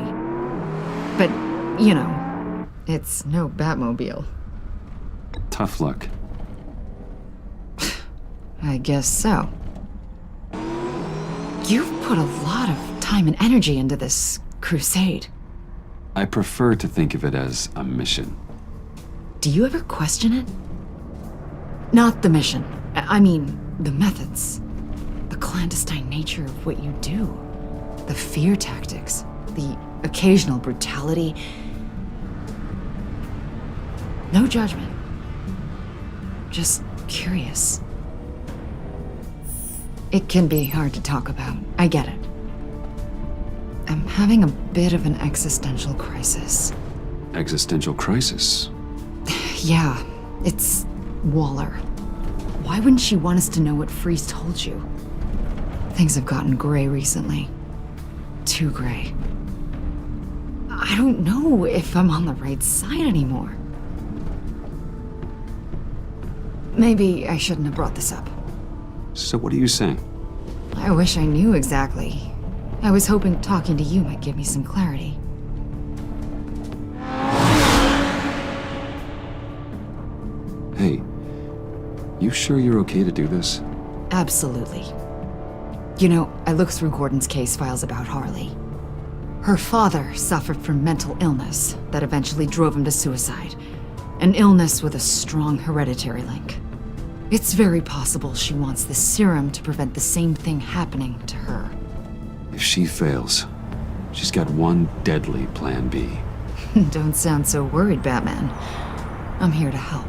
but, you know, it's no Batmobile. Tough luck. I guess so. You've put a lot of time and energy into this crusade. I prefer to think of it as a mission. Do you ever question it? Not the mission. I mean, the methods. The clandestine nature of what you do. The fear tactics. The occasional brutality. No judgment. Just curious. It can be hard to talk about. I get it. I'm having a bit of an existential crisis. Existential crisis? Yeah, it's Waller. Why wouldn't she want us to know what Freeze told you? Things have gotten gray recently. Too gray. I don't know if I'm on the right side anymore. Maybe I shouldn't have brought this up. So what are you saying? I wish I knew exactly. I was hoping talking to you might give me some clarity. Hey, you sure you're okay to do this? Absolutely. You know, I looked through Gordon's case files about Harley. Her father suffered from mental illness that eventually drove him to suicide. An illness with a strong hereditary link. It's very possible she wants this serum to prevent the same thing happening to her. If she fails, she's got one deadly plan B. Don't sound so worried, Batman. I'm here to help.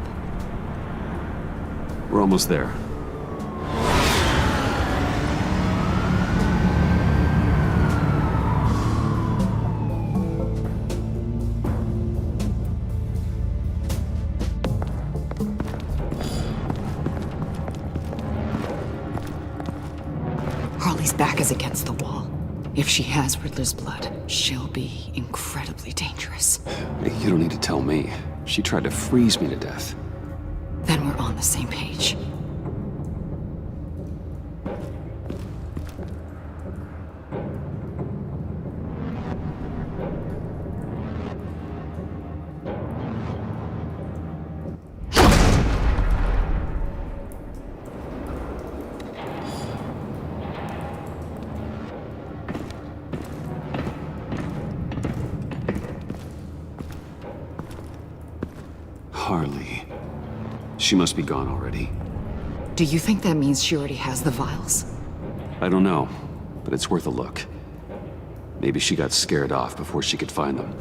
We're almost there. Harley's back is against the wall. If she has Riddler's blood, she'll be incredibly dangerous. You don't need to tell me. She tried to freeze me to death. Then we're on the same page. Harley. She must be gone already. Do you think that means she already has the vials? I don't know, but it's worth a look. Maybe she got scared off before she could find them.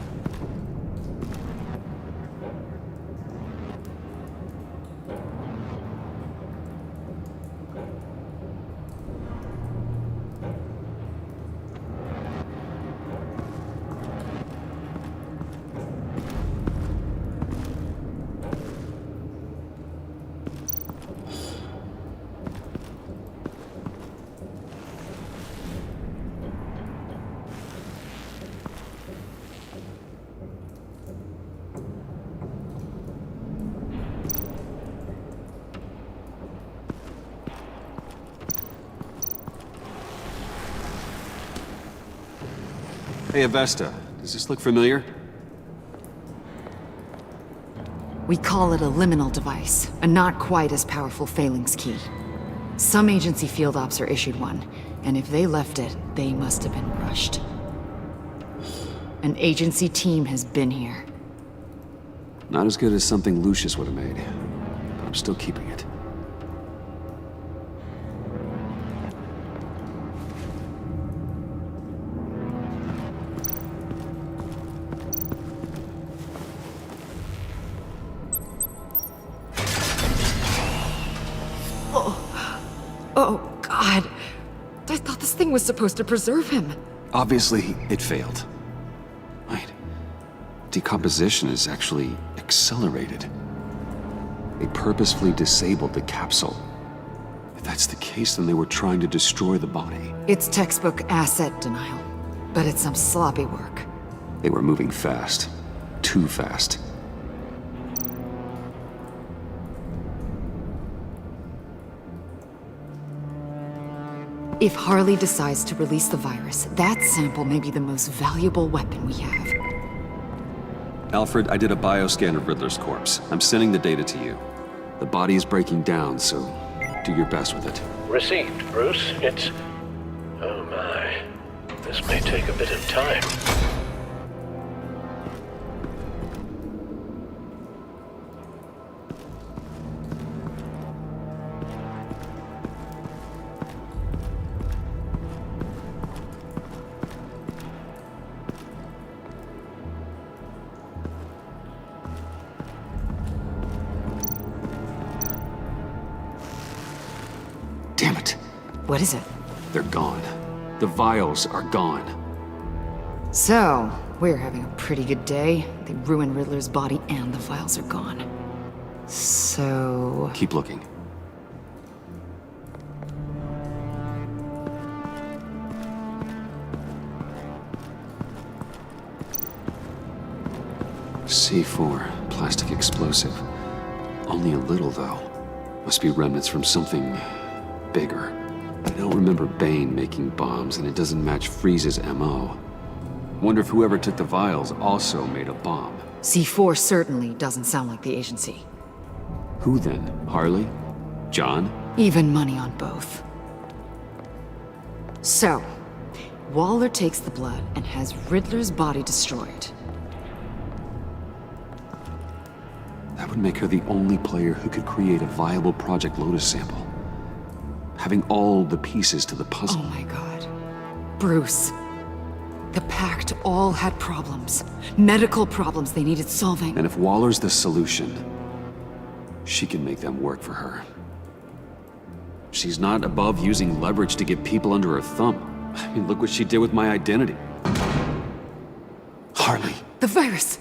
Hey, Avesta, does this look familiar? We call it a liminal device, a not quite as powerful phalanx key. Some agency field ops are issued one, And if they left it, they must have been rushed. An agency team has been here. Not as good as something Lucius would have made, but I'm still keeping it. Oh, God. I thought this thing was supposed to preserve him. Obviously, it failed. Wait. Decomposition is actually accelerated. They purposefully disabled the capsule. If that's the case, then they were trying to destroy the body. It's textbook asset denial, but it's some sloppy work. They were moving fast. Too fast. If Harley decides to release the virus, that sample may be the most valuable weapon we have. Alfred, I did a bioscan of Riddler's corpse. I'm sending the data to you. The body is breaking down, so do your best with it. Received, Bruce. It's... oh my. This may take a bit of time. Damn it. What is it? They're gone. The vials are gone. So, we're having a pretty good day. They ruined Riddler's body and the vials are gone. So... Keep looking. C4, plastic explosive. Only a little, though. Must be remnants from something bigger. I don't remember Bane making bombs, and it doesn't match Freeze's MO. Wonder if whoever took the vials also made a bomb. C4 certainly doesn't sound like the agency. Who then? Harley? John? Even money on both. So, Waller takes the blood and has Riddler's body destroyed. That would make her the only player who could create a viable Project Lotus sample. Having all the pieces to the puzzle. Oh my God. Bruce. The Pact all had problems. Medical problems they needed solving. And if Waller's the solution, she can make them work for her. She's not above using leverage to get people under her thumb. I mean, look what she did with my identity. Harley. The virus!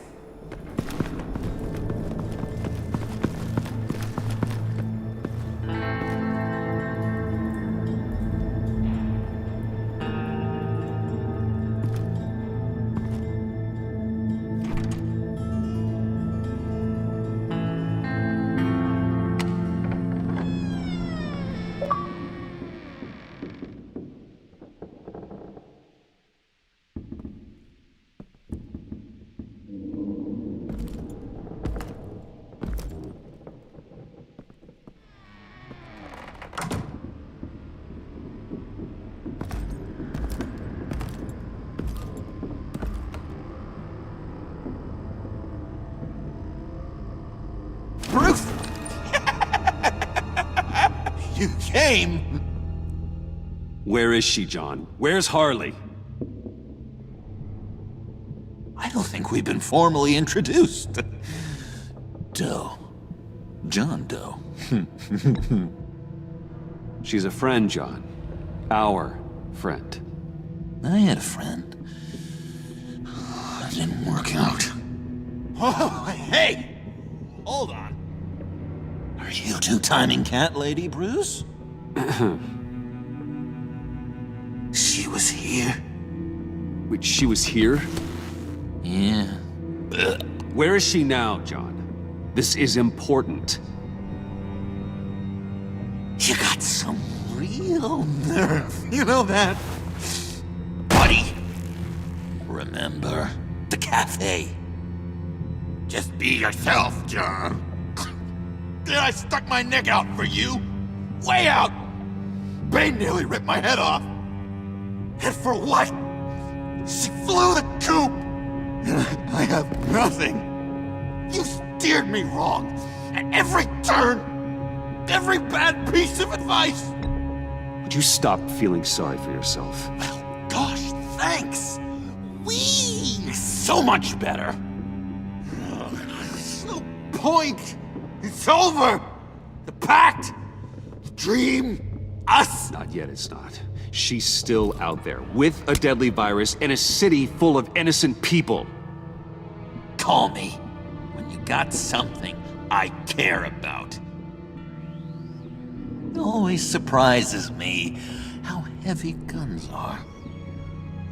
Bruce! You came! Where is she, John? Where's Harley? I don't think we've been formally introduced. Doe. John Doe. She's a friend, John. Our friend. I had a friend. It didn't work out. Oh, hey! Hold on. Are you two-timing cat lady, Bruce? She was here. Wait, she was here? Yeah. Where is she now, John? This is important. You got some real nerve. You know that? Buddy! Remember? The cafe. Just be yourself, John. I stuck my neck out for you. Way out! Bane nearly ripped my head off. And for what? She flew the coop! And I have nothing. You steered me wrong. At every turn. Every bad piece of advice. Would you stop feeling sorry for yourself? Well, gosh, thanks. So much better. There's no point. It's over. The pact. The dream. Us. Not yet, it's not. She's still out there, with a deadly virus in a city full of innocent people. Call me when you got something I care about. It always surprises me how heavy guns are.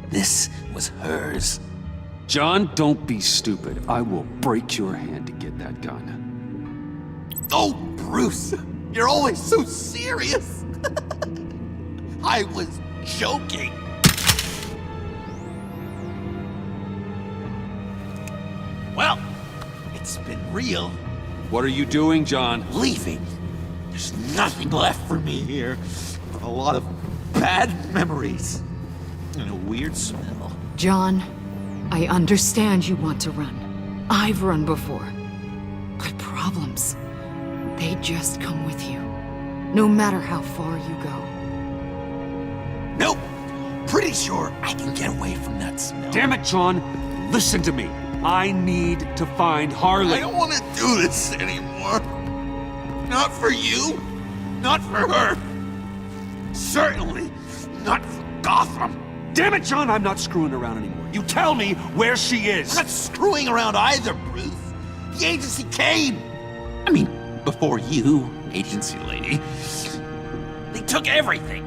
This was hers. John, don't be stupid. I will break your hand to get that gun. Oh, Bruce, you're always so serious. I was joking. Well, it's been real. What are you doing, John? Leaving. There's nothing left for me here. A lot of bad memories. And a weird smell. John, I understand you want to run. I've run before. But problems, they just come with you. No matter how far you go. Nope. Pretty sure I can get away from that smell. Damn it, John. Listen to me. I need to find Harley. I don't want to do this anymore. Not for you. Not for her. Certainly not for Gotham. Damn it, John, I'm not screwing around anymore. You tell me where she is. I'm not screwing around either, Bruce. The agency came. I mean, before you, agency lady, they took everything.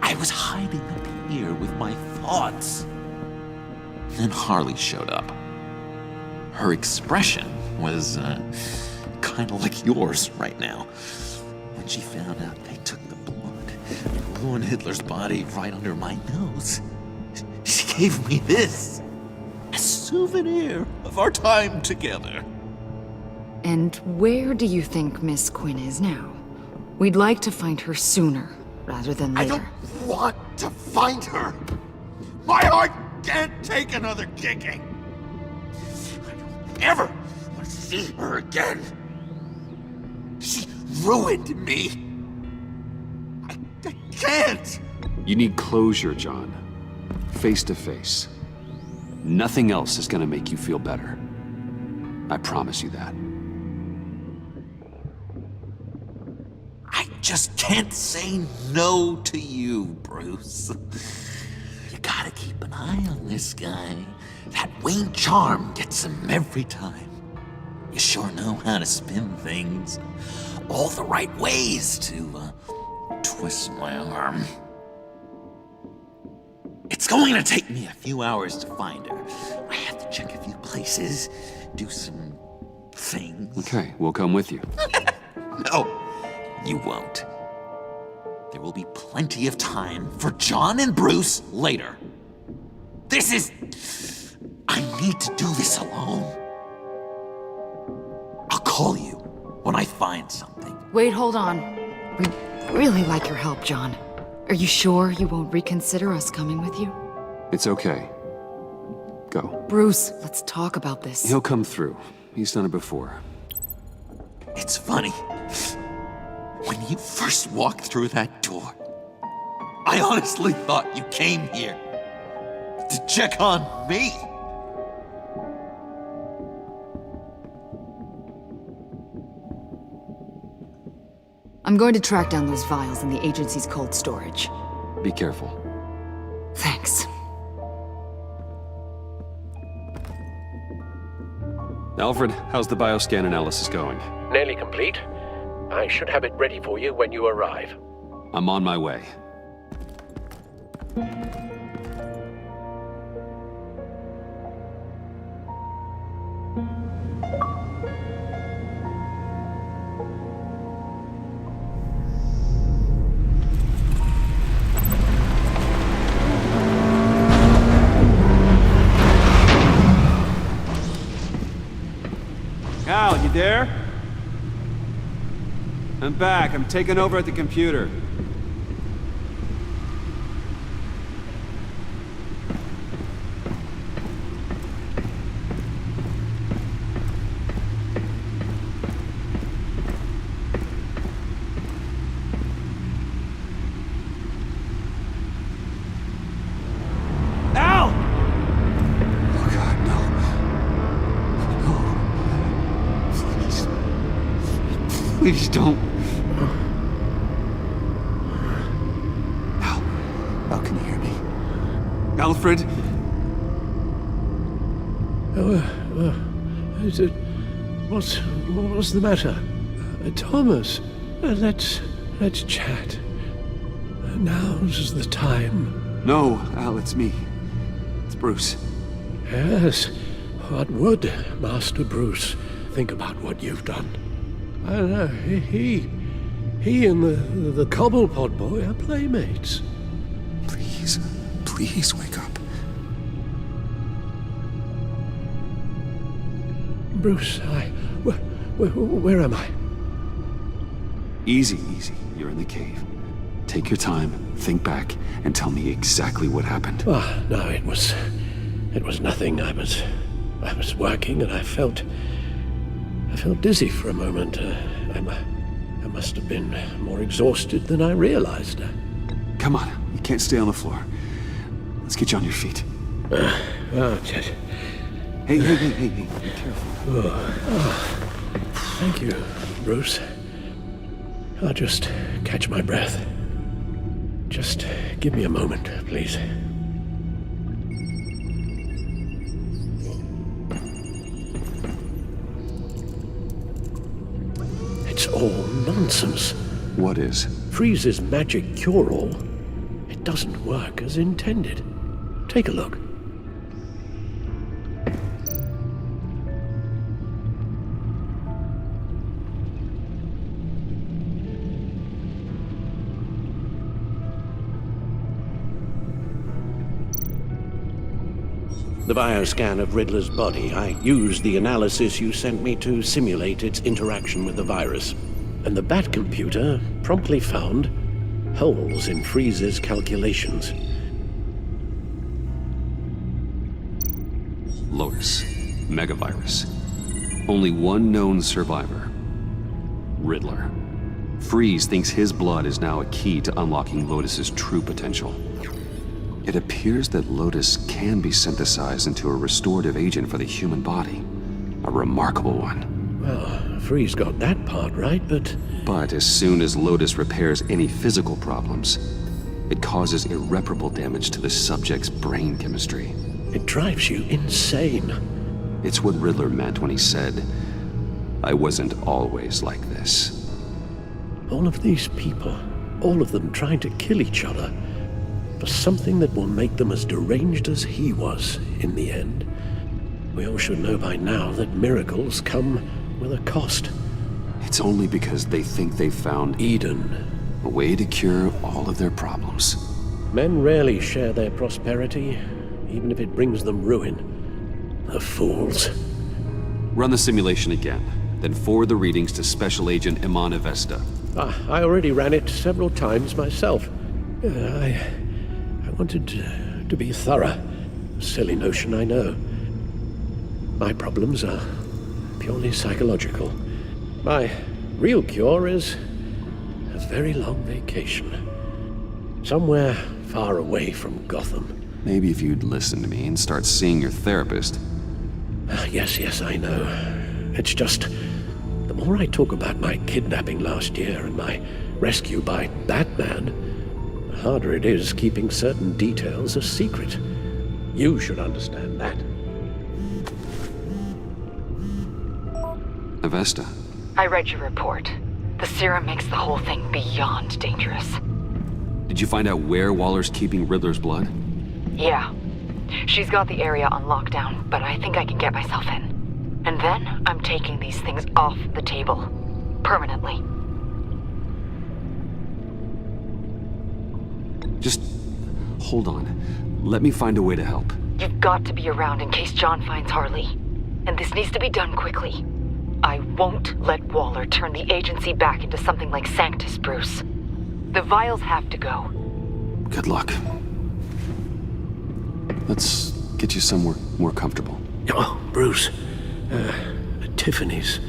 I was hiding up here with my thoughts. Then Harley showed up. Her expression was, kind of like yours right now. When she found out they took the blood and ruined Hitler's body right under my nose, she gave me this. A souvenir of our time together. And where do you think Miss Quinn is now? We'd like to find her sooner, rather than later. I don't want to find her. My heart can't take another kicking. I don't ever want to see her again. She ruined me. I can't. You need closure, John. Face to face. Nothing else is gonna make you feel better. I promise you that. I just can't say no to you, Bruce. You gotta keep an eye on this guy. That Wayne charm gets him every time. You sure know how to spin things. All the right ways to, twist my arm. It's going to take me a few hours to find her. I have to check a few places, do some things. Okay, we'll come with you. No, you won't. There will be plenty of time for John and Bruce later. This is... I need to do this alone. I'll call you when I find something. Wait, hold on. We'd really like your help, John. Are you sure you won't reconsider us coming with you? It's okay. Go. Bruce, let's talk about this. He'll come through. He's done it before. It's funny. When you first walked through that door, I honestly thought you came here to check on me. I'm going to track down those vials in the agency's cold storage. Be careful. Thanks. Alfred, how's the bioscan analysis going? Nearly complete. I should have it ready for you when you arrive. I'm on my way. Al, you there? I'm back. I'm taking over at the computer. Please don't. Al, can you hear me? Alfred? What's the matter? Thomas, let's chat. Now's the time. No, Al, it's me. It's Bruce. Yes. What would Master Bruce think about what you've done? He and the Cobblepot boy are playmates. Please wake up. Bruce, where am I? Easy. You're in the cave. Take your time, think back, and tell me exactly what happened. Oh, no, it was nothing. I was working and I felt dizzy for a moment. I must have been more exhausted than I realized. Come on, you can't stay on the floor. Let's get you on your feet. Jet. Hey, be careful. Thank you, Bruce. I'll just catch my breath. Just give me a moment, please. It's all nonsense. What is? Freeze's magic cure-all. It doesn't work as intended. Take a look. The bioscan of Riddler's body, I used the analysis you sent me to simulate its interaction with the virus. And the Bat computer promptly found holes in Freeze's calculations. Lotus. Megavirus. Only one known survivor. Riddler. Freeze thinks his blood is now a key to unlocking Lotus's true potential. It appears that Lotus can be synthesized into a restorative agent for the human body. A remarkable one. Well, Freeze got that part right, but... But as soon as Lotus repairs any physical problems, it causes irreparable damage to the subject's brain chemistry. It drives you insane. It's what Riddler meant when he said, "I wasn't always like this." All of these people, all of them trying to kill each other, for something that will make them as deranged as he was in the end. We all should know by now that miracles come with a cost. It's only because they think they've found Eden. A way to cure all of their problems. Men rarely share their prosperity, even if it brings them ruin. The fools. Run the simulation again, then forward the readings to Special Agent Iman Avesta. I already ran it several times myself. I wanted to be thorough. Silly notion, I know. My problems are purely psychological. My real cure is a very long vacation. Somewhere far away from Gotham. Maybe if you'd listen to me and start seeing your therapist. Yes, I know. It's just, the more I talk about my kidnapping last year and my rescue by Batman, the harder it is keeping certain details a secret. You should understand that. Avesta. I read your report. The serum makes the whole thing beyond dangerous. Did you find out where Waller's keeping Riddler's blood? Yeah. She's got the area on lockdown, but I think I can get myself in. And then I'm taking these things off the table. Permanently. Just hold on. Let me find a way to help. You've got to be around in case John finds Harley. And this needs to be done quickly. I won't let Waller turn the agency back into something like Sanctus, Bruce. The vials have to go. Good luck. Let's get you somewhere more comfortable. Oh, Bruce. Tiffany's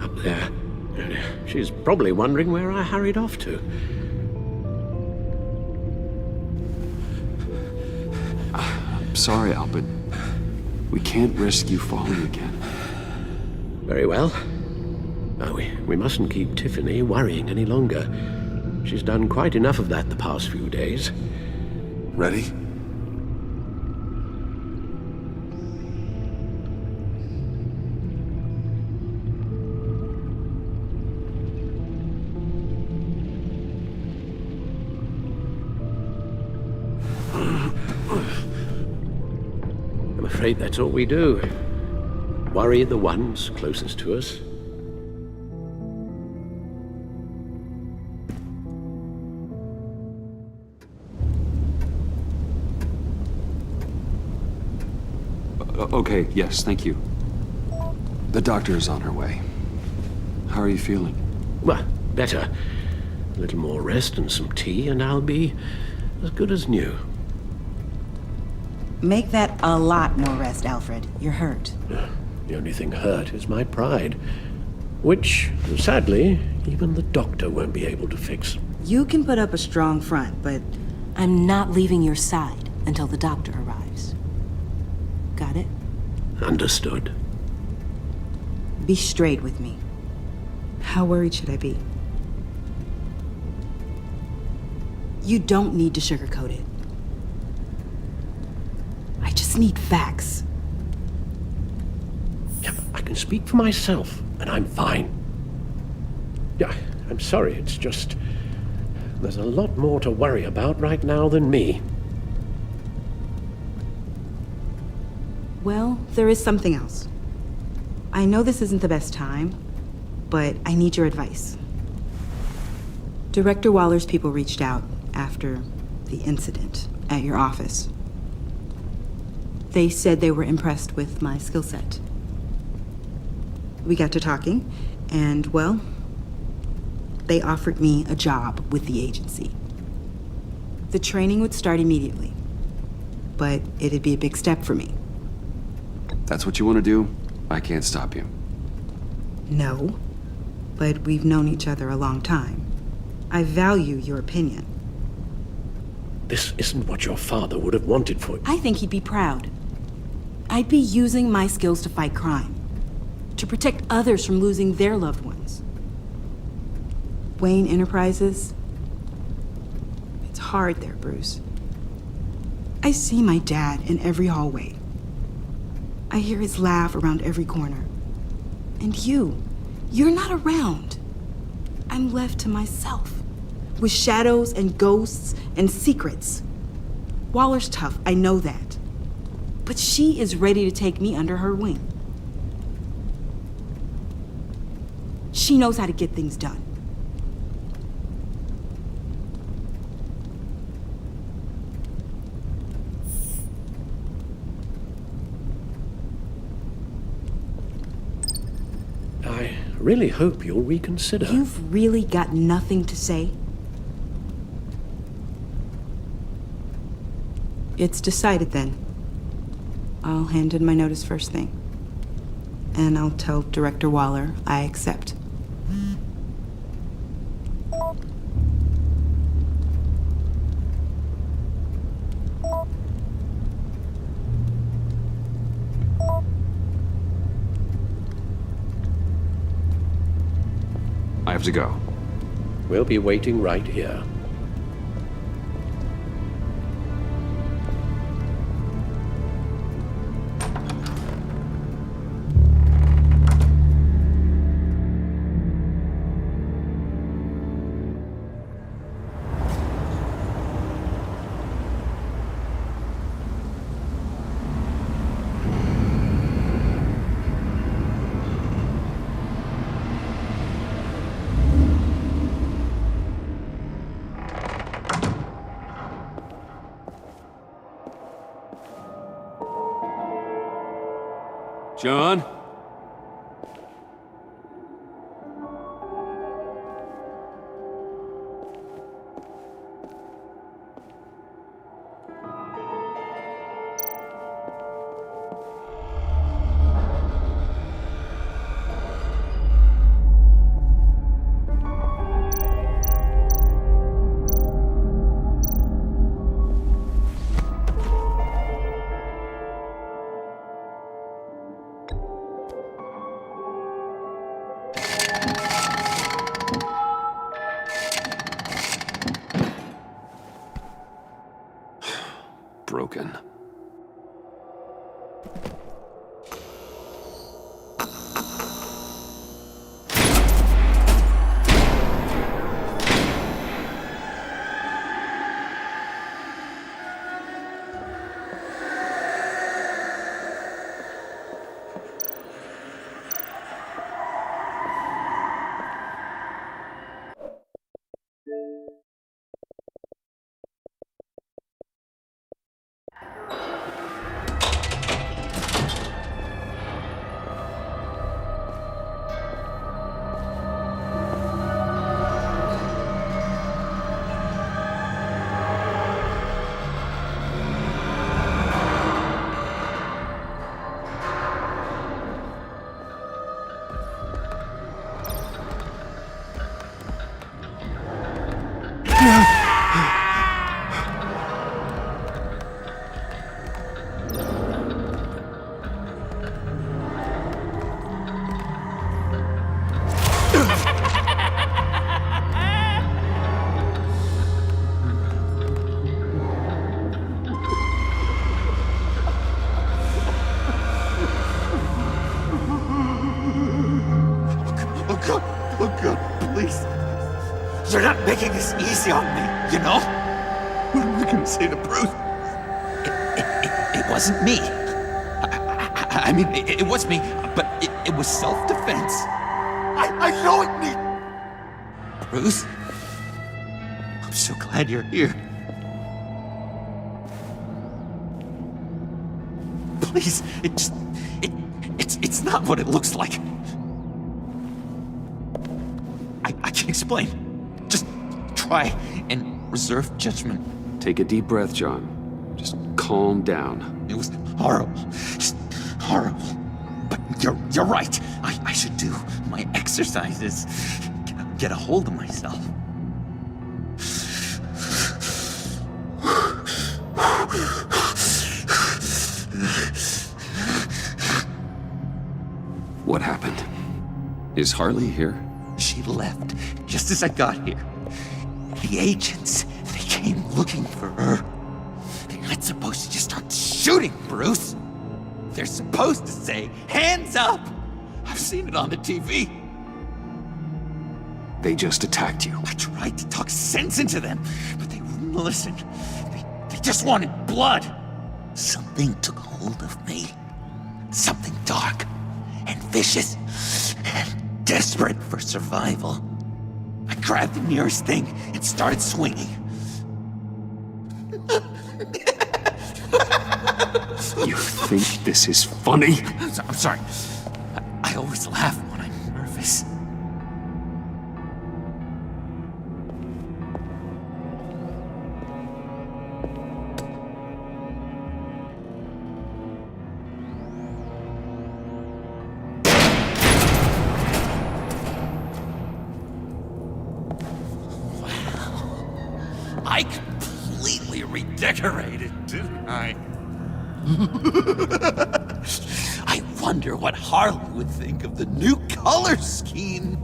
up there. She's probably wondering where I hurried off to. I'm sorry, Al, but we can't risk you falling again. Very well. Oh, we mustn't keep Tiffany worrying any longer. She's done quite enough of that the past few days. Ready? I'm afraid that's all we do. Worry the ones closest to us. Okay, yes, thank you. The doctor is on her way. How are you feeling? Well, better. A little more rest and some tea, and I'll be as good as new. Make that a lot more rest, Alfred. You're hurt. The only thing hurt is my pride, which, sadly, even the doctor won't be able to fix. You can put up a strong front, but I'm not leaving your side until the doctor arrives. Got it? Understood. Be straight with me. How worried should I be? You don't need to sugarcoat it. I just need facts. Yeah, I can speak for myself, and I'm fine. Yeah, I'm sorry, it's just... there's a lot more to worry about right now than me. Well, there is something else. I know this isn't the best time, but I need your advice. Director Waller's people reached out after the incident at your office. They said they were impressed with my skill set. We got to talking, and, well, they offered me a job with the agency. The training would start immediately, but it'd be a big step for me. That's what you want to do? I can't stop you. No, but we've known each other a long time. I value your opinion. This isn't what your father would have wanted for you. I think he'd be proud. I'd be using my skills to fight crime, to protect others from losing their loved ones. Wayne Enterprises? It's hard there, Bruce. I see my dad in every hallway. I hear his laugh around every corner. And you're not around. I'm left to myself, with shadows and ghosts and secrets. Waller's tough, I know that. But she is ready to take me under her wing. She knows how to get things done. I really hope you'll reconsider. You've really got nothing to say? It's decided then. I'll hand in my notice first thing. And I'll tell Director Waller I accept. I have to go. We'll be waiting right here. John? You're not making this easy on me, you know? What am I gonna say to Bruce? It wasn't me. I mean, it was me, but it was self-defense. I know it, me. Bruce, I'm so glad you're here. Please, it's not what it looks like. I can explain. Just try and reserve judgment. Take a deep breath, John. Just calm down. It was horrible. Just horrible. But you're right. I should do my exercises. Get a hold of myself. What happened? Is Harley here? She left just as I got here. The agents, they came looking for her. They're not supposed to just start shooting, Bruce. They're supposed to say, hands up! I've seen it on the TV. They just attacked you. I tried to talk sense into them, but they wouldn't listen. They just wanted blood. Something took hold of me. Something dark and vicious and desperate for survival. I grabbed the nearest thing and started swinging. You think this is funny? I'm sorry. I always laugh when I'm nervous. I completely redecorated, didn't I? I wonder what Harley would think of the new color scheme.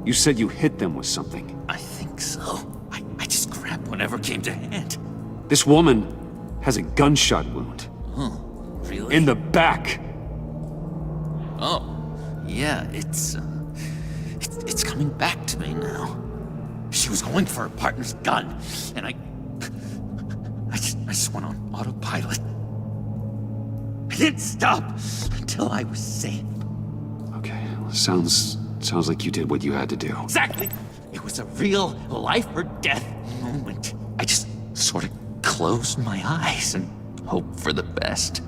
You said you hit them with something. I think so. I just grabbed whatever came to hand. This woman has a gunshot wound. Oh, really? In the back. Oh, yeah, it's coming back to me now. She was going for her partner's gun, and I just went on autopilot. I didn't stop until I was safe. Okay, sounds like you did what you had to do. Exactly. It was a real life or death moment. I just sort of closed my eyes and hoped for the best.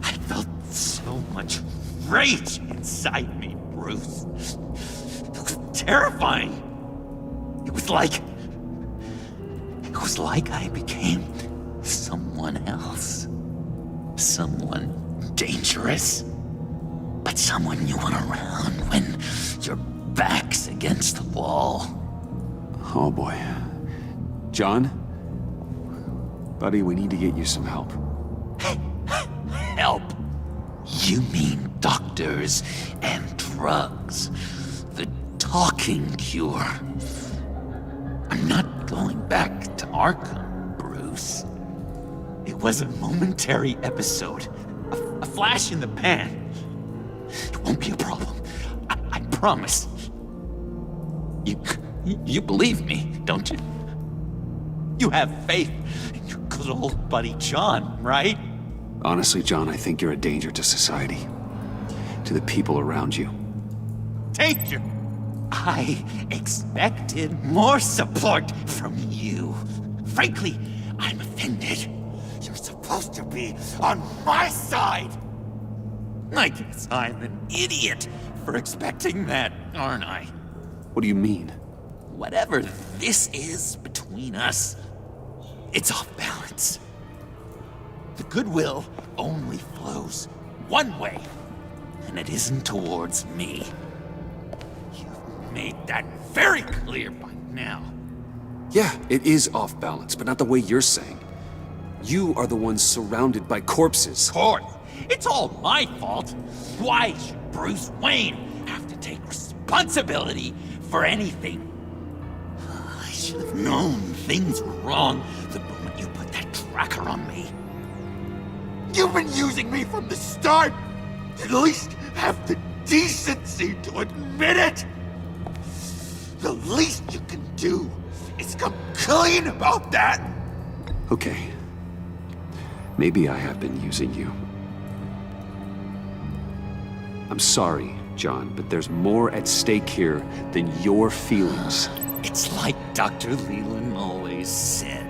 I felt so much rage inside me, Bruce. It was terrifying. It was like I became someone else. Someone dangerous. But someone you want around when your back's against the wall. Oh boy. John? Buddy, we need to get you some help. Help? You mean doctors and drugs? The talking cure? I'm not going back to Arkham, Bruce. It was a momentary episode. A flash in the pan. It won't be a problem. I promise. You believe me, don't you? You have faith in your good old buddy John, right? Honestly, John, I think you're a danger to society. To the people around you. Danger? I expected more support from you. Frankly, I'm offended. You're supposed to be on my side. I guess I'm an idiot for expecting that, aren't I? What do you mean? Whatever this is between us, it's off balance. The goodwill only flows one way, and it isn't towards me. You've made that very clear by now. Yeah, it is off balance, but not the way you're saying. You are the one surrounded by corpses. Of course. It's all my fault. Why should Bruce Wayne have to take responsibility for anything? I should have known things were wrong the moment you put cracker on me. You've been using me from the start! At least have the decency to admit it! The least you can do is come clean about that! Okay. Maybe I have been using you. I'm sorry, John, but there's more at stake here than your feelings. It's like Dr. Leland always said.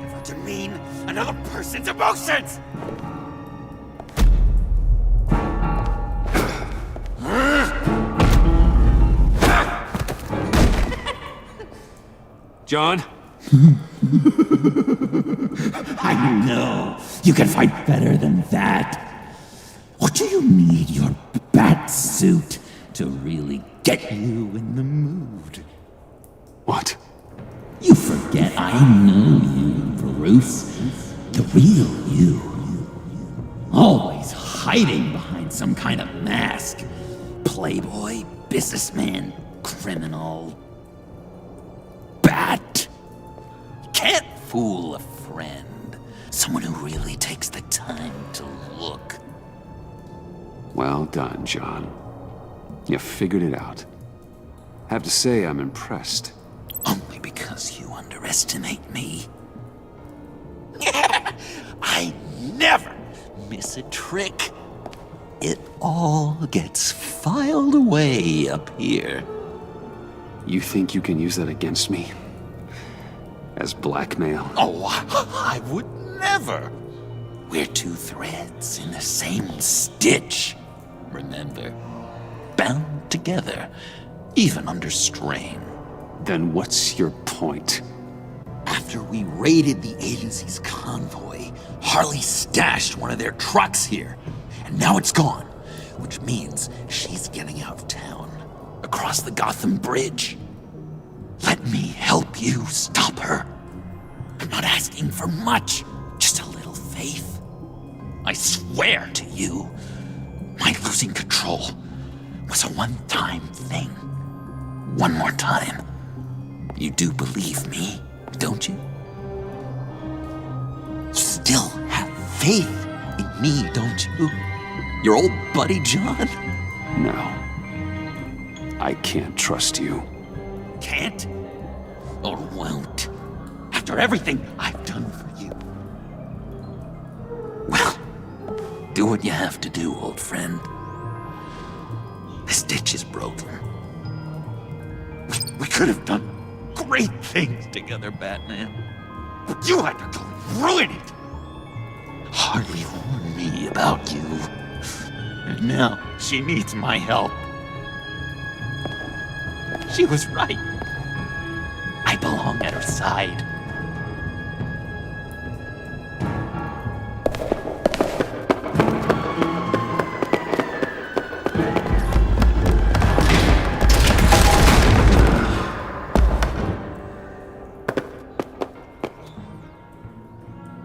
Never demean another person's emotions! John? I know. You can fight better than that. Or do you need your bat suit to really get you in the mood? What? You forget I know you, Bruce. The real you. Always hiding behind some kind of mask. Playboy, businessman, criminal. Bat. Can't fool a friend. Someone who really takes the time to look. Well done, John. You figured it out. Have to say, I'm impressed. Only because you underestimate me. I never miss a trick. It all gets filed away up here. You think you can use that against me? As blackmail? Oh, I would never. We're two threads in the same stitch. Remember? Bound together, even under strain. Then what's your point? After we raided the agency's convoy, Harley stashed one of their trucks here. And now it's gone, which means she's getting out of town, across the Gotham Bridge. Let me help you stop her. I'm not asking for much, just a little faith. I swear to you, my losing control was a one-time thing. One more time. You do believe me, don't you? You still have faith in me, don't you? Your old buddy John? No. I can't trust you. Can't? Or won't? After everything I've done for you. Well, do what you have to do, old friend. This ditch is broken. We could have done great things together, Batman. But you had to go and ruin it. Harley warned me about you. And now she needs my help. She was right. I belong at her side.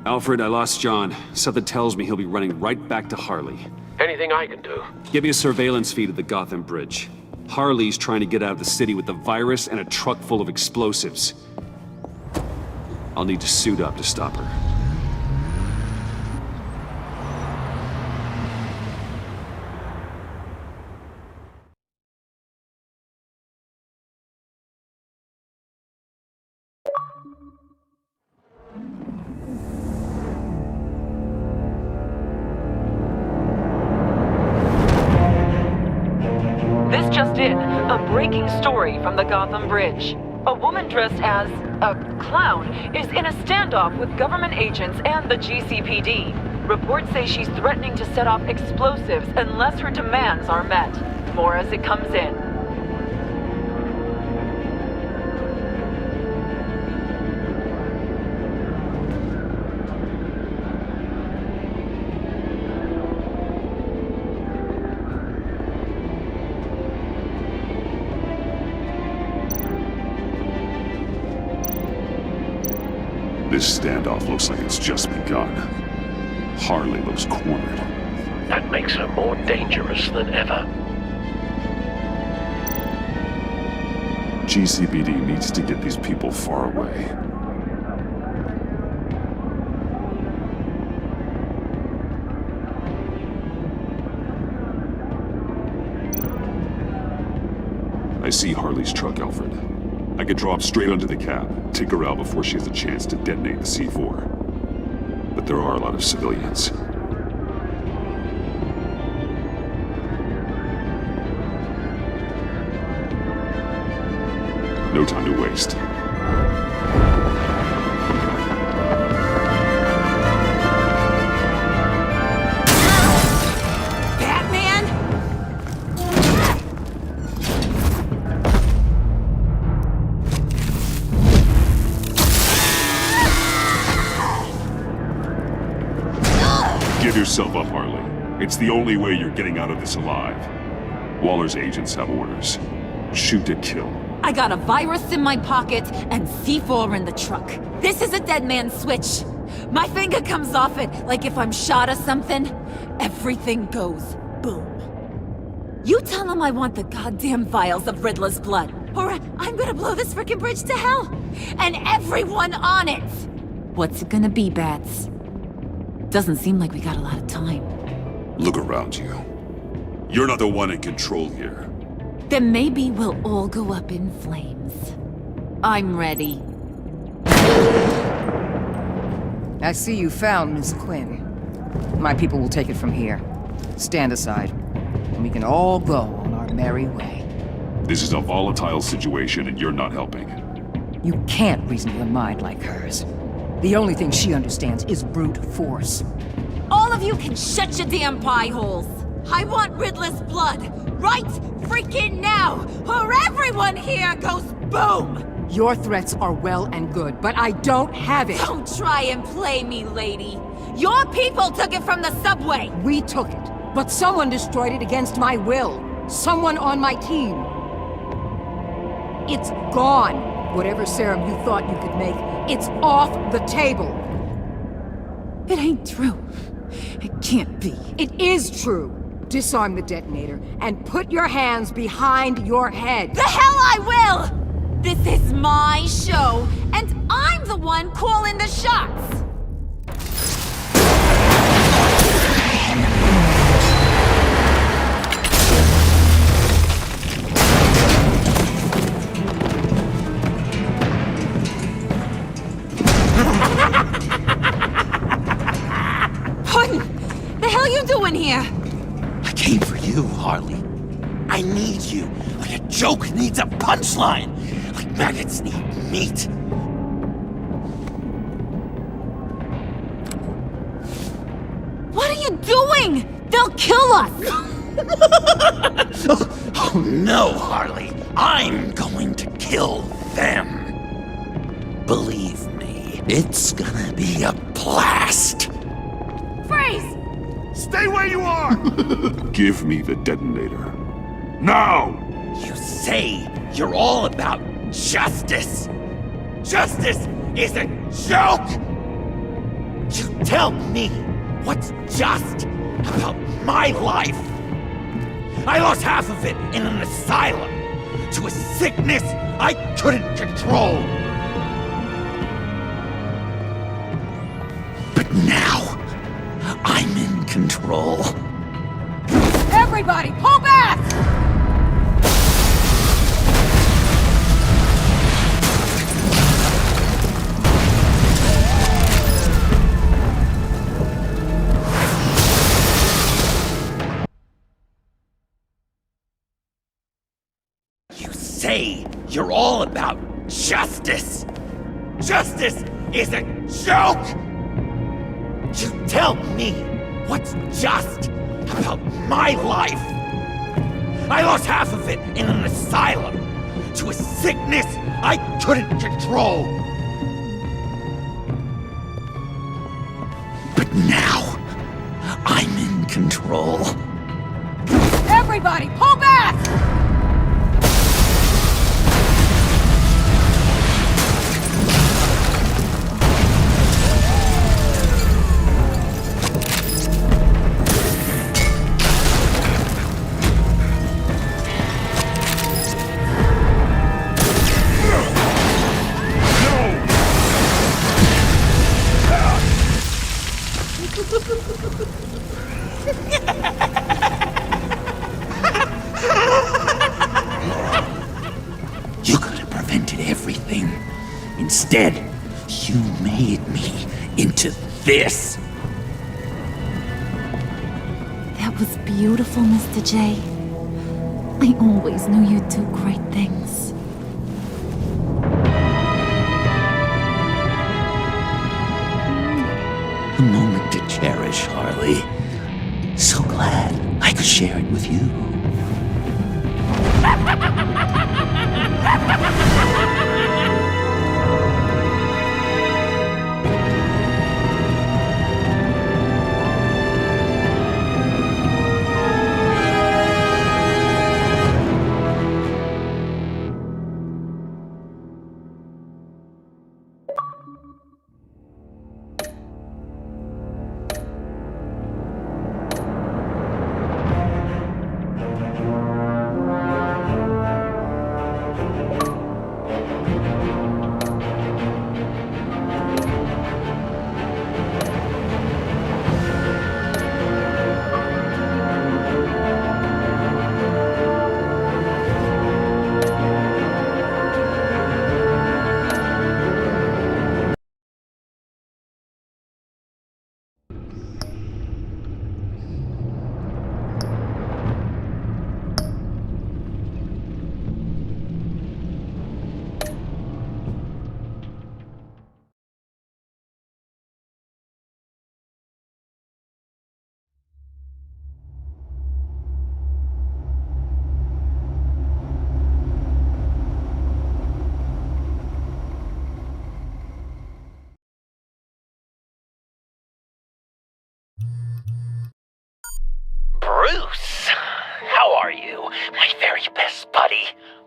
Alfred, I lost John. Something tells me he'll be running right back to Harley. Anything I can do? Give me a surveillance feed at the Gotham Bridge. Harley's trying to get out of the city with the virus and a truck full of explosives. I'll need to suit up to stop her. This just in, a breaking story from the Gotham Bridge. A woman dressed as a clown is in a standoff with government agents and the GCPD. Reports say she's threatening to set off explosives unless her demands are met. More as it comes in. This standoff looks like it's just begun. Harley looks cornered. That makes her more dangerous than ever. GCPD needs to get these people far away. I see Harley's truck, Alfred. I could drop straight onto the cab, take her out before she has a chance to detonate the C4. But there are a lot of civilians. No time to waste. Batman? Give yourself up, Harley. It's the only way you're getting out of this alive. Waller's agents have orders. Shoot to kill. I got a virus in my pocket and C4 in the truck. This is a dead man's switch. My finger comes off it like if I'm shot or something. Everything goes boom. You tell him I want the goddamn vials of Riddler's blood, or I'm gonna blow this frickin' bridge to hell. And everyone on it! What's it gonna be, Bats? Doesn't seem like we got a lot of time. Look around you. You're not the one in control here. Then maybe we'll all go up in flames. I'm ready. I see you found Miss Quinn. My people will take it from here. Stand aside, and we can all go on our merry way. This is a volatile situation and you're not helping. You can't reason with a mind like hers. The only thing she understands is brute force. All of you can shut your damn pie holes. I want Riddler's blood, right freaking now, or everyone here goes boom! Your threats are well and good, but I don't have it! Don't try and play me, lady. Your people took it from the subway! We took it, but someone destroyed it against my will. Someone on my team. It's gone. Whatever serum you thought you could make, it's off the table. It ain't true. It can't be. It is true. Disarm the detonator and put your hands behind your head. The hell I will! This is my show, and I'm the one calling the shots! What the hell you doing here? I came for you, Harley. I need you, like a joke needs a punchline, like maggots need meat. What are you doing? They'll kill us! Oh no, Harley. I'm going to kill them. Believe me, it's gonna be a blast. Freeze! Stay where you are! Give me the detonator. Now! You say you're all about justice. Justice is a joke! You tell me what's just about my life. I lost half of it in an asylum to a sickness I couldn't control. But now, I'm in control. Everybody, pull back! You say you're all about justice. Justice is a joke! You tell me what's just about my life. I lost half of it in an asylum to a sickness I couldn't control. But now, I'm in control. Everybody, pull back! Instead, you made me into this. That was beautiful, Mr. J. I always knew you'd do great things. A moment to cherish, Harley. So glad I could share it with you. Bruce, how are you? My very best buddy,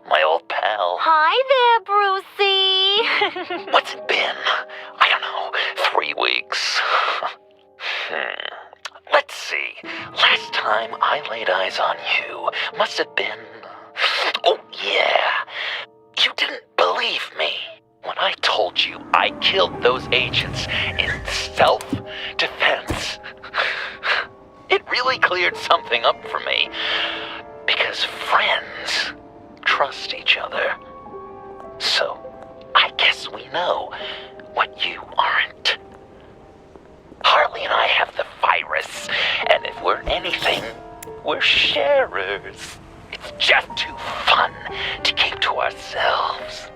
my old pal. Hi there, Brucey. What's it been? I don't know, 3 weeks. Let's see. Last time I laid eyes on you must have been... Oh, yeah. You didn't believe me when I told you I killed those agents in self-defense. It really cleared something up for me. Because friends trust each other. So, I guess we know what you aren't. Harley and I have the virus, and if we're anything, we're sharers. It's just too fun to keep to ourselves.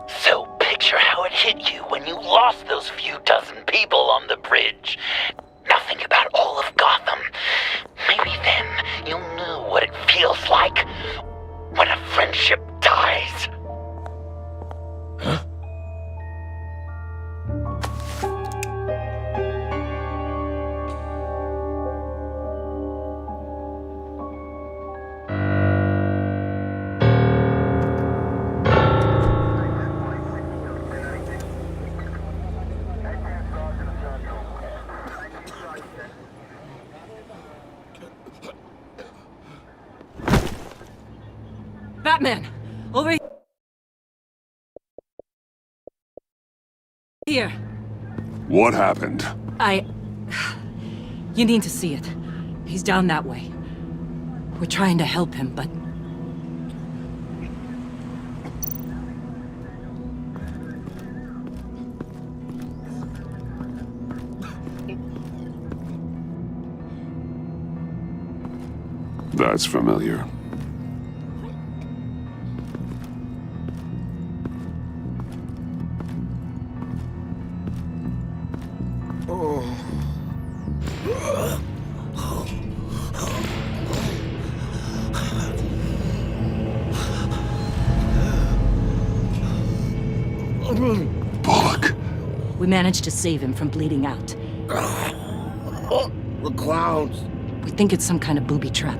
So picture how it hit you when you lost those few dozen people on the bridge. Nothing about all of Gotham. Maybe then you'll know what it feels like when a friendship dies. Huh? Batman! Over here! What happened? You need to see it. He's down that way. We're trying to help him, but... That's familiar. Bullock! We managed to save him from bleeding out. The clowns! We think it's some kind of booby trap.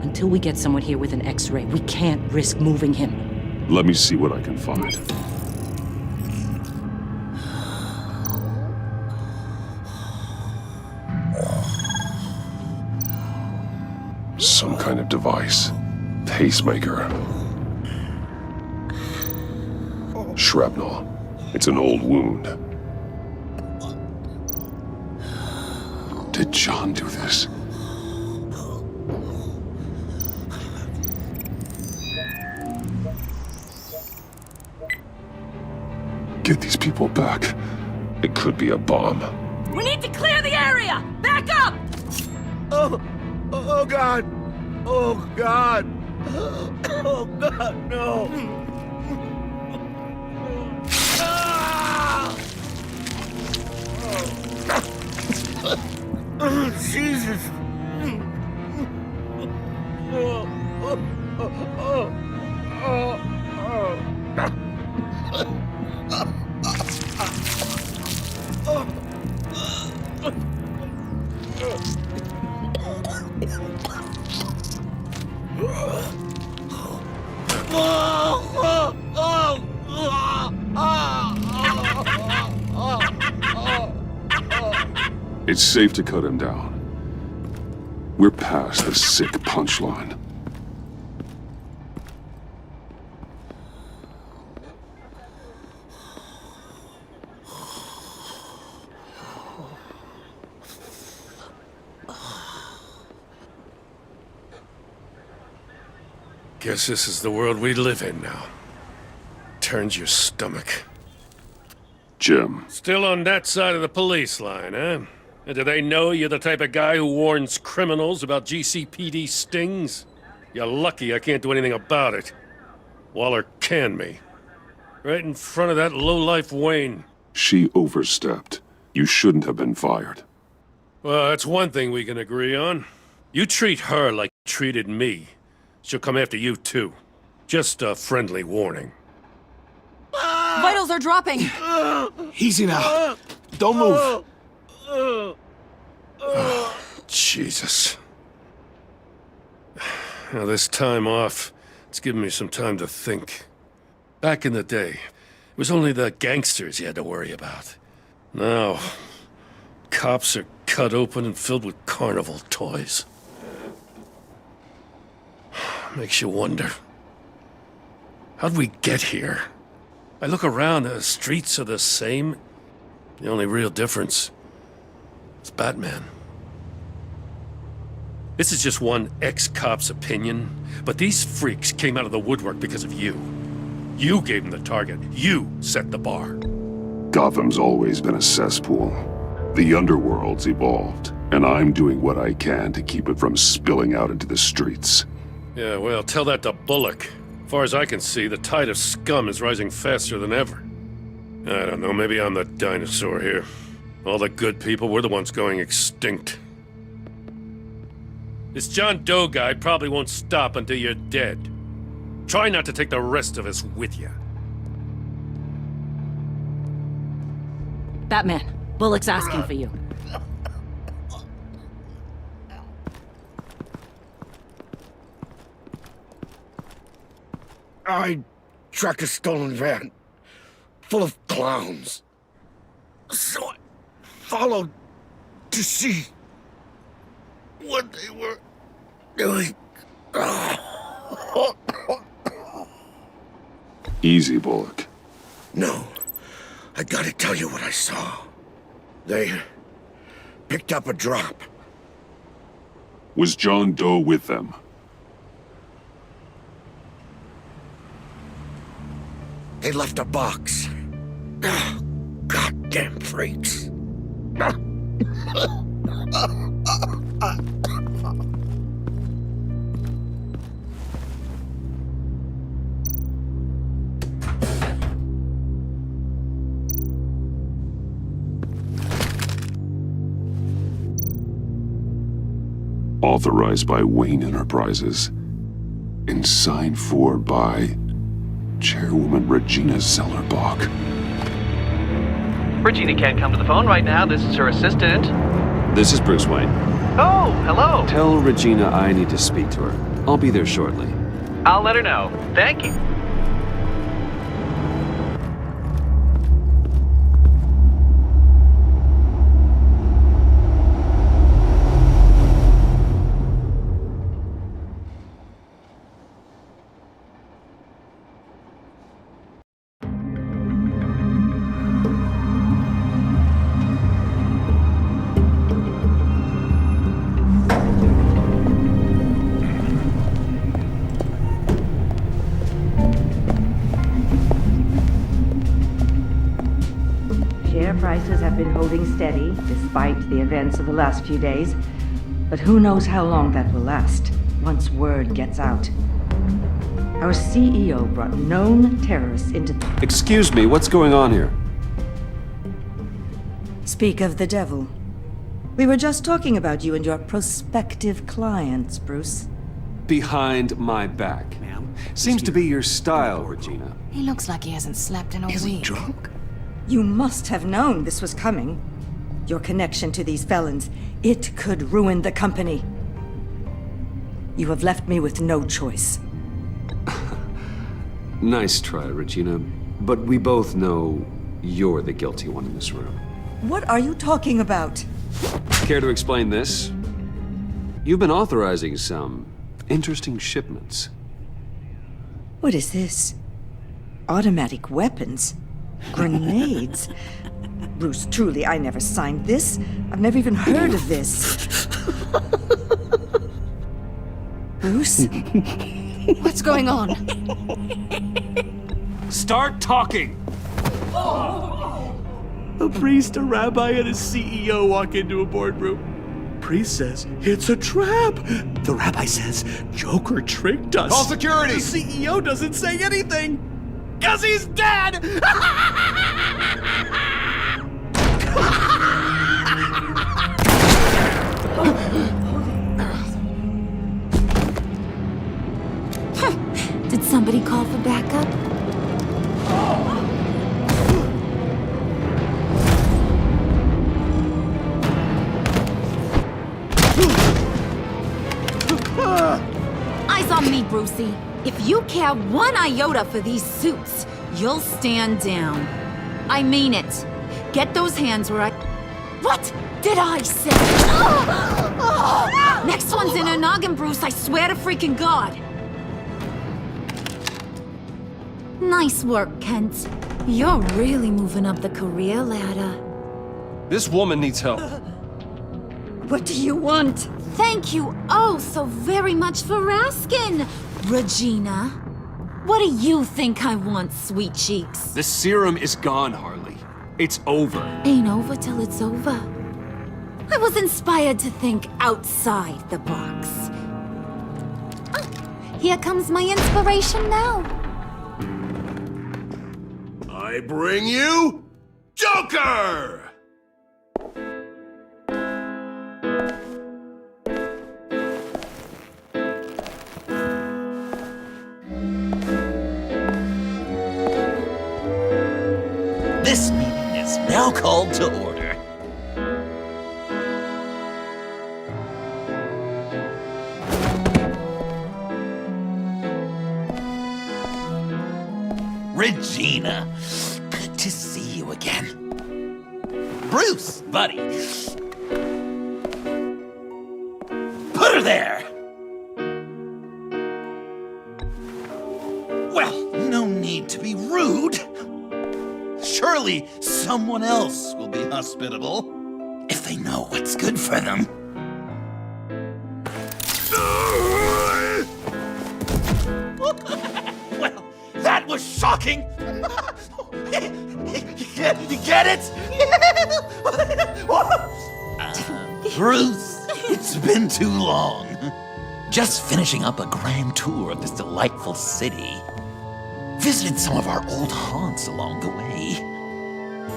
Until we get someone here with an X-ray, we can't risk moving him. Let me see what I can find. Some kind of device. Pacemaker. Shrapnel. It's an old wound. Did John do this? get these people back, it could be a bomb. We need to clear the area! Back up! Oh God! Oh God! Oh God, no! Oh, Jesus! It's safe to cut him down. We're past the sick punchline. Guess this is the world we live in now. Turns your stomach. Jim. Still on that side of the police line, huh? And do they know you're the type of guy who warns criminals about GCPD stings? You're lucky I can't do anything about it. Waller canned me. Right in front of that lowlife Wayne. She overstepped. You shouldn't have been fired. Well, that's one thing we can agree on. You treat her like you treated me. She'll come after you, too. Just a friendly warning. Vitals are dropping! Easy now. Don't move. Oh, Jesus. Now, this time off, it's given me some time to think. Back in the day, it was only the gangsters you had to worry about. Now, cops are cut open and filled with carnival toys. Makes you wonder. How'd we get here? I look around, the streets are the same. The only real difference is Batman. This is just one ex-cop's opinion, but these freaks came out of the woodwork because of you. You gave them the target. You set the bar. Gotham's always been a cesspool. The underworld's evolved, and I'm doing what I can to keep it from spilling out into the streets. Yeah, well, tell that to Bullock. As far as I can see, the tide of scum is rising faster than ever. I don't know, maybe I'm the dinosaur here. All the good people, we're the ones going extinct. This John Doe guy probably won't stop until you're dead. Try not to take the rest of us with you. Batman, Bullock's asking for you. I tracked a stolen van full of clowns. So I followed to see what they were doing. Easy, Bullock. No, I gotta tell you what I saw. They picked up a drop. Was John Doe with them? They left a box. Oh, goddamn freaks. Authorized by Wayne Enterprises. And signed for by Chairwoman Regina Zellerbach. Regina can't come to the phone right now. This is her assistant. This is Bruce Wayne. Oh, hello. Tell Regina I need to speak to her. I'll be there shortly. I'll let her know. Thank you. steady, despite the events of the last few days. But who knows how long that will last, once word gets out. Our CEO brought known terrorists into... Excuse me, what's going on here? Speak of the devil. We were just talking about you and your prospective clients, Bruce. Behind my back. Ma'am? Seems to be your style, Regina. He looks like he hasn't slept in a week. Is he drunk? You must have known this was coming. Your connection to these felons, it could ruin the company. You have left me with no choice. Nice try, Regina. But we both know you're the guilty one in this room. What are you talking about? Care to explain this? You've been authorizing some interesting shipments. What is this? Automatic weapons? Grenades? Bruce, truly, I never signed this. I've never even heard of this. Bruce? What's going on? Start talking! A priest, a rabbi, and a CEO walk into a boardroom. Priest says, it's a trap. The rabbi says, Joker tricked us. Call security! The CEO doesn't say anything, 'cause he's dead! Did somebody call for backup? Eyes on me, Brucey. If you care one iota for these suits, you'll stand down. I mean it. Get those hands where I... What did I say? Next one's in her noggin, Bruce, I swear to freaking God. Nice work, Kent. You're really moving up the career ladder. This woman needs help. What do you want? Thank you oh so very much for asking, Regina. What do you think I want, sweet cheeks? The serum is gone, Harley. It's over. Ain't over till it's over. I was inspired to think outside the box. Ah, here comes my inspiration now. I bring you Joker! This meeting is now called to order. Regina, good to see you again. Bruce, buddy. Put her there! Well, no need to be rude. Surely someone else will be hospitable if they know what's good for them. Well, that was shocking. You get it? Bruce, it's been too long. Just finishing up a grand tour of this delightful city. Visited some of our old haunts along the way.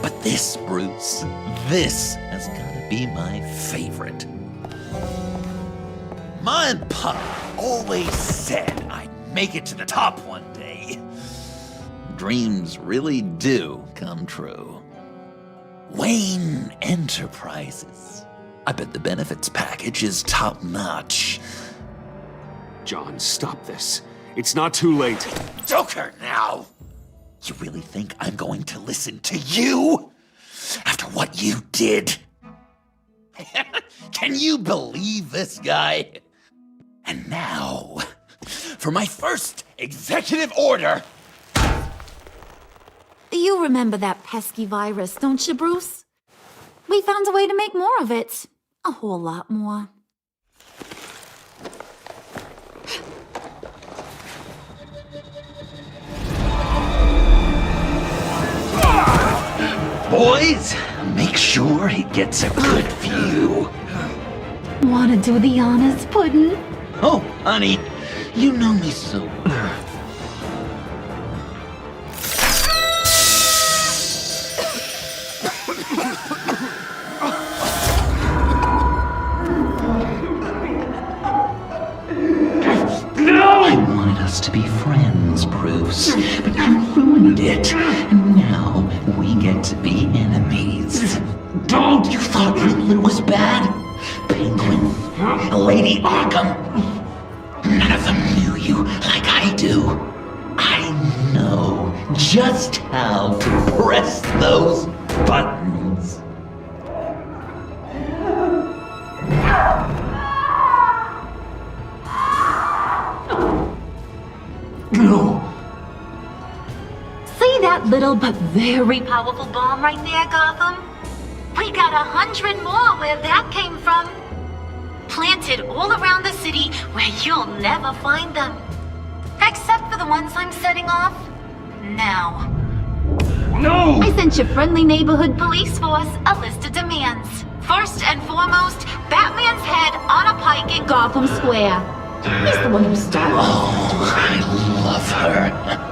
But this, Bruce, this has gotta be my favorite. Ma and Pa always said I'd make it to the top one day. Dreams really do come true. Wayne Enterprises. I bet the benefits package is top-notch. John, stop this. It's not too late. Joker, now! You really think I'm going to listen to you? After what you did? Can you believe this guy? And now, for my first executive order. You remember that pesky virus, don't you, Bruce? We found a way to make more of it. A whole lot more. Boys, Make sure he gets a good view. Wanna do the honors, Puddin'? Oh, honey, you know me so well. I wanted us to be friends, Bruce, but you ruined it. And now we get to be enemies. Don't! You thought Riddler was bad? Penguin, Lady Arkham. None of them knew you like I do. I know just how to press those buttons. No. See that little but very powerful bomb right there, Gotham? We got 100 more where that came from. Planted all around the city where you'll never find them. Except for the ones I'm setting off now. No! I sent your friendly neighborhood police force a list of demands. First and foremost, Batman's head on a pike in Gotham Square. He's the one who started. Oh, I love her.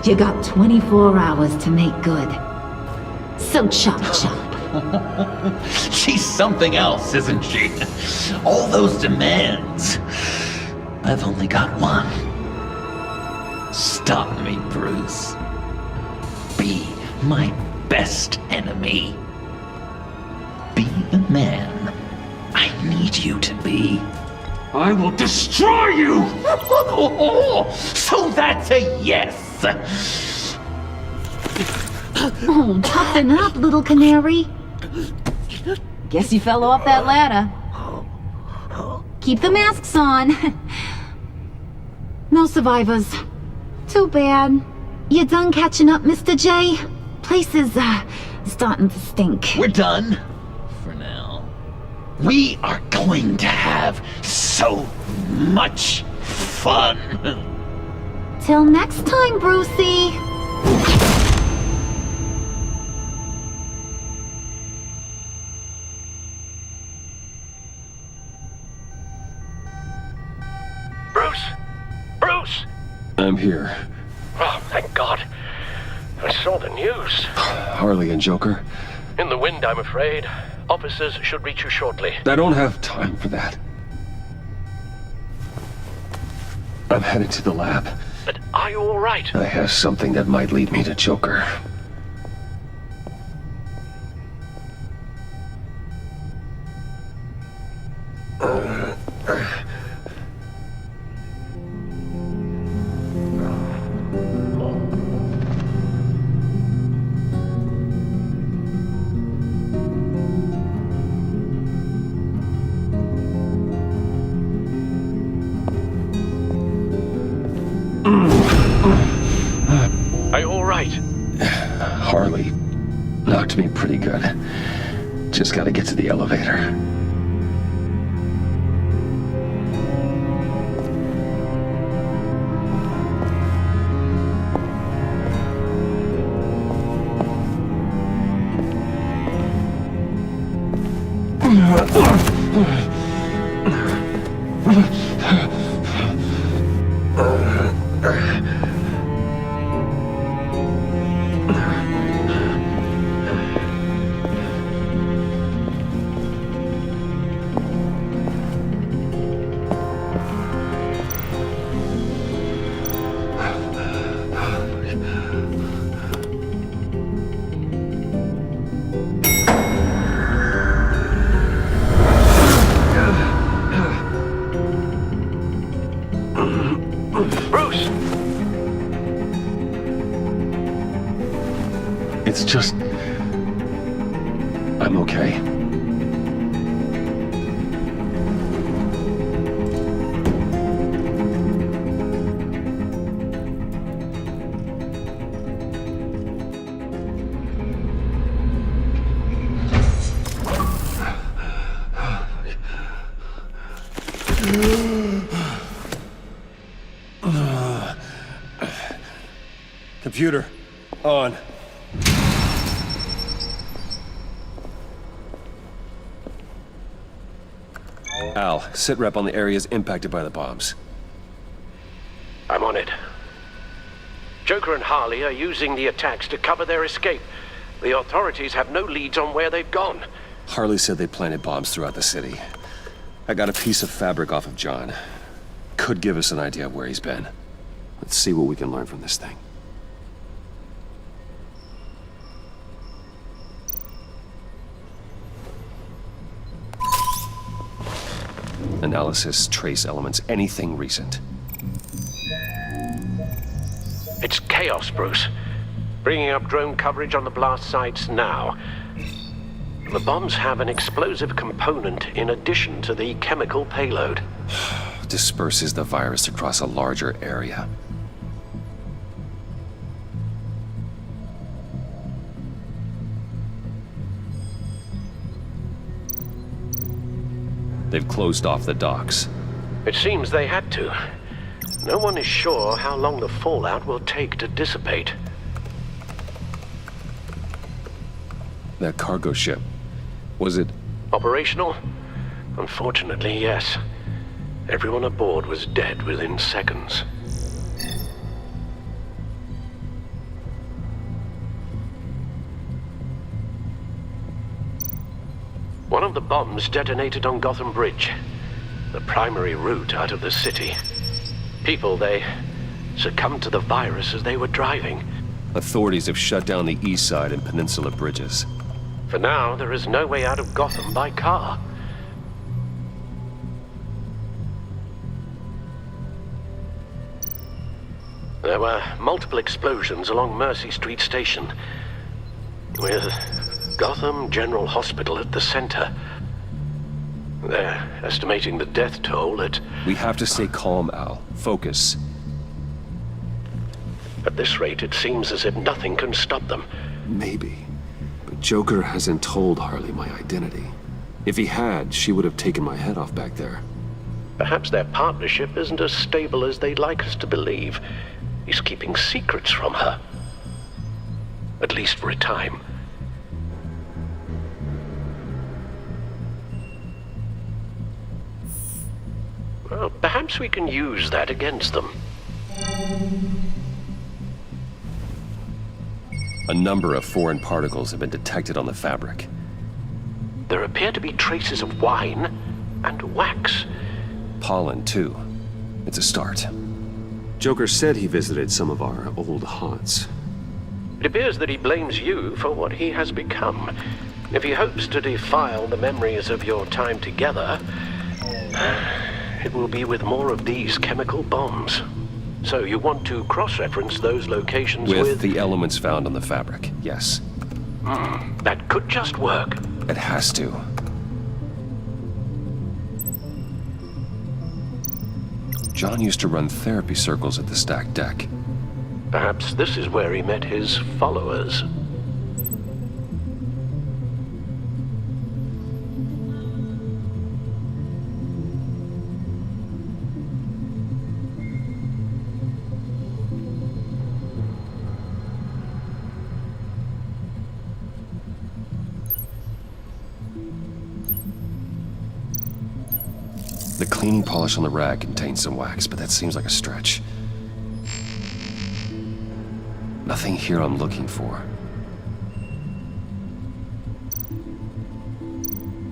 You got 24 hours to make good. So chop chop. She's something else, isn't she? All those demands. I've only got one. Stop me, Bruce. Be my best enemy. Be the man I need you to be. I will destroy you! So that's a yes! Oh, toughen up, little canary. Guess you fell off that ladder. Keep the masks on. No survivors. Too bad. You done catching up, Mr. J? Place is, starting to stink. We're done. For now. We are going to have so much fun. Till next time, Brucey. Bruce! Bruce! I'm here. Oh, thank God. I saw the news. Harley and Joker. In the wind, I'm afraid. Officers should reach you shortly. I don't have time for that. I'm headed to the lab. But are you all right? I have something that might lead me to Joker. Are you all right? Harley knocked me pretty good. Just gotta get to the elevator. Bruce! It's just... I'm okay. Computer, on. Al, sit rep on the areas impacted by the bombs. I'm on it. Joker and Harley are using the attacks to cover their escape. The authorities have no leads on where they've gone. Harley said they planted bombs throughout the city. I got a piece of fabric off of John. Could give us an idea of where he's been. Let's see what we can learn from this thing. Analysis, trace elements, anything recent. It's chaos, Bruce. Bringing up drone coverage on the blast sites now. The bombs have an explosive component in addition to the chemical payload. Disperses the virus across a larger area. They've closed off the docks. It seems they had to. No one is sure how long the fallout will take to dissipate. That cargo ship, was it... Operational? Unfortunately, yes. Everyone aboard was dead within seconds. One of the bombs detonated on Gotham Bridge, the primary route out of the city. People, they succumbed to the virus as they were driving. Authorities have shut down the east side and peninsula bridges. For now, there is no way out of Gotham by car. There were multiple explosions along Mercy Street Station, with Gotham General Hospital at the center. They're estimating the death toll at... We have to stay calm, Al. Focus. At this rate, it seems as if nothing can stop them. Maybe. But Joker hasn't told Harley my identity. If he had, she would have taken my head off back there. Perhaps their partnership isn't as stable as they'd like us to believe. He's keeping secrets from her. At least for a time. Well, perhaps we can use that against them. A number of foreign particles have been detected on the fabric. There appear to be traces of wine and wax. Pollen, too. It's a start. Joker said he visited some of our old haunts. It appears that he blames you for what he has become. If he hopes to defile the memories of your time together, it will be with more of these chemical bombs. So you want to cross-reference those locations with... the elements found on the fabric, yes. That could just work. It has to. John used to run therapy circles at the stacked deck. Perhaps this is where he met his followers. The cleaning polish on the rag contains some wax, but that seems like a stretch. Nothing here I'm looking for.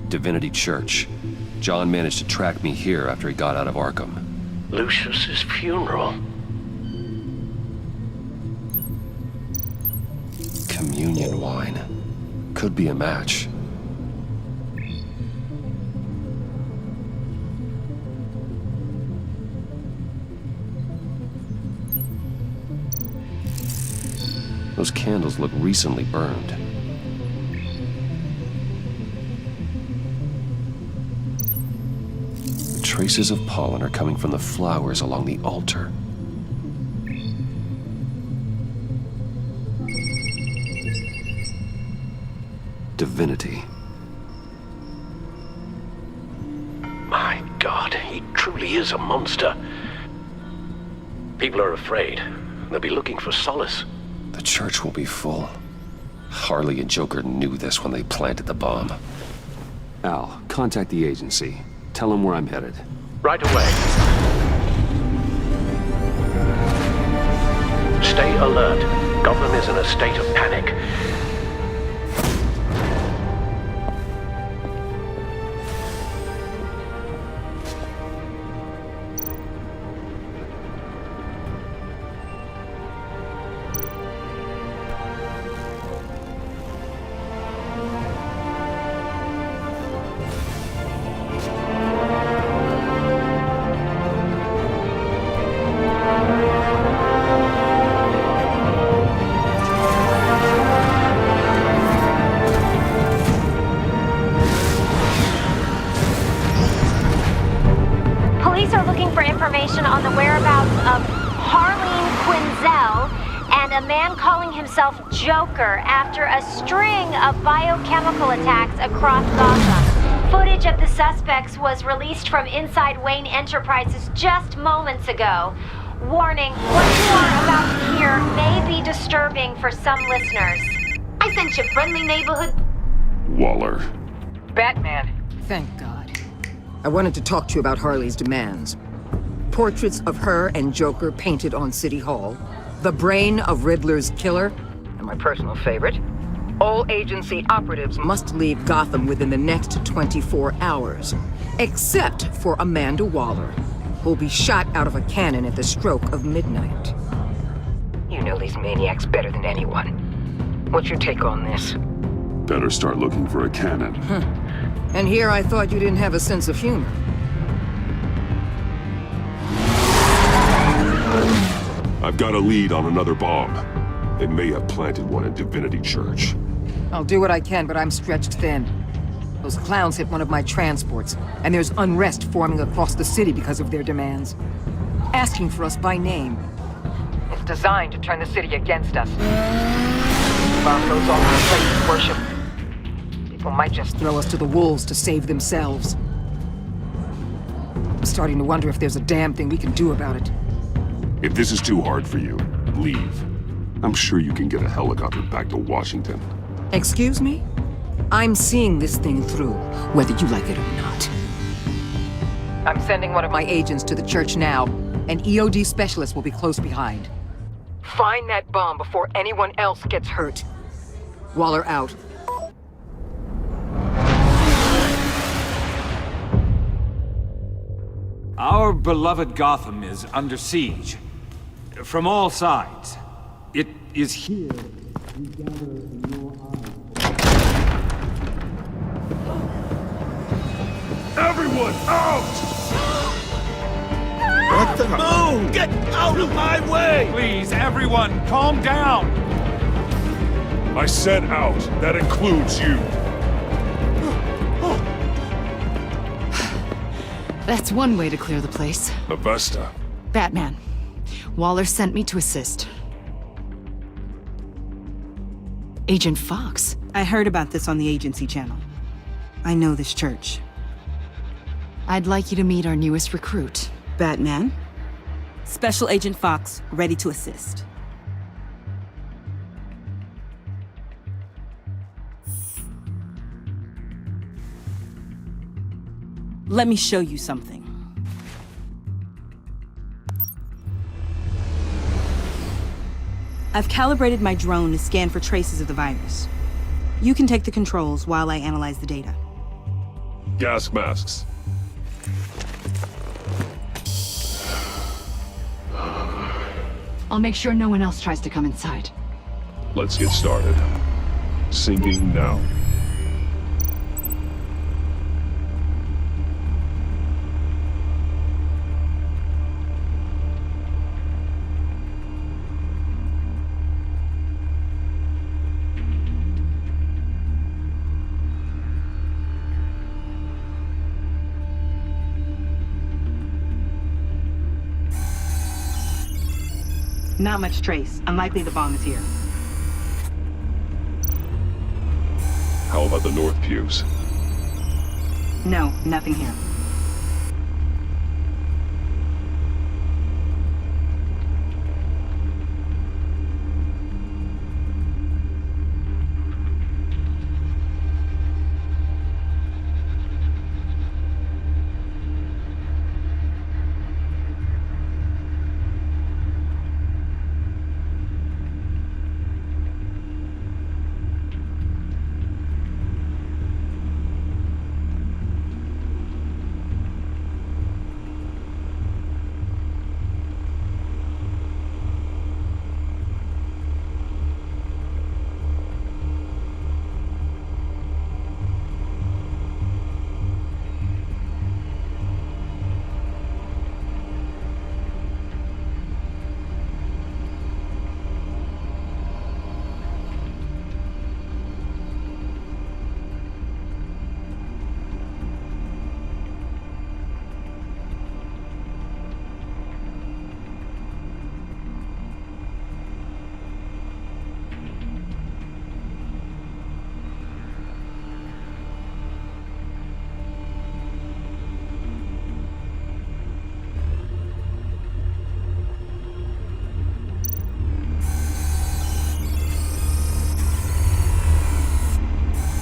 Divinity Church. John managed to track me here after he got out of Arkham. Lucius's funeral. Communion wine. Could be a match. Those candles look recently burned. The traces of pollen are coming from the flowers along the altar. Divinity. My God, he truly is a monster. People are afraid. They'll be looking for solace. The church will be full. Harley and Joker knew this when they planted the bomb. Al, contact the agency. Tell them where I'm headed. Right away. Stay alert. Gotham is in a state of panic. Police are looking for information on the whereabouts of Harleen Quinzel and a man calling himself Joker after a string of biochemical attacks across Gotham. Footage of the suspects was released from inside Wayne Enterprises just moments ago. Warning, what you are about to hear may be disturbing for some listeners. I sent you friendly neighborhood... Waller. Batman. Thank God. I wanted to talk to you about Harley's demands. Portraits of her and Joker painted on City Hall, the brain of Riddler's killer, and my personal favorite, all agency operatives must leave Gotham within the next 24 hours, except for Amanda Waller, who'll be shot out of a cannon at the stroke of midnight. You know these maniacs better than anyone. What's your take on this? Better start looking for a cannon. And here I thought you didn't have a sense of humor. I've got a lead on another bomb. They may have planted one in Divinity Church. I'll do what I can, but I'm stretched thin. Those clowns hit one of my transports, and there's unrest forming across the city because of their demands. Asking for us by name. It's designed to turn the city against us. Bomb goes off in a place of worship. People might just throw us to the wolves to save themselves. I'm starting to wonder if there's a damn thing we can do about it. If this is too hard for you, leave. I'm sure you can get a helicopter back to Washington. Excuse me? I'm seeing this thing through, whether you like it or not. I'm sending one of my agents to the church now. An EOD specialist will be close behind. Find that bomb before anyone else gets hurt. Waller out. Our beloved Gotham is under siege. From all sides. It is here we gather in your eyes. Everyone, out! What the moon? Get out of my way! Please, everyone, calm down! I said out. That includes you. That's one way to clear the place. Avesta. Batman. Waller sent me to assist. Agent Fox. I heard about this on the agency channel. I know this church. I'd like you to meet our newest recruit. Batman. Special Agent Fox, ready to assist. Let me show you something. I've calibrated my drone to scan for traces of the virus. You can take the controls while I analyze the data. Gas masks. I'll make sure no one else tries to come inside. Let's get started. Sinking now. Not much trace. Unlikely the bomb is here. How about the north pews? No, nothing here.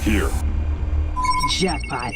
Here. Jackpot.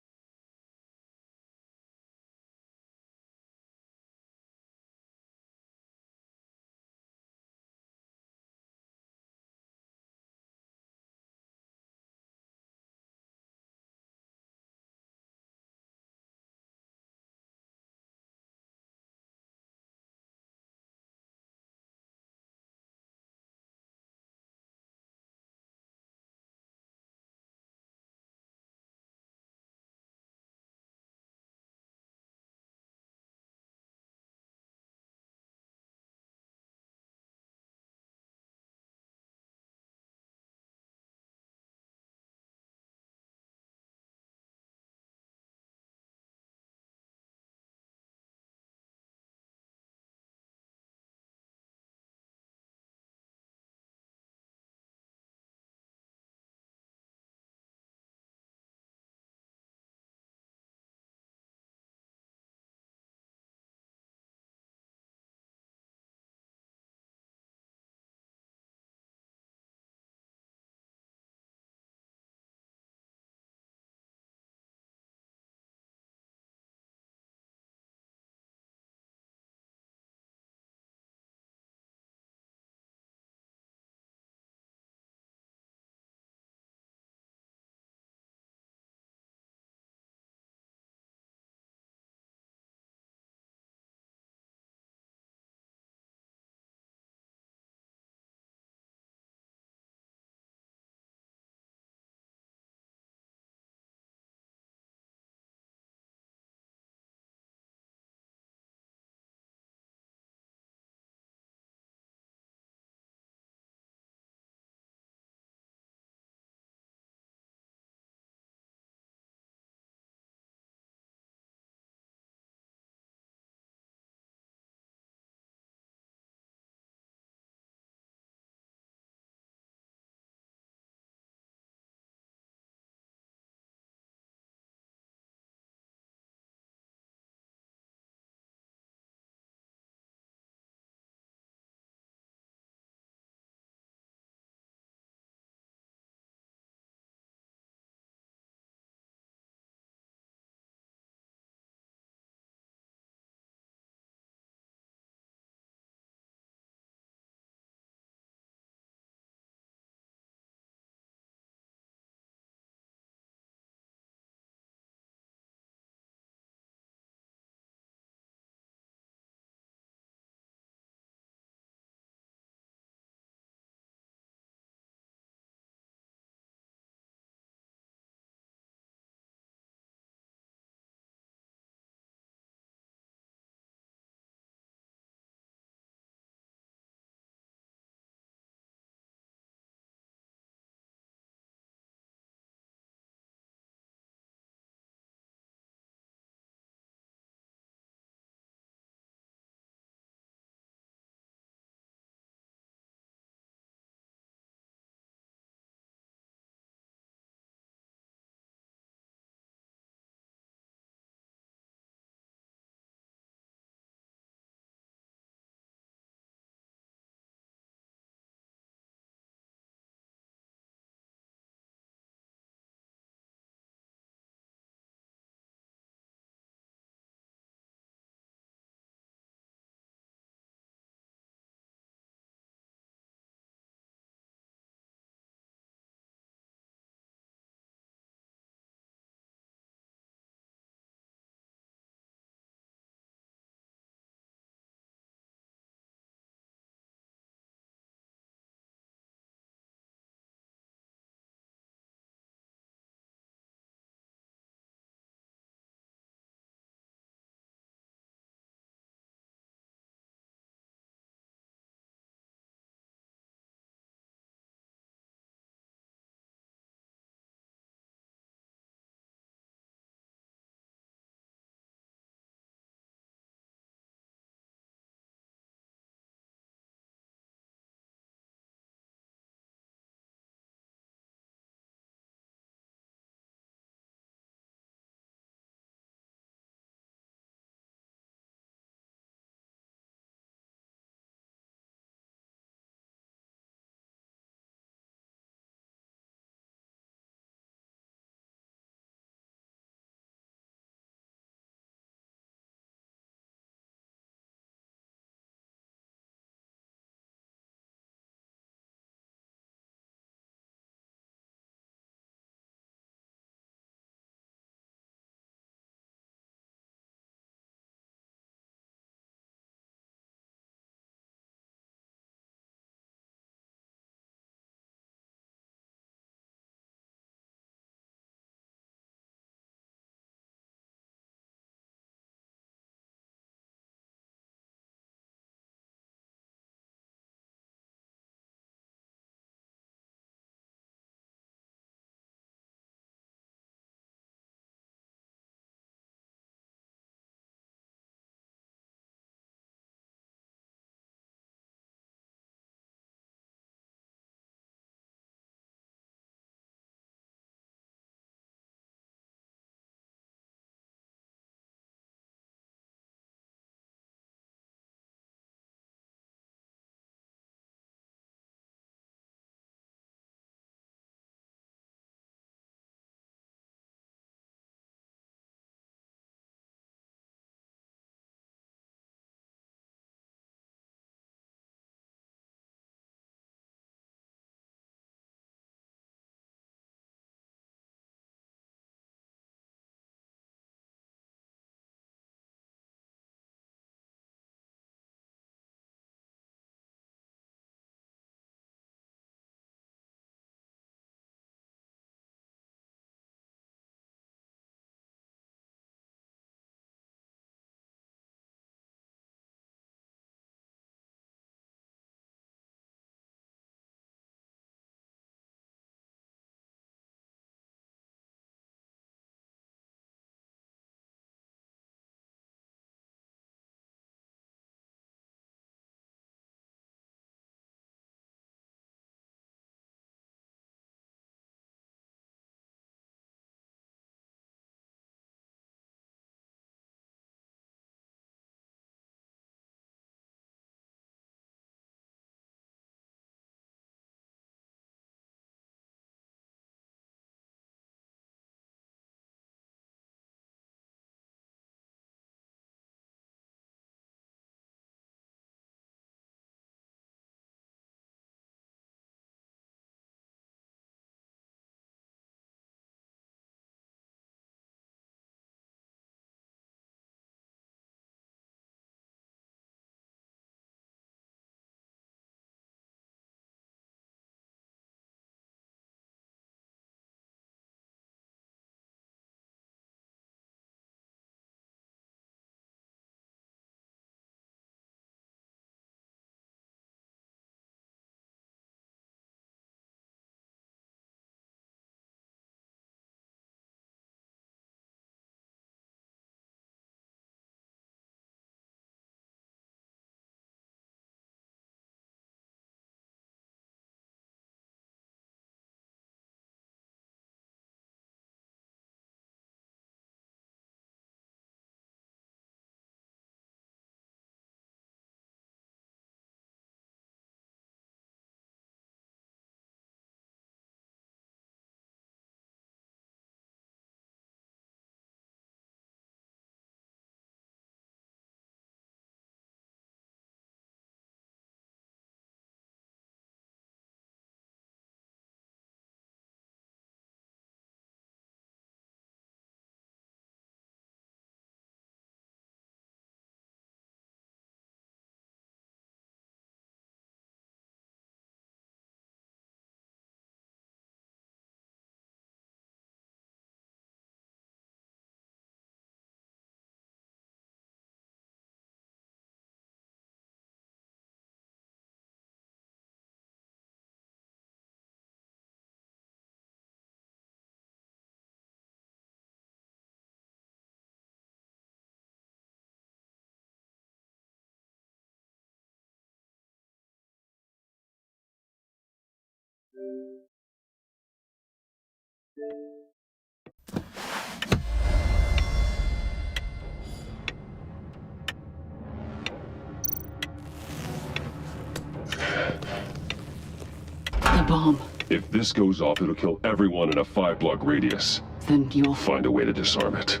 The bomb. If this goes off, it'll kill everyone in a 5-block radius. Then you'll find a way to disarm it.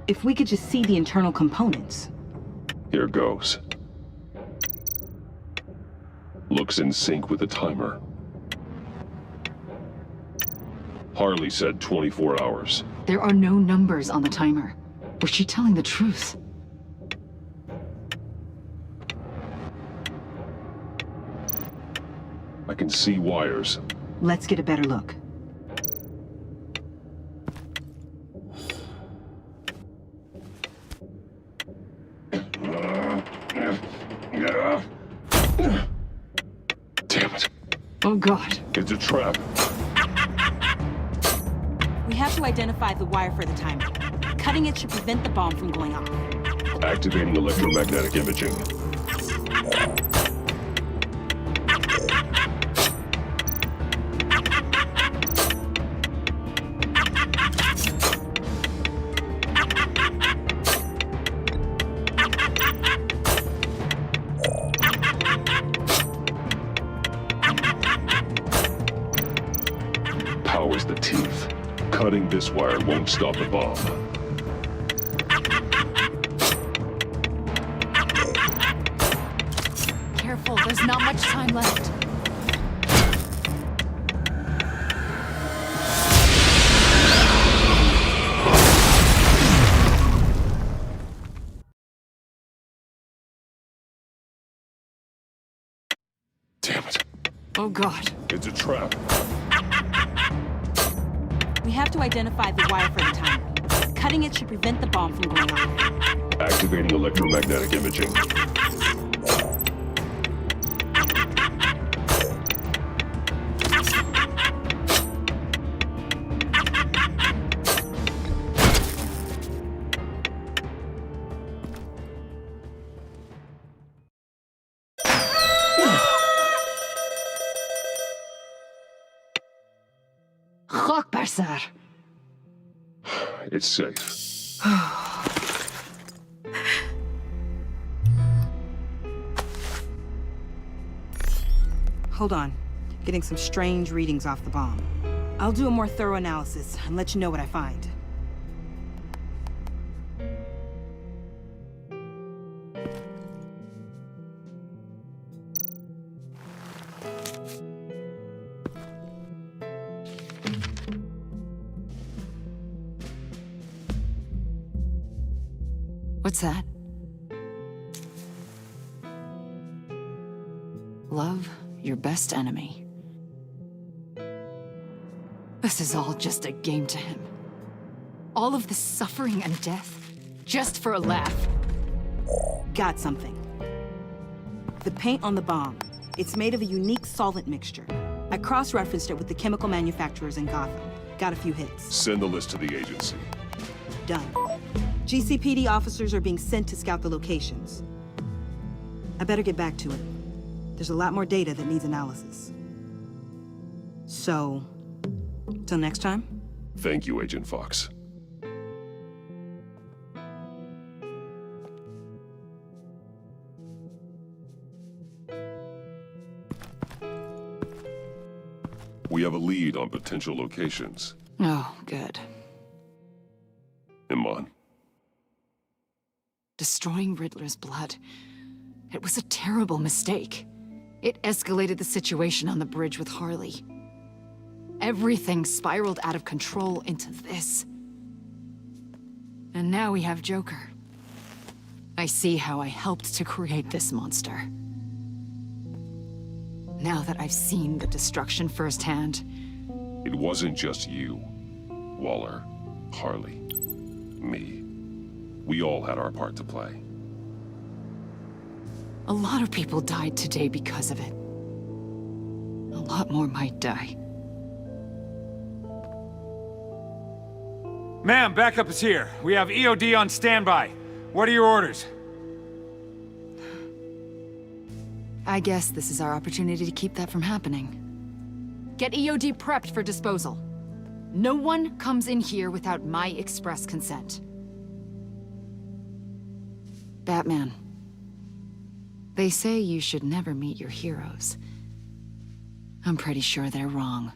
If we could just see the internal components. Here goes. Looks in sync with the timer. Harley said 24 hours. There are no numbers on the timer. Was she telling the truth? I can see wires. Let's get a better look. Damn it. Oh God. It's a trap. We have to identify the wire for the timer. Cutting it should prevent the bomb from going off. Activating electromagnetic imaging. Powers the teeth. Cutting this wire won't stop the bomb. Careful, there's not much time left. Damn it. Oh God. It's a trap. We have to identify the wire for the timer. Cutting it should prevent the bomb from going off. Activating electromagnetic imaging. Sir. It's safe. Hold on. Getting some strange readings off the bomb. I'll do a more thorough analysis and let you know what I find. What's that? Love your best enemy. This is all just a game to him. All of this suffering and death, just for a laugh. Got something. The paint on the bomb. It's made of a unique solvent mixture. I cross-referenced it with the chemical manufacturers in Gotham. Got a few hits. Send the list to the agency. Done. GCPD officers are being sent to scout the locations. I better get back to it. There's a lot more data that needs analysis. So, till next time? Thank you, Agent Fox. We have a lead on potential locations. Oh, good. Iman. Destroying Riddler's blood. It was a terrible mistake. It escalated the situation on the bridge with Harley. Everything spiraled out of control into this. And now we have Joker. I see how I helped to create this monster. Now that I've seen the destruction firsthand... It wasn't just you, Waller, Harley, me. We all had our part to play. A lot of people died today because of it. A lot more might die. Ma'am, backup is here. We have EOD on standby. What are your orders? I guess this is our opportunity to keep that from happening. Get EOD prepped for disposal. No one comes in here without my express consent. Batman. They say you should never meet your heroes. I'm pretty sure they're wrong.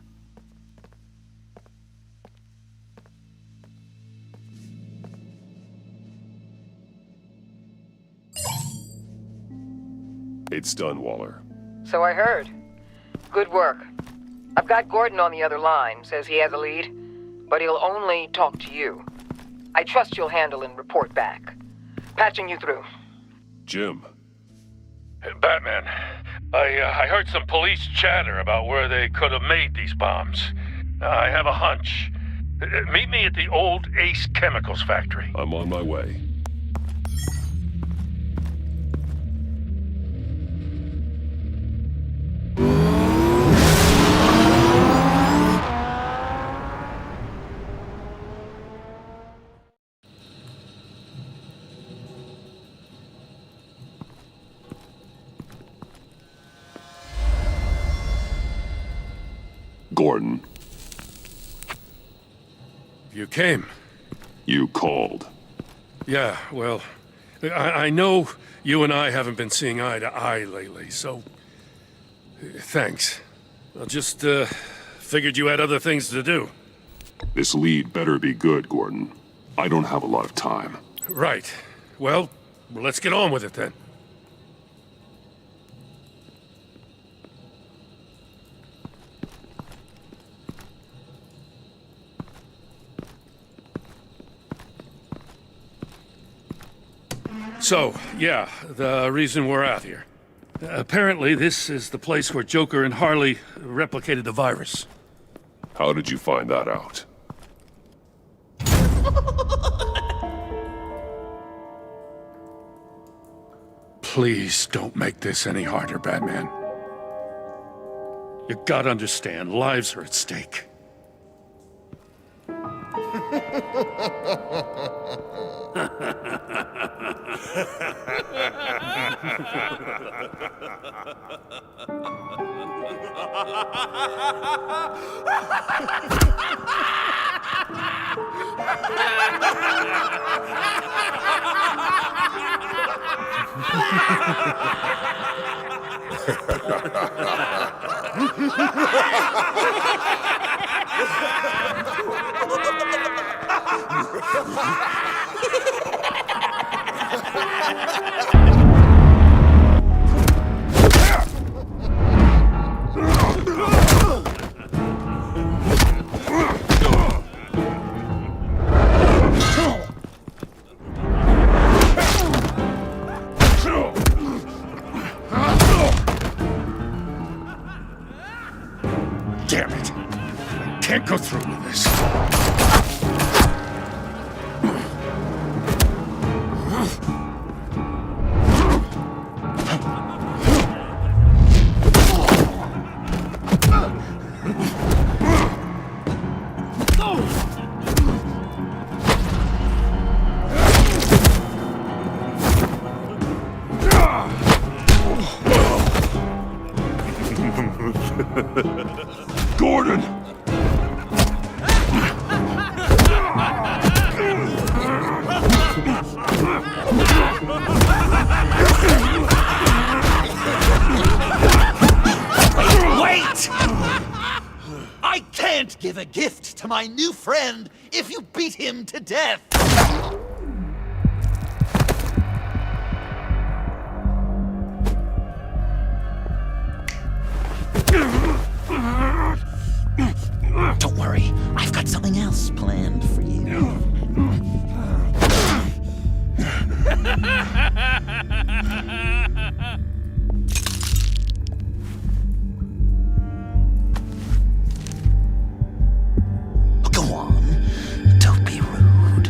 It's done, Waller. So I heard. Good work. I've got Gordon on the other line, says he has a lead, but he'll only talk to you. I trust you'll handle and report back. Patching you through. Jim. Batman, I heard some police chatter about where they could have made these bombs. I have a hunch. Meet me at the old Ace Chemicals factory. I'm on my way. Gordon. You came. You called. Yeah, well, I know you and I haven't been seeing eye to eye lately, so... thanks. I just, figured you had other things to do. This lead better be good, Gordon. I don't have a lot of time. Right. Well, let's get on with it then. So, yeah, the reason we're out here. Apparently, this is the place where Joker and Harley replicated the virus. How did you find that out? Please don't make this any harder, Batman. You gotta understand, lives are at stake. Damn it! I can't go through with this. Gordon! Wait! I can't give a gift to my new friend if you beat him to death! Don't worry, I've got something else planned for you. Go on, don't be rude.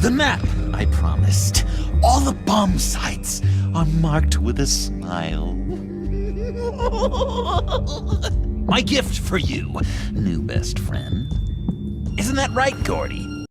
The map I promised. All the bomb sites are marked with a smile. My gift for you, new best friend. Isn't that right, Gordy?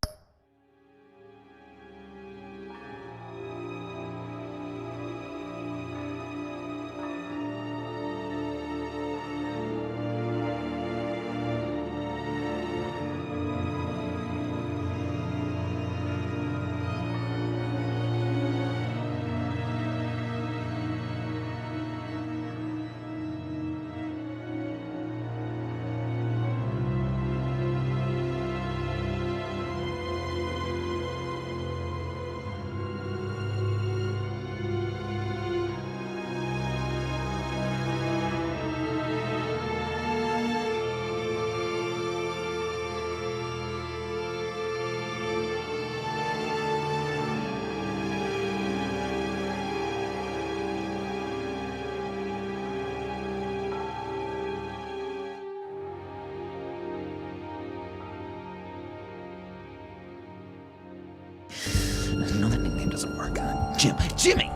Jimmy!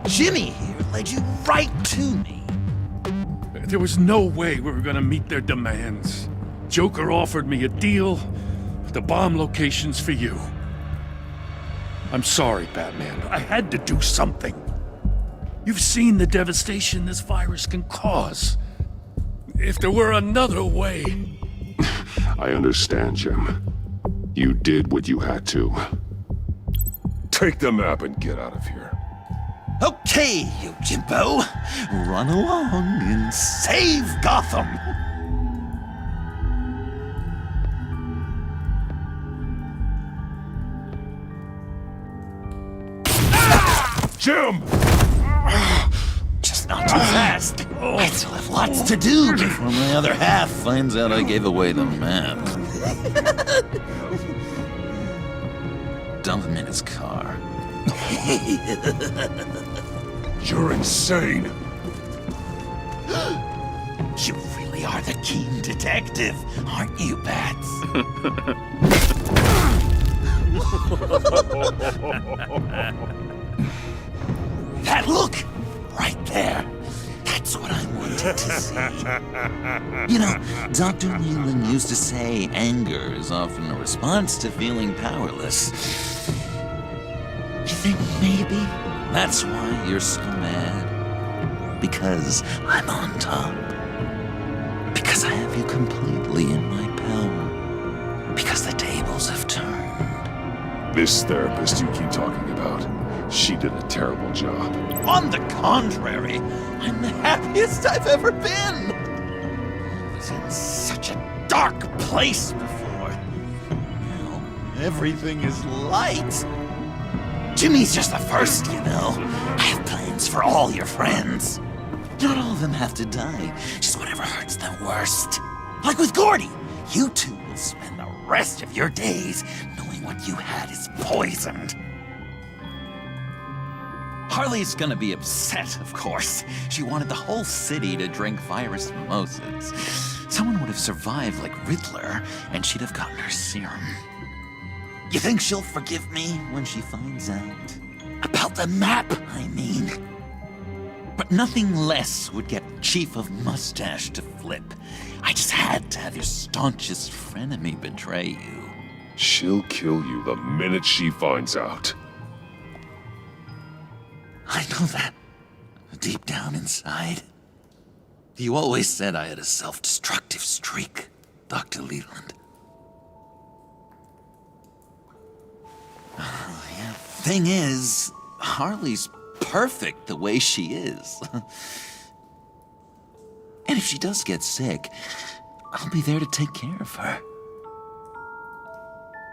Jimmy here led you right to me. There was no way we were gonna meet their demands. Joker offered me a deal, with the bomb locations for you. I'm sorry, Batman, but I had to do something. You've seen the devastation this virus can cause. If there were another way... I understand, Jim. You did what you had to. Take the map and get out of here. Okay, you Jimbo. Run along and save Gotham. Jim! Just not too fast. I still have lots to do before my other half finds out I gave away the map. Dump him in his car. You're insane. You really are the keen detective, aren't you, Bats? That look! Right there. That's what I wanted to see. You know, Dr. Leland used to say anger is often a response to feeling powerless. You think maybe that's why you're so mad? Because I'm on top. Because I have you completely in my power. Because the tables have turned. This therapist you keep talking about, she did a terrible job. On the contrary, I'm the happiest I've ever been. I was in such a dark place before. Now, everything is light. Jimmy's just the first, you know. I have plans for all your friends. Not all of them have to die, just whatever hurts them worst. Like with Gordy, you two will spend the rest of your days knowing what you had is poisoned. Harley's gonna be upset, of course. She wanted the whole city to drink virus mimosas. Someone would have survived like Riddler, and she'd have gotten her serum. You think she'll forgive me when she finds out? About the map, I mean. But nothing less would get Chief of Mustache to flip. I just had to have your staunchest frenemy betray you. She'll kill you the minute she finds out. I know that. Deep down inside. You always said I had a self-destructive streak, Dr. Leland. Yeah. Thing is, Harley's perfect the way she is. And if she does get sick, I'll be there to take care of her.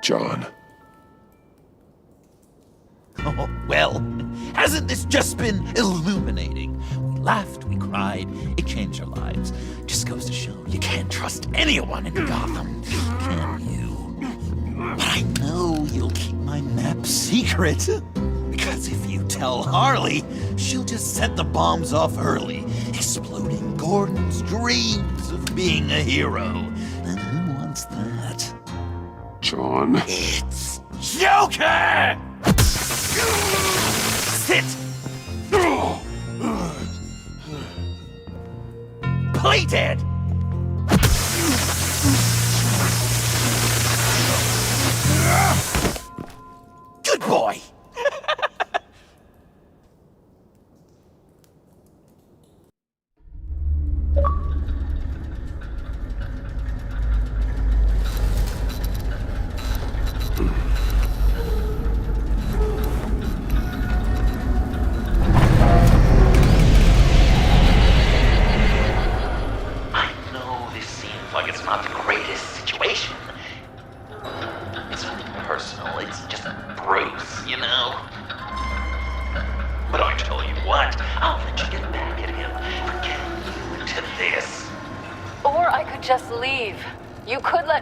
John. Oh, well, hasn't this just been illuminating? We laughed, we cried, it changed our lives. Just goes to show you can't trust anyone in Gotham, can you? But I know you'll keep my map secret. Because if you tell Harley, she'll just set the bombs off early, exploding Gordon's dreams of being a hero. And who wants that? John. It's Joker! Sit! Play dead! Good boy!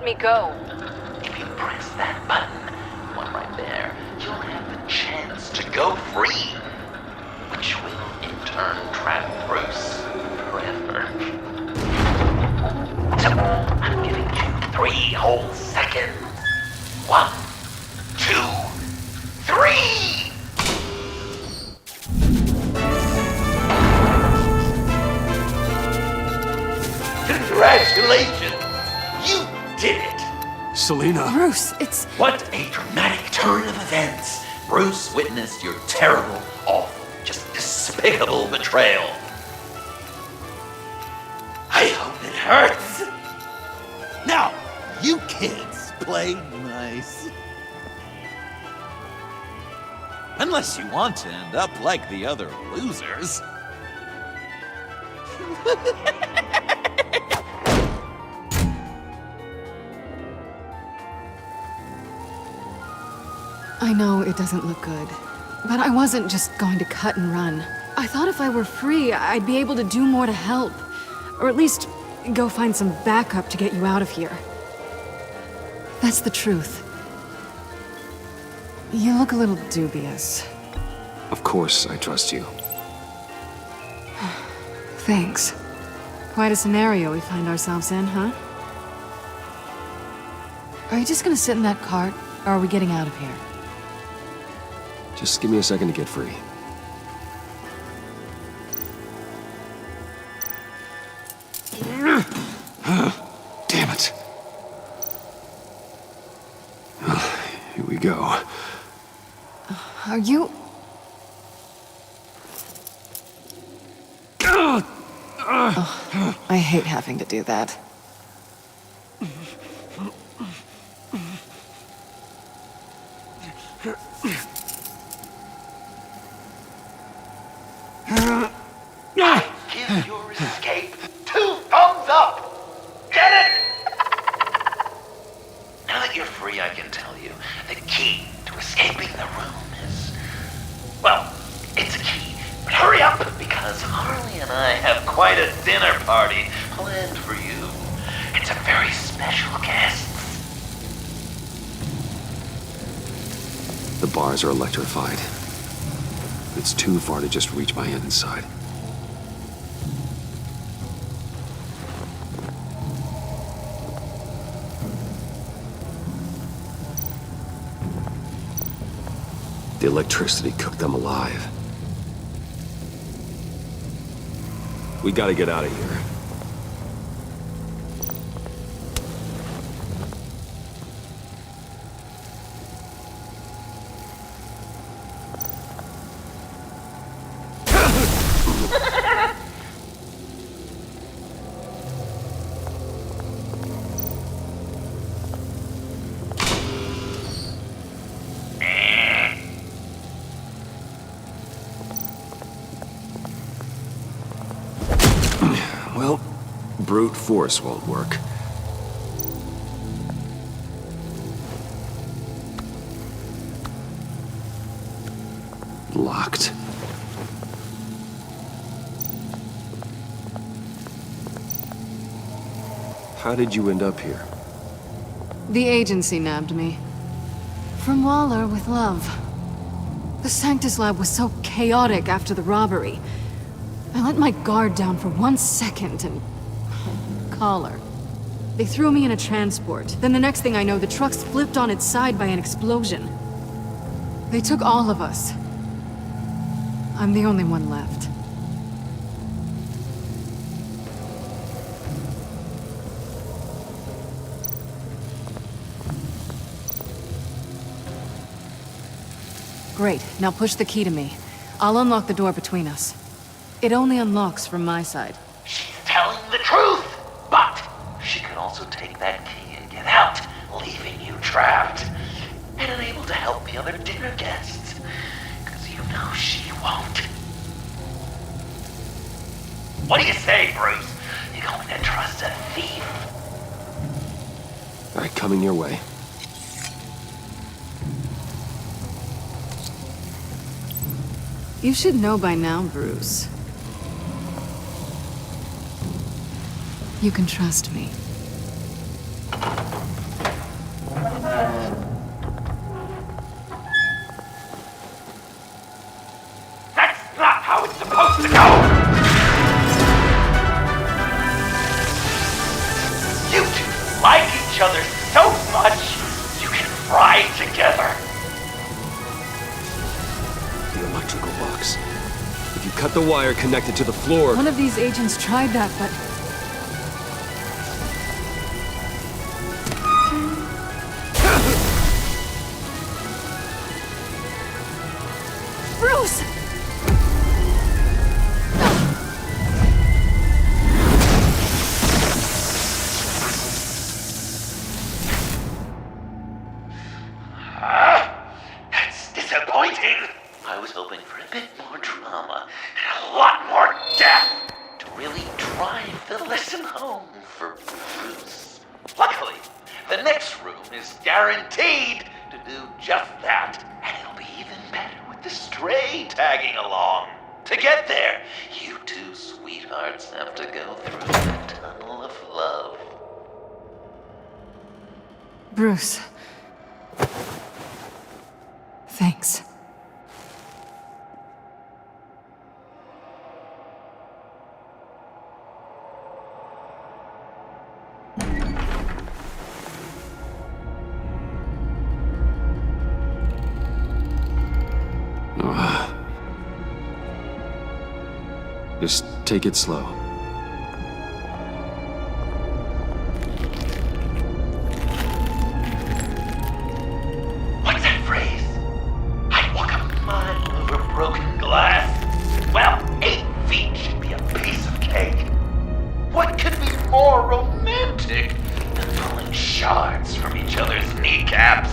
Me go. If you press that button, one right there, you'll have the chance to go free, which will in turn trap Bruce forever. So I'm giving you 3 whole seconds. 1, 2, 3! Congratulations! You did it! Selena! Bruce, it's... What a dramatic turn of events! Bruce witnessed your terrible, awful, just despicable betrayal. I hope it hurts! Now, you kids play nice. Unless you want to end up like the other losers. I know it doesn't look good, but I wasn't just going to cut and run. I thought if I were free, I'd be able to do more to help. Or at least go find some backup to get you out of here. That's the truth. You look a little dubious. Of course I trust you. Thanks. Quite a scenario we find ourselves in, huh? Are you just gonna sit in that cart, or are we getting out of here? Just give me a second to get free. Damn it. Well, here we go. Are you... Oh, I hate having to do that. Give your escape 2 thumbs up! Get it? Now that you're free, I can tell you, the key to escaping the room is... Well, it's a key. But hurry up, because Harley and I have quite a dinner party planned for you. And some very special guests. The bars are electrified. It's too far to just reach my hand inside. The electricity cooked them alive. We gotta get out of here. Well, brute force won't work. Locked. How did you end up here? The agency nabbed me. From Waller with love. The Sanctus lab was so chaotic after the robbery. I let my guard down for 1 second and... call her. They threw me in a transport. Then the next thing I know, the truck's flipped on its side by an explosion. They took all of us. I'm the only one left. Great. Now push the key to me. I'll unlock the door between us. It only unlocks from my side. She's telling the truth! But she could also take that key and get out, leaving you trapped. And unable to help the other dinner guests. Because you know she won't. What do you say, Bruce? You going to trust a thief? All right, coming your way. You should know by now, Bruce. You can trust me. That's not how it's supposed to go! You two like each other so much, you can ride together. The electrical box. If you cut the wire connected to the floor... One of these agents tried that, but... guaranteed to do just that. And it'll be even better with the stray tagging along. To get there, you two sweethearts have to go through the tunnel of love. Bruce. Thanks. Just take it slow. What's that phrase? I'd walk a mile over broken glass. Well, 8 feet should be a piece of cake. What could be more romantic than pulling shards from each other's kneecaps?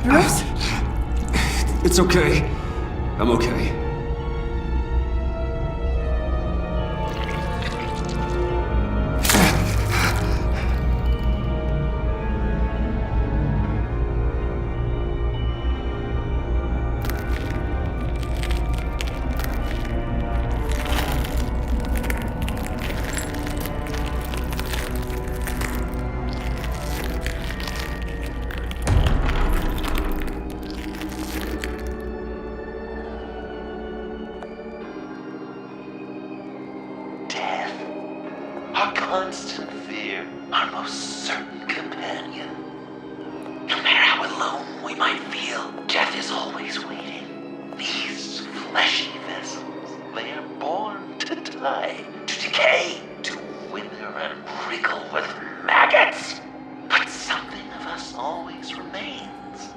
Bruce? It's okay. I'm okay. Our constant fear, our most certain companion. No matter how alone we might feel, death is always waiting. These fleshy vessels, they are born to die, to decay, to wither and wriggle with maggots. But something of us always remains.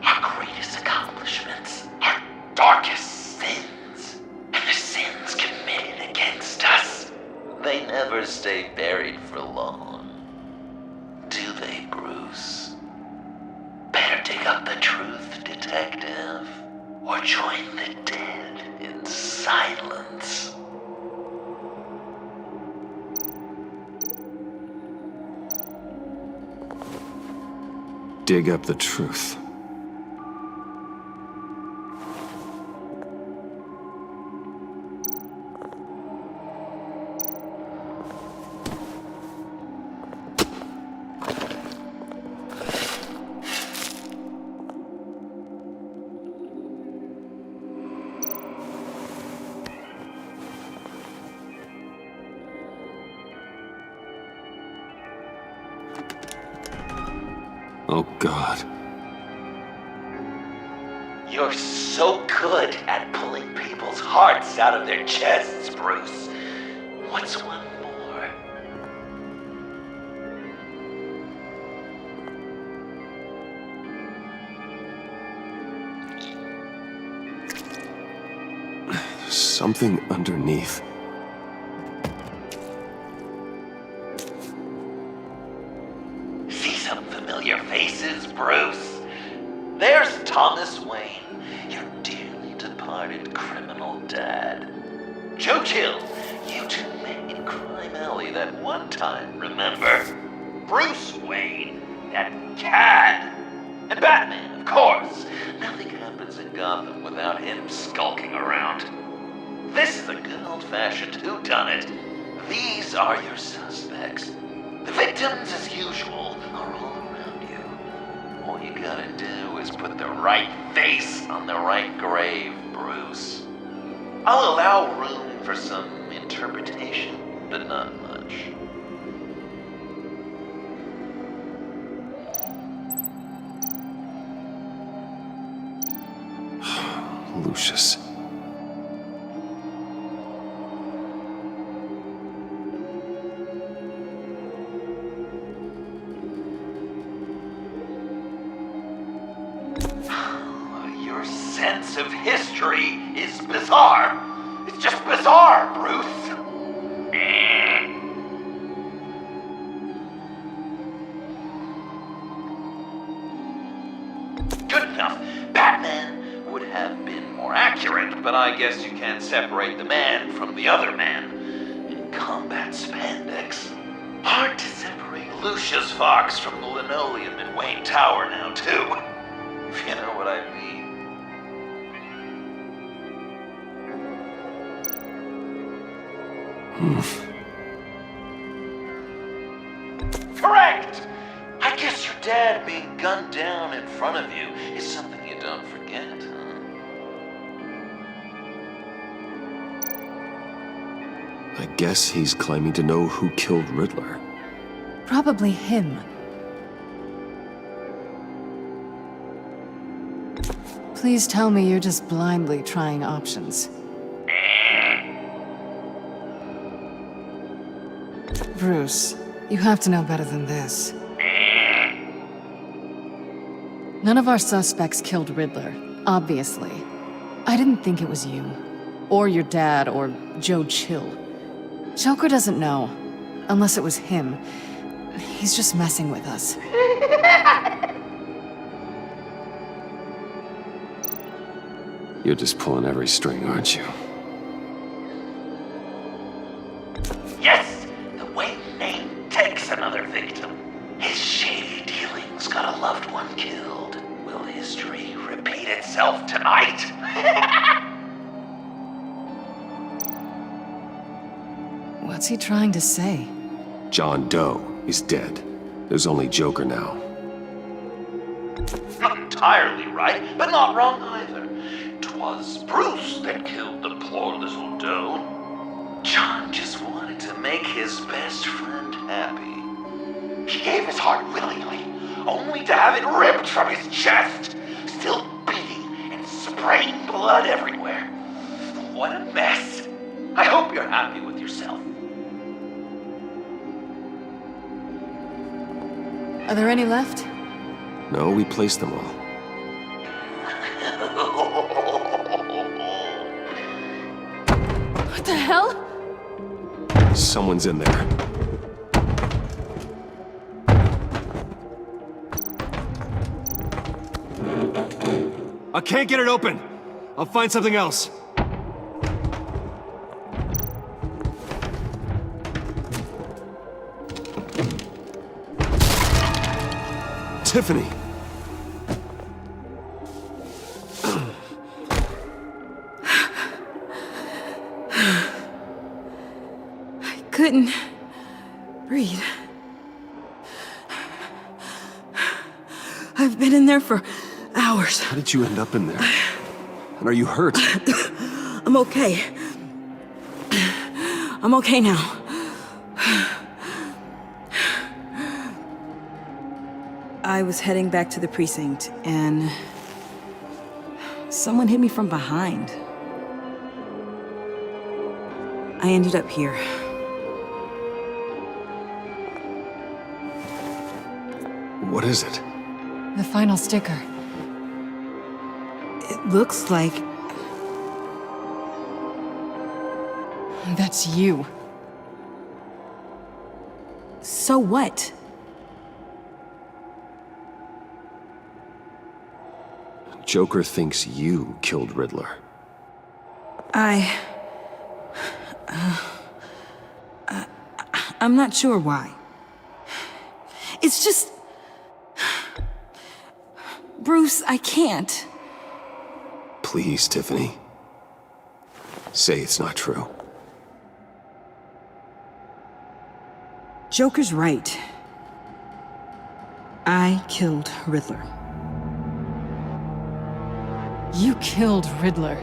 Our greatest accomplishments, our darkest sins, and the sins committed against us. They never stay buried for long. Do they, Bruce? Better dig up the truth, detective, or join the dead in silence. Dig up the truth. Oh, God. You're so good at pulling people's hearts out of their chests, Bruce. What's one more? There's something underneath. See some familiar faces, Bruce? There's Thomas Wayne, your dearly departed criminal dad. Joe Chill, you two met in Crime Alley that one time, remember? Bruce Wayne, that cad. And Batman, of course. Nothing happens in Gotham without him skulking around. This is a good old-fashioned whodunit. These are your suspects. The victims, as usual, are all around you. All you gotta do is put the right face on the right grave, Bruce. I'll allow room for some interpretation, but not much. Lucius. Your sense of history is bizarre. It's just bizarre, Bruce. Good enough. Batman would have been more accurate, but I guess you can't separate the man from the other man. In combat spandex, hard to separate Lucius Fox from the linoleum in Wayne Tower now, too. If you know what I mean. Correct! I guess your dad being gunned down in front of you is something you don't forget, huh? I guess he's claiming to know who killed Riddler. Probably him. Please tell me you're just blindly trying options. Bruce, you have to know better than this. None of our suspects killed Riddler, obviously. I didn't think it was you. Or your dad, or Joe Chill. Joker doesn't know. Unless it was him. He's just messing with us. You're just pulling every string, aren't you? Yes! The Wayne name takes another victim. His shady dealings got a loved one killed. Will history repeat itself tonight? What's he trying to say? John Doe is dead. There's only Joker now. Not entirely right, but not wrong either. 'Twas Bruce that killed the poor little Doe. John just wanted to make his best friend happy. He gave his heart willingly, only to have it ripped from his chest, still beating and spraying blood everywhere. What a mess. I hope you're happy with yourself. Are there any left? No, we placed them all. What the hell? Someone's in there. I can't get it open. I'll find something else. Tiffany! I couldn't breathe. I've been in there for hours. How did you end up in there? And are you hurt? I'm okay. I'm okay now. I was heading back to the precinct, and someone hit me from behind. I ended up here. What is it? The final sticker. It looks like... That's you. So what? Joker thinks you killed Riddler. I'm not sure why. It's just... Bruce, I can't. Please, Tiffany. Say it's not true. Joker's right. I killed Riddler. You killed Riddler.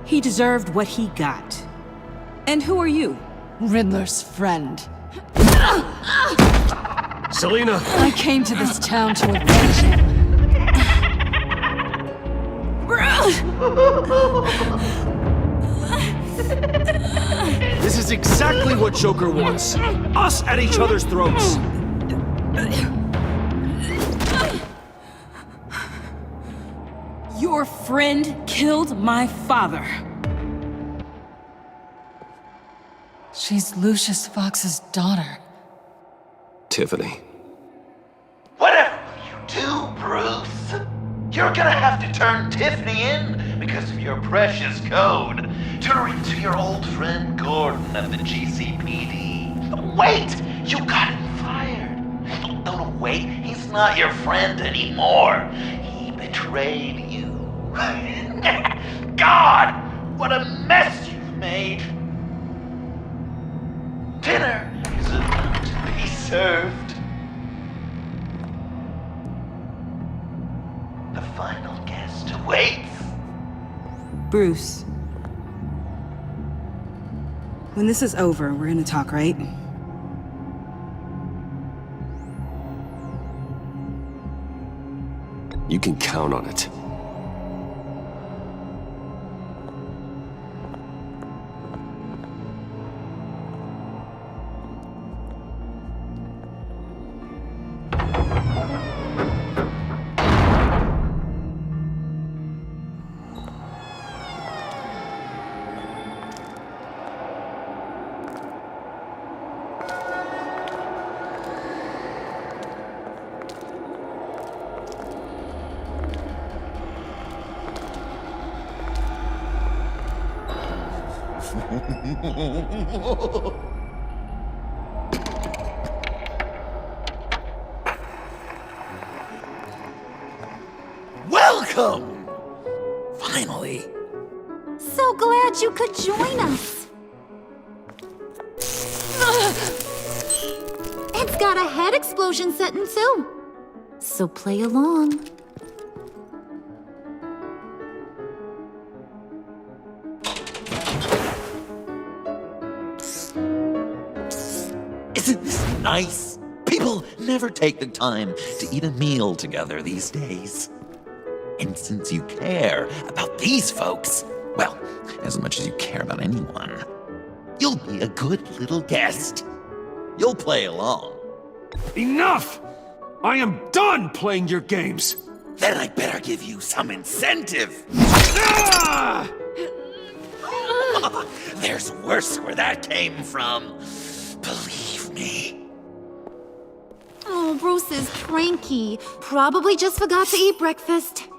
He deserved what he got. And who are you? Riddler's friend. Selina! I came to this town to avenge him. This is exactly what Joker wants. Us at each other's throats. Your friend killed my father. She's Lucius Fox's daughter. Tiffany. Whatever you do, Bruce, you're gonna have to turn Tiffany in because of your precious code. Turn to your old friend Gordon at the GCPD. Wait! You got him fired! No, wait, he's not your friend anymore. He betrayed you. God! What a mess you've made! Dinner is about to be served. The final guest awaits. Bruce. When this is over, we're gonna talk, right? You can count on it. Welcome! Finally. So glad you could join us. It's got a head explosion setting too. So play along. Isn't this nice? People never take the time to eat a meal together these days. And since you care about these folks, well, as much as you care about anyone, you'll be a good little guest. You'll play along. Enough! I am done playing your games! Then I better give you some incentive. Ah! There's worse where that came from. Believe me. Oh, Bruce is cranky. Probably just forgot to eat breakfast.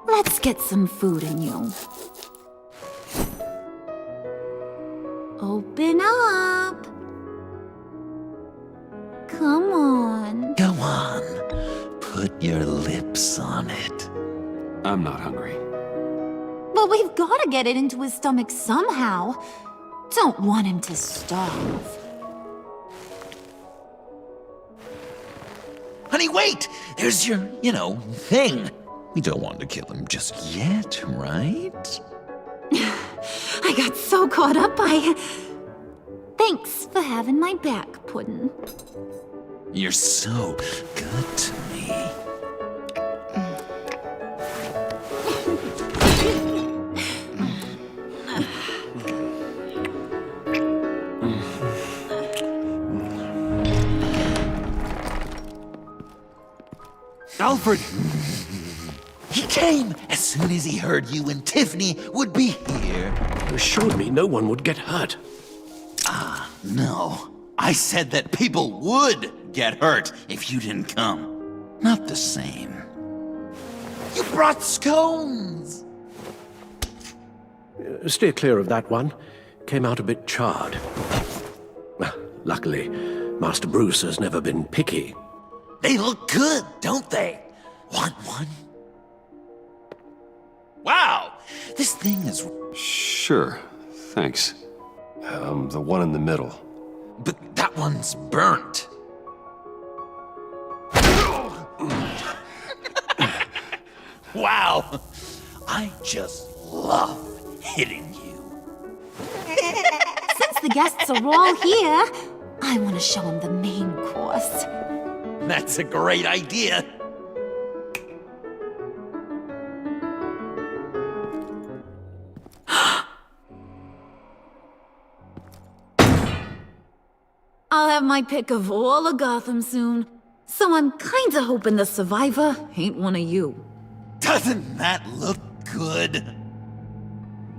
Let's get some food in you. Open up. Come on. Go on. Put your lips on it. I'm not hungry. But we've got to get it into his stomach somehow. Don't want him to starve. Honey, wait! There's your, thing. We don't want to kill him just yet, right? I got so caught up by... Thanks for having my back, Puddin'. You're so good to me. Alfred! He came as soon as he heard you and Tiffany would be here. You assured me no one would get hurt. No. I said that people would get hurt if you didn't come. Not the same. You brought scones! Steer clear of that one. Came out a bit charred. Luckily, Master Bruce has never been picky. They look good, don't they? Want one? Wow! This thing is... Sure, thanks. The one in the middle. But that one's burnt. Wow! I just love hitting you. Since the guests are all here, I want to show them the main course. That's a great idea. I'll have my pick of all of Gotham soon, so I'm kinda hoping the survivor ain't one of you. Doesn't that look good?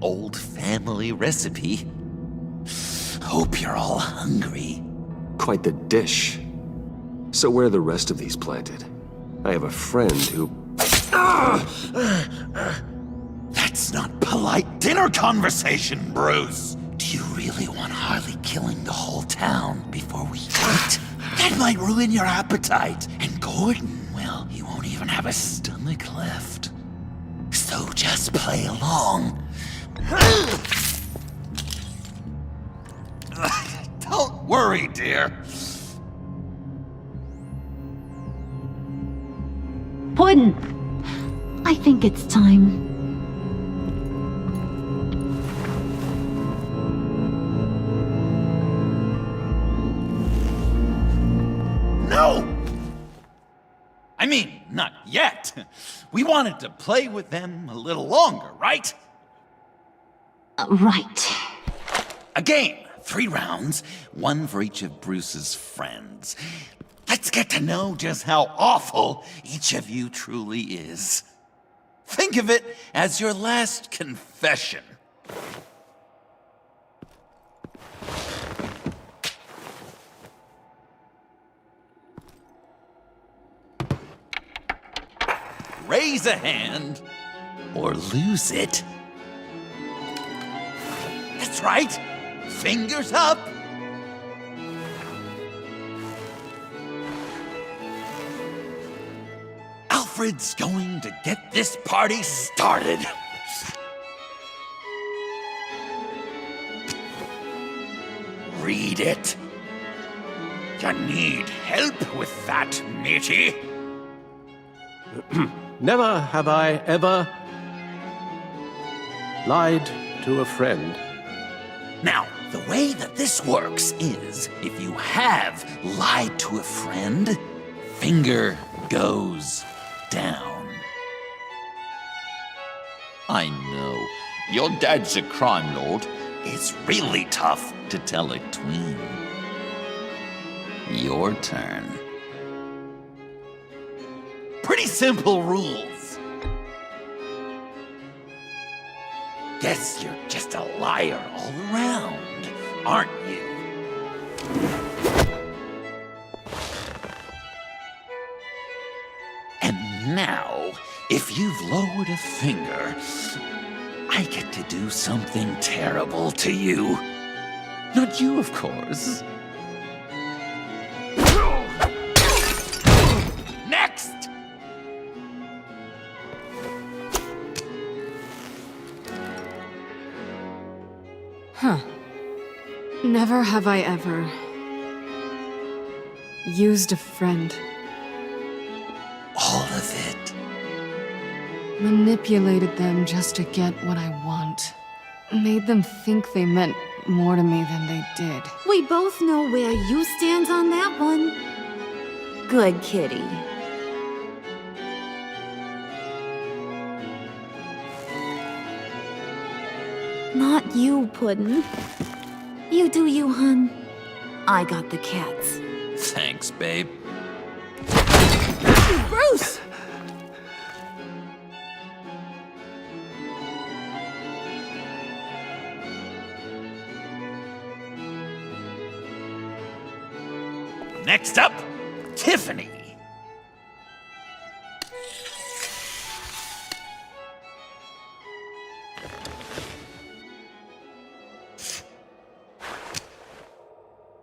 Old family recipe. Hope you're all hungry. Quite the dish. So where are the rest of these planted? I have a friend who... That's That's not polite dinner conversation, Bruce. Do you really want Harley killing the whole town before we eat? That might ruin your appetite. And Gordon, well, he won't even have a stomach left. So just play along. Don't worry, dear. Puddin', I think it's time. No! I mean, not yet. We wanted to play with them a little longer, right? Right. A game. 3 rounds, 1 for each of Bruce's friends. Let's get to know just how awful each of you truly is. Think of it as your last confession. Raise a hand, or lose it. That's right. Fingers up. Alfred's going to get this party started. Read it. You need help with that, matey? Never have I ever lied to a friend. Now, the way that this works is, if you have lied to a friend, finger goes down. I know, your dad's a crime lord. It's really tough to tell a tween. Your turn. Pretty simple rules. Guess you're just a liar all around, aren't you? And now, if you've lowered a finger, I get to do something terrible to you. Not you, of course. Next! Huh. Never have I ever used a friend. All of it. Manipulated them just to get what I want. Made them think they meant more to me than they did. We both know where you stand on that one. Good kitty. Not you, Puddin'. You do you, hun. I got the cats. Thanks, babe. Bruce! Next up, Tiffany.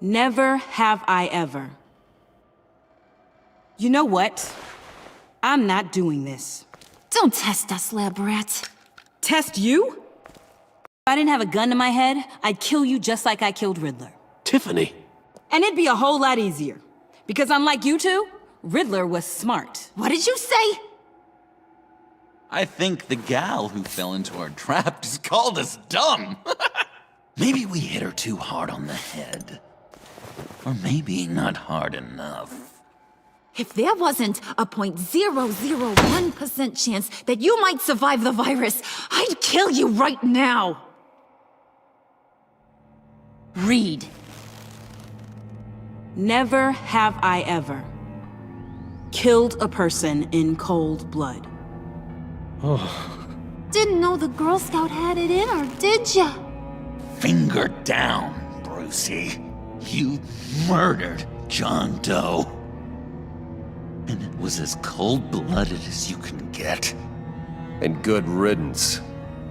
Never have I ever. You know what? I'm not doing this. Don't test us, lab rat. Test you? If I didn't have a gun to my head, I'd kill you just like I killed Riddler. Tiffany. And it'd be a whole lot easier. Because unlike you two, Riddler was smart. What did you say? I think the gal who fell into our trap just called us dumb. Maybe we hit her too hard on the head. Or maybe not hard enough. If there wasn't a 0.001% chance that you might survive the virus, I'd kill you right now. Read. Never have I ever killed a person in cold blood. Oh. Didn't know the Girl Scout had it in her, did ya? Finger down, Brucey. You murdered John Doe. And it was as cold-blooded as you can get. And good riddance.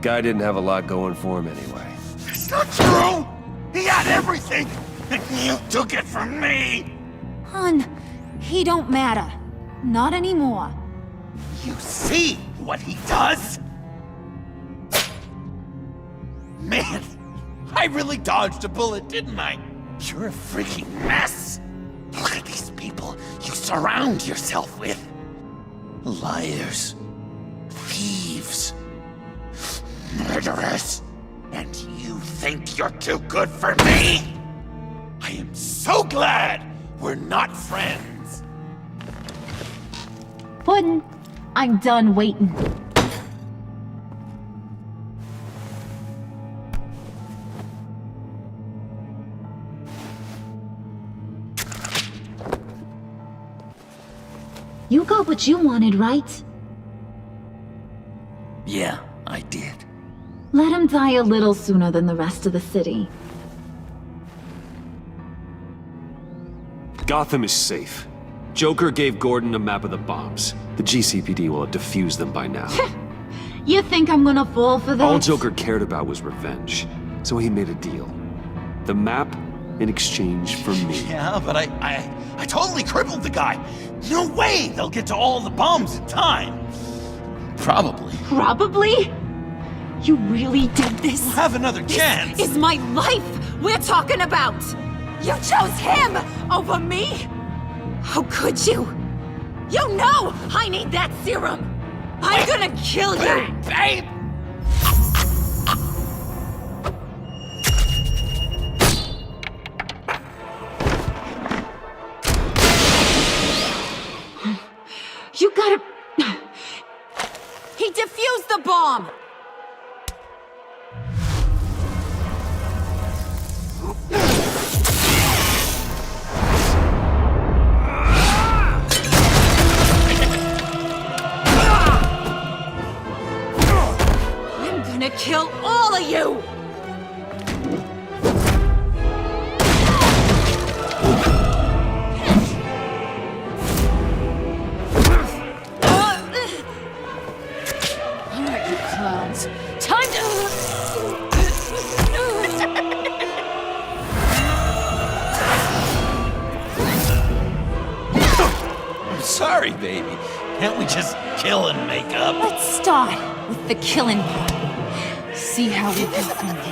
Guy didn't have a lot going for him anyway. It's not true! He had everything, and you took it from me! Hun, he don't matter. Not anymore. You see what he does? Man, I really dodged a bullet, didn't I? You're a freaking mess! Look at these people you surround yourself with. Liars. Thieves. Murderers. And you think you're too good for me? I am so glad we're not friends. Puddin', I'm done waiting. You got what you wanted, right? Yeah, I did. Let him die a little sooner than the rest of the city. Gotham is safe. Joker gave Gordon a map of the bombs. The GCPD will have defused them by now. You think I'm gonna fall for that? All Joker cared about was revenge, so he made a deal. The map in exchange for me. Yeah, but I totally crippled the guy. No way they'll get to all the bombs in time. Probably. Probably? You really did this? We'll have another chance. This is my life we're talking about! You chose him over me? How could you? You know I need that serum! I'm gonna kill you! Babe! You gotta... He defused the bomb! I'm gonna kill all of you! Clowns. Time to... I'm sorry, baby. Can't we just kill and make up? Let's start with the killing part. See how we go from there.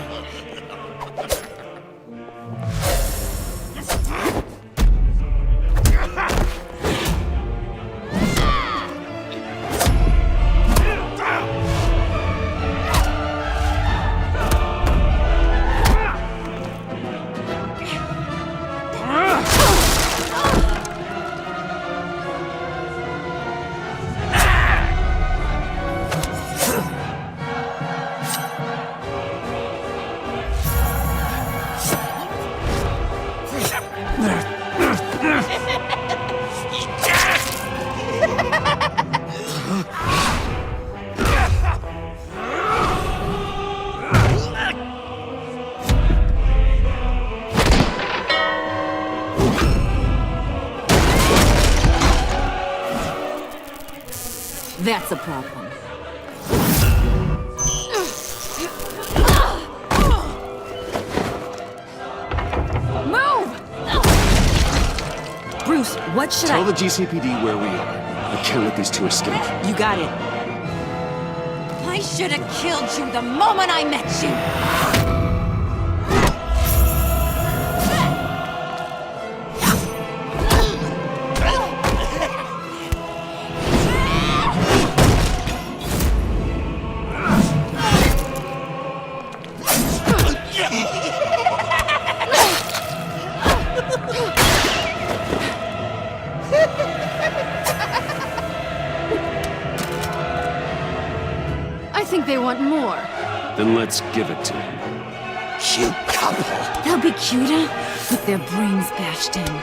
That's a problem. Move! Bruce, what should Tell the GCPD where we are. I can't let these two escape. You got it. I should have killed you the moment I met you! I think they want more. Then let's give it to them. Cute couple. They'll be cuter with their brains bashed in.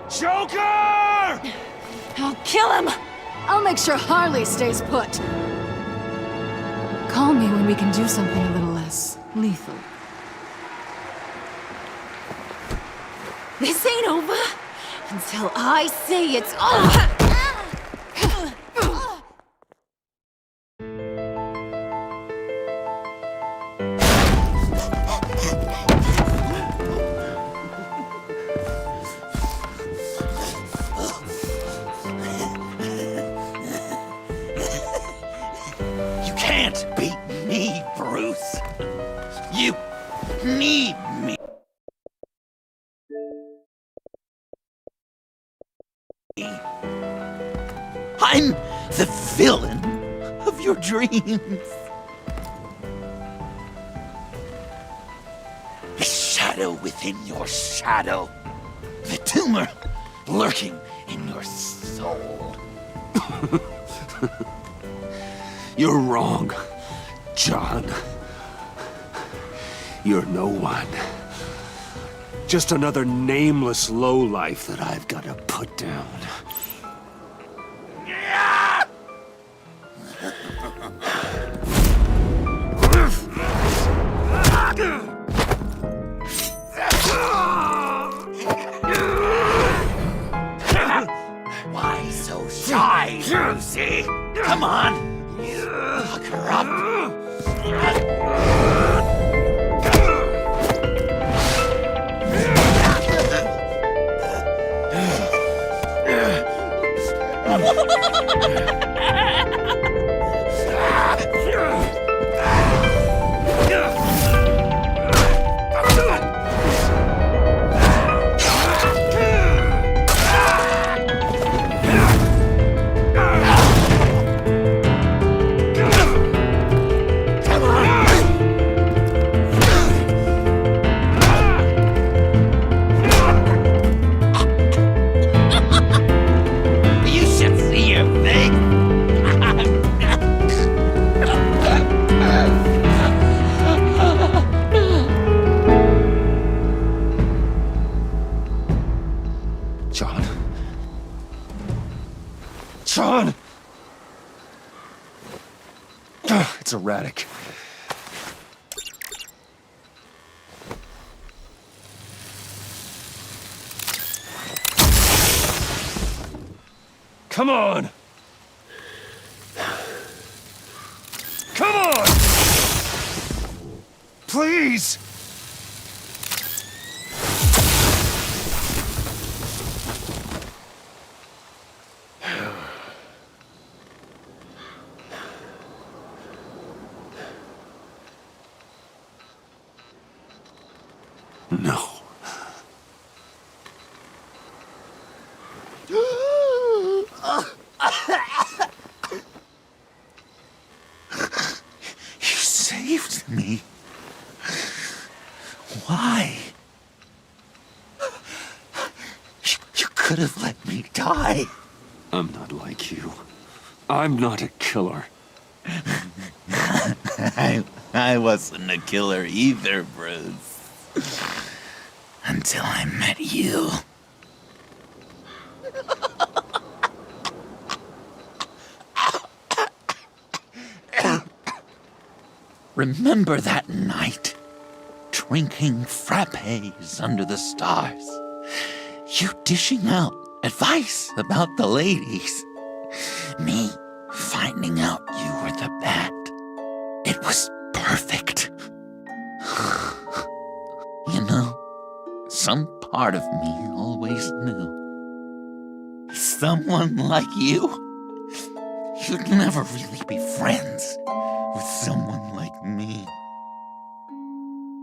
Joker! I'll kill him! I'll make sure Harley stays put. Call me when we can do something a little less lethal. This ain't over until I say it's over! You can't beat me, Bruce. You need me. I'm the villain of your dreams. The shadow within your shadow. The tumor lurking in your soul. You're wrong, John. You're no one. Just another nameless lowlife that I've got to put down. Why so shy, Brucey? Come on! Look her up! You should see your face! John? John! It's erratic. Come on! Come on! Please! No. You saved me. Why? You could have let me die. I'm not like you. I'm not a killer. I wasn't a killer either, Bruce. Until I met you. Remember that night? Drinking frappes under the stars. You dishing out advice about the ladies. Me finding out you were the bat. It was perfect. You know, some part of me always knew. Someone like you, you'd never really be friends with someone like me.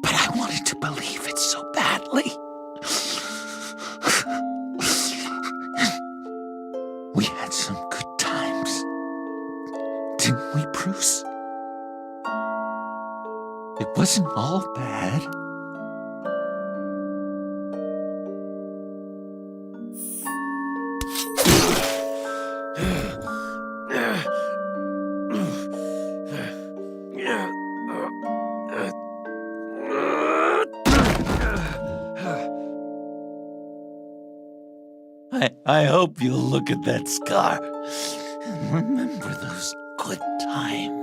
But I wanted to believe it so badly. We had some good times, didn't we, Bruce? It wasn't all bad. I hope you'll look at that scar and remember those good times.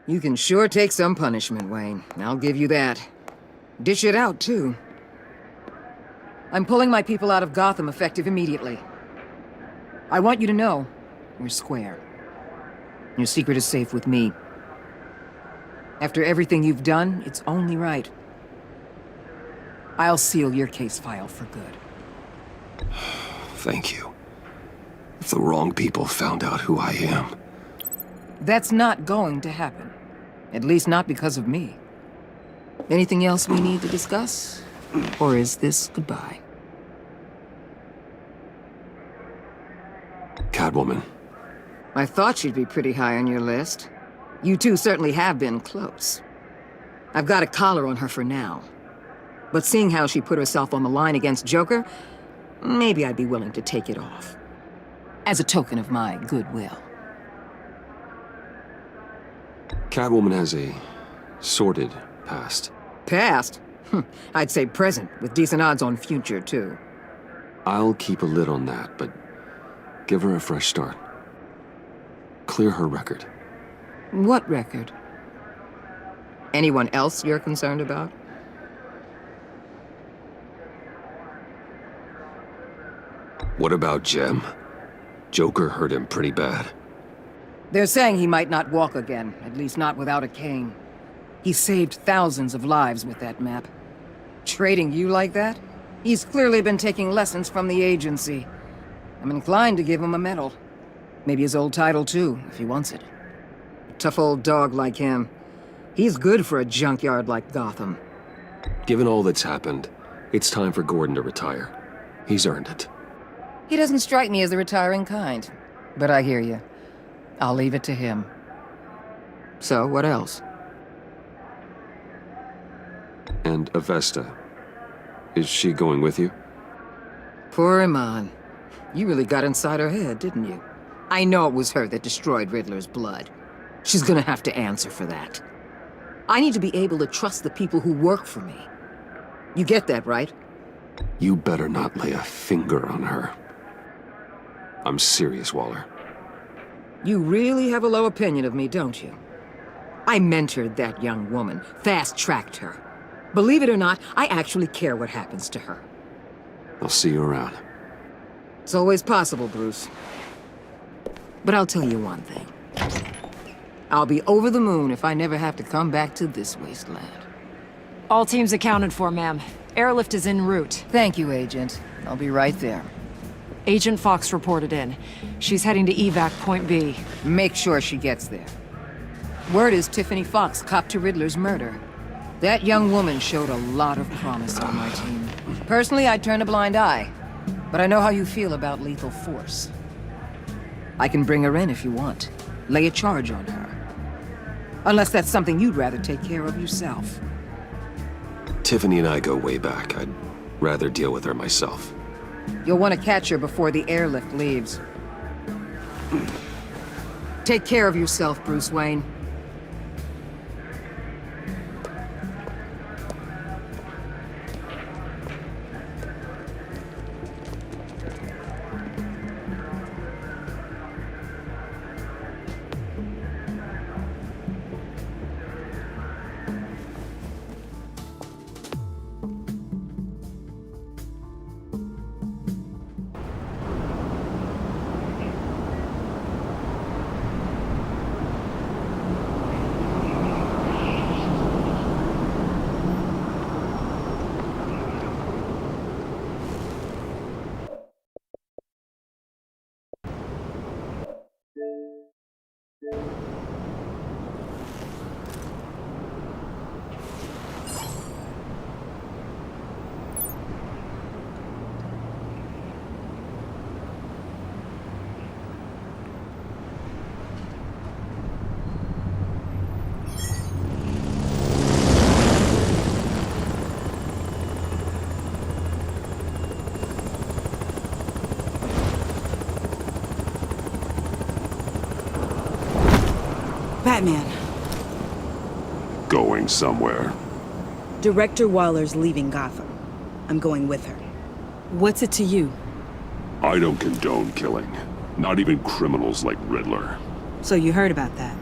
You can sure take some punishment, Wayne. I'll give you that. Dish it out, too. I'm pulling my people out of Gotham effective immediately. I want you to know, we're square. Your secret is safe with me. After everything you've done, it's only right. I'll seal your case file for good. Thank you. If the wrong people found out who I am... That's not going to happen. At least not because of me. Anything else we need to discuss? Or is this goodbye? Catwoman. I thought she'd be pretty high on your list. You two certainly have been close. I've got a collar on her for now. But seeing how she put herself on the line against Joker, maybe I'd be willing to take it off. As a token of my goodwill. Catwoman has a sordid past. Past? I'd say present, with decent odds on future, too. I'll keep a lid on that, but give her a fresh start. Clear her record. What record? Anyone else you're concerned about? What about Jem? Joker hurt him pretty bad. They're saying he might not walk again, at least not without a cane. He saved thousands of lives with that map. Trading you like that? He's clearly been taking lessons from the agency. I'm inclined to give him a medal. Maybe his old title too, if he wants it. A tough old dog like him. He's good for a junkyard like Gotham. Given all that's happened, it's time for Gordon to retire. He's earned it. He doesn't strike me as the retiring kind. But I hear you. I'll leave it to him. So, what else? And Avesta. Is she going with you? Poor Iman. You really got inside her head, didn't you? I know it was her that destroyed Riddler's blood. She's gonna have to answer for that. I need to be able to trust the people who work for me. You get that, right? You better not lay a finger on her. I'm serious, Waller. You really have a low opinion of me, don't you? I mentored that young woman, fast-tracked her. Believe it or not, I actually care what happens to her. I'll see you around. It's always possible, Bruce. But I'll tell you one thing. I'll be over the moon if I never have to come back to this wasteland. All teams accounted for, ma'am. Airlift is en route. Thank you, Agent. I'll be right there. Agent Fox reported in. She's heading to evac Point B. Make sure she gets there. Word is Tiffany Fox copped to Riddler's murder. That young woman showed a lot of promise on my team. Personally, I'd turn a blind eye. But I know how you feel about lethal force. I can bring her in if you want. Lay a charge on her. Unless that's something you'd rather take care of yourself. Tiffany and I go way back. I'd rather deal with her myself. You'll want to catch her before the airlift leaves. Take care of yourself, Bruce Wayne. Batman. Going somewhere. Director Waller's leaving Gotham. I'm going with her. What's it to you? I don't condone killing. Not even criminals like Riddler. So you heard about that.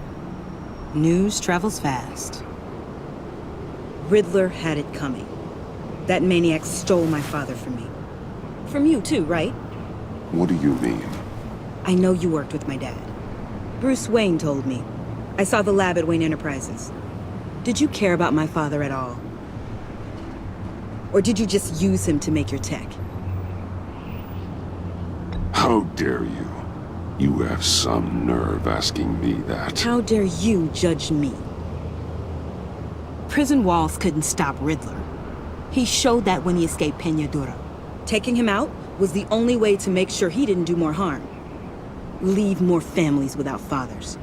News travels fast. Riddler had it coming. That maniac stole my father from me. From you too, right? What do you mean? I know you worked with my dad. Bruce Wayne told me. I saw the lab at Wayne Enterprises. Did you care about my father at all? Or did you just use him to make your tech? How dare you? You have some nerve asking me that. How dare you judge me? Prison walls couldn't stop Riddler. He showed that when he escaped Peñadura. Taking him out was the only way to make sure he didn't do more harm. Leave more families without fathers.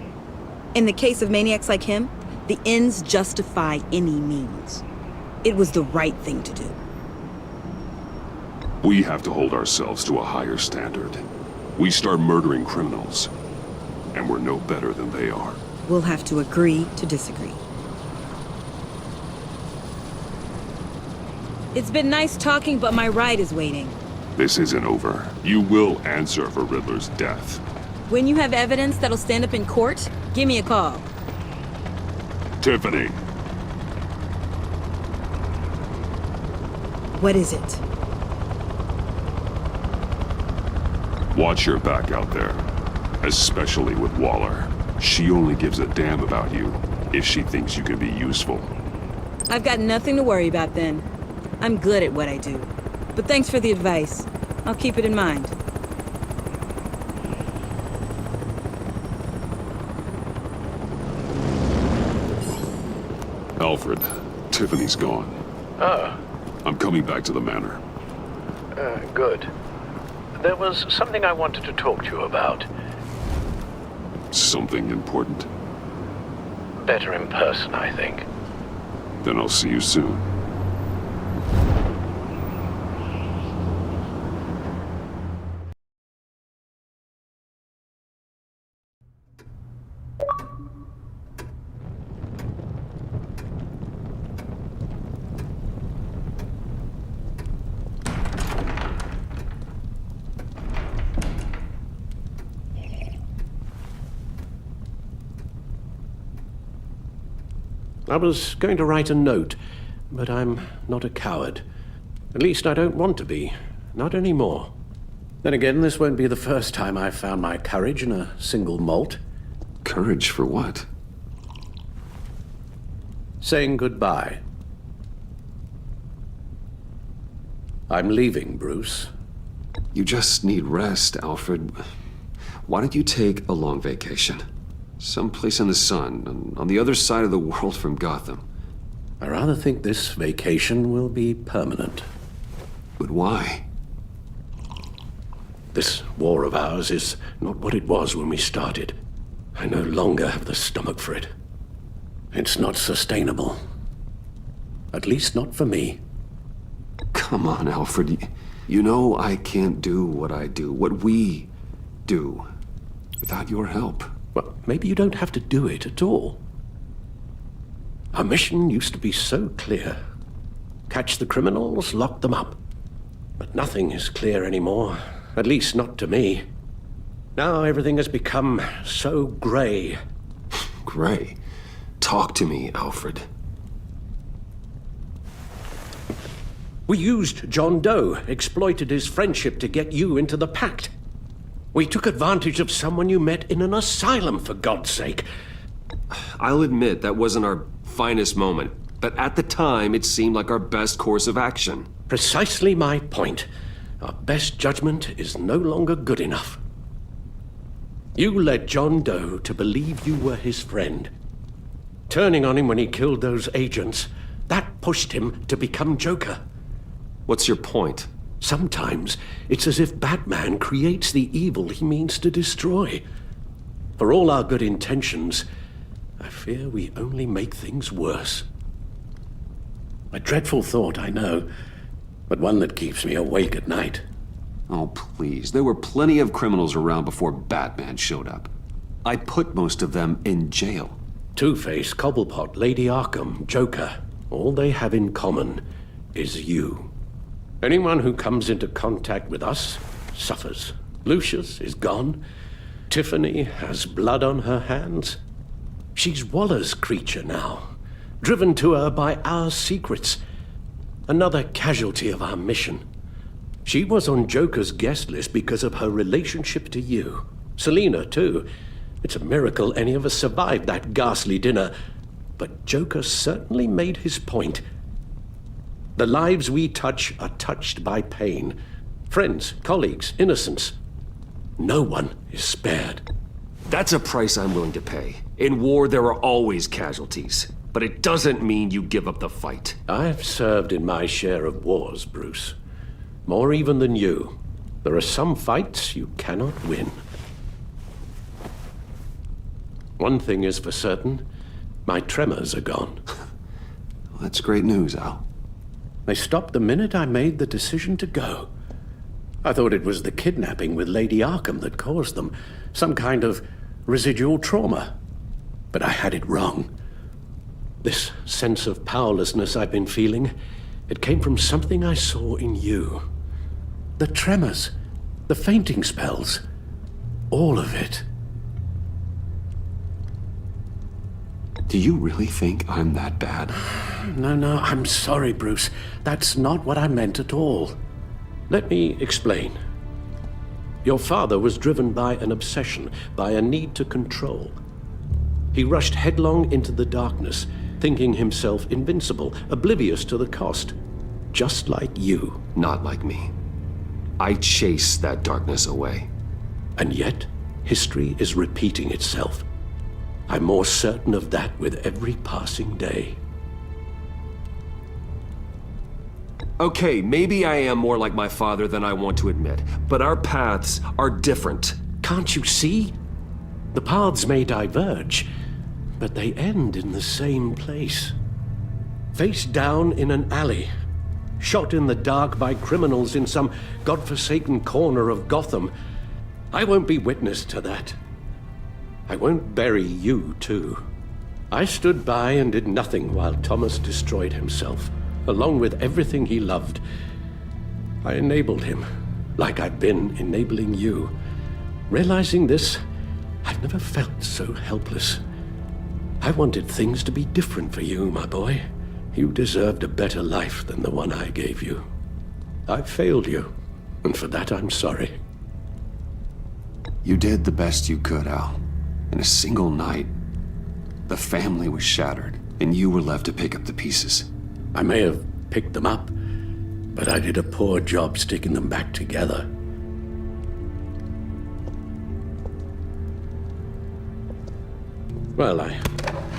In the case of maniacs like him, the ends justify any means. It was the right thing to do. We have to hold ourselves to a higher standard. We start murdering criminals, and we're no better than they are. We'll have to agree to disagree. It's been nice talking, but my ride is waiting. This isn't over. You will answer for Riddler's death. When you have evidence that'll stand up in court, give me a call. Tiffany. What is it? Watch your back out there. Especially with Waller. She only gives a damn about you if she thinks you can be useful. I've got nothing to worry about then. I'm good at what I do. But thanks for the advice. I'll keep it in mind. Alfred, Tiffany's gone. Ah. I'm coming back to the manor. Good. There was something I wanted to talk to you about. Something important? Better in person, I think. Then I'll see you soon. I was going to write a note, but I'm not a coward. At least I don't want to be. Not anymore. Then again, this won't be the first time I've found my courage in a single malt. Courage for what? Saying goodbye. I'm leaving, Bruce. You just need rest, Alfred. Why don't you take a long vacation? Someplace in the sun, on the other side of the world from Gotham. I rather think this vacation will be permanent. But why? This war of ours is not what it was when we started. I no longer have the stomach for it. It's not sustainable. At least not for me. Come on, Alfred. You know I can't do what I do, what we do, without your help. Well, maybe you don't have to do it at all. Our mission used to be so clear. Catch the criminals, lock them up. But nothing is clear anymore, at least not to me. Now everything has become so gray. Gray? Talk to me, Alfred. We used John Doe, exploited his friendship to get you into the pact. We took advantage of someone you met in an asylum, for God's sake. I'll admit that wasn't our finest moment, but at the time it seemed like our best course of action. Precisely my point. Our best judgment is no longer good enough. You led John Doe to believe you were his friend. Turning on him when he killed those agents, that pushed him to become Joker. What's your point? Sometimes it's as if Batman creates the evil he means to destroy. For all our good intentions, I fear we only make things worse. A dreadful thought, I know, but one that keeps me awake at night. Oh, please. There were plenty of criminals around before Batman showed up. I put most of them in jail. Two-Face, Cobblepot, Lady Arkham, Joker, all they have in common is you. Anyone who comes into contact with us suffers. Lucius is gone. Tiffany has blood on her hands. She's Waller's creature now, driven to her by our secrets. Another casualty of our mission. She was on Joker's guest list because of her relationship to you. Selina, too. It's a miracle any of us survived that ghastly dinner. But Joker certainly made his point. The lives we touch are touched by pain. Friends, colleagues, innocents. No one is spared. That's a price I'm willing to pay. In war, there are always casualties. But it doesn't mean you give up the fight. I've served in my share of wars, Bruce. More even than you. There are some fights you cannot win. One thing is for certain, my tremors are gone. That's great news, Al. They stopped the minute I made the decision to go. I thought it was the kidnapping with Lady Arkham that caused them. Some kind of residual trauma. But I had it wrong. This sense of powerlessness I've been feeling, it came from something I saw in you. The tremors, the fainting spells, all of it. Do you really think I'm that bad? No, I'm sorry, Bruce. That's not what I meant at all. Let me explain. Your father was driven by an obsession, by a need to control. He rushed headlong into the darkness, thinking himself invincible, oblivious to the cost. Just like you. Not like me. I chase that darkness away. And yet, history is repeating itself. I'm more certain of that with every passing day. Okay, maybe I am more like my father than I want to admit, but our paths are different. Can't you see? The paths may diverge, but they end in the same place. Face down in an alley, shot in the dark by criminals in some godforsaken corner of Gotham. I won't be witness to that. I won't bury you, too. I stood by and did nothing while Thomas destroyed himself, along with everything he loved. I enabled him, like I've been enabling you. Realizing this, I've never felt so helpless. I wanted things to be different for you, my boy. You deserved a better life than the one I gave you. I failed you, and for that I'm sorry. You did the best you could, Al. In a single night, the family was shattered, and you were left to pick up the pieces. I may have picked them up, but I did a poor job sticking them back together. Well, I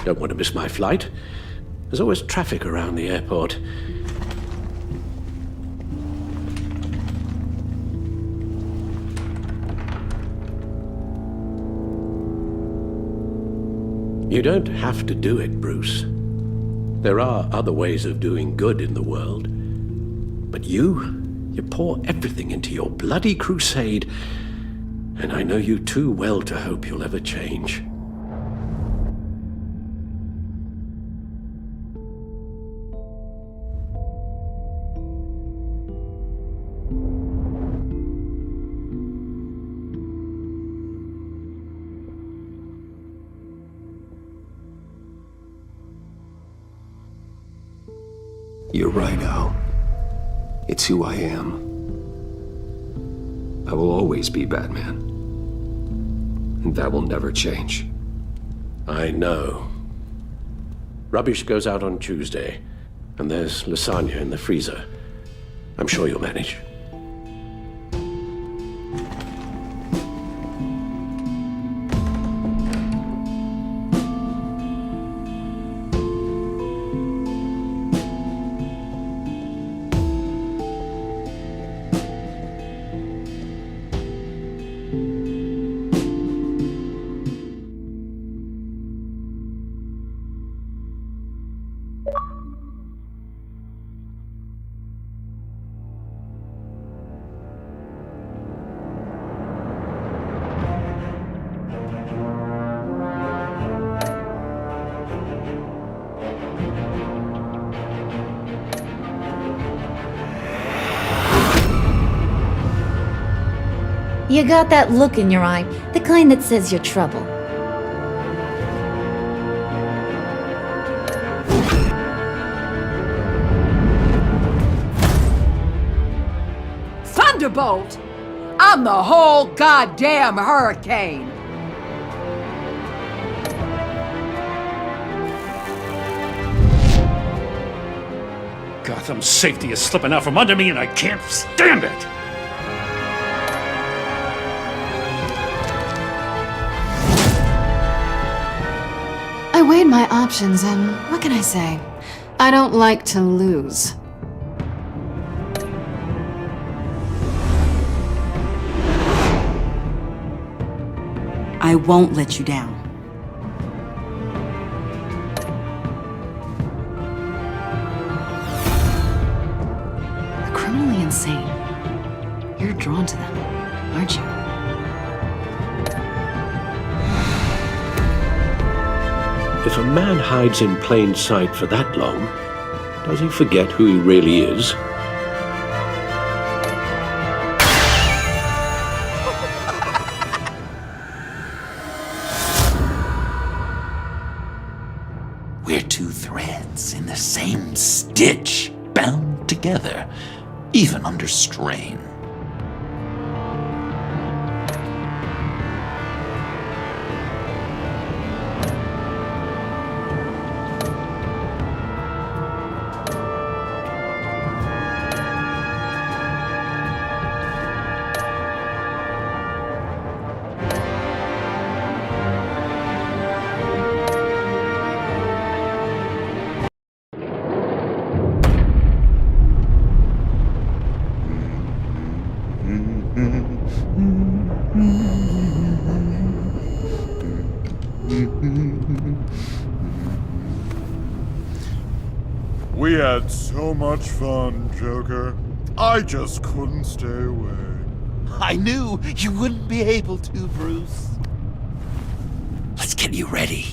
don't want to miss my flight. There's always traffic around the airport. You don't have to do it, Bruce. There are other ways of doing good in the world. But you pour everything into your bloody crusade, and I know you too well to hope you'll ever change. You're right, Al. It's who I am. I will always be Batman. And that will never change. I know. Rubbish goes out on Tuesday, and there's lasagna in the freezer. I'm sure you'll manage. You got that look in your eye, the kind that says you're trouble. Thunderbolt! I'm the whole goddamn hurricane! Gotham's safety is slipping out from under me and I can't stand it! I weighed my options, and what can I say? I don't like to lose. I won't let you down. The criminally insane. You're drawn to them, aren't you? If a man hides in plain sight for that long, does he forget who he really is? We're two threads in the same stitch, bound together, even under strain. We had so much fun, Joker. I just couldn't stay away. I knew you wouldn't be able to, Bruce. Let's get you ready.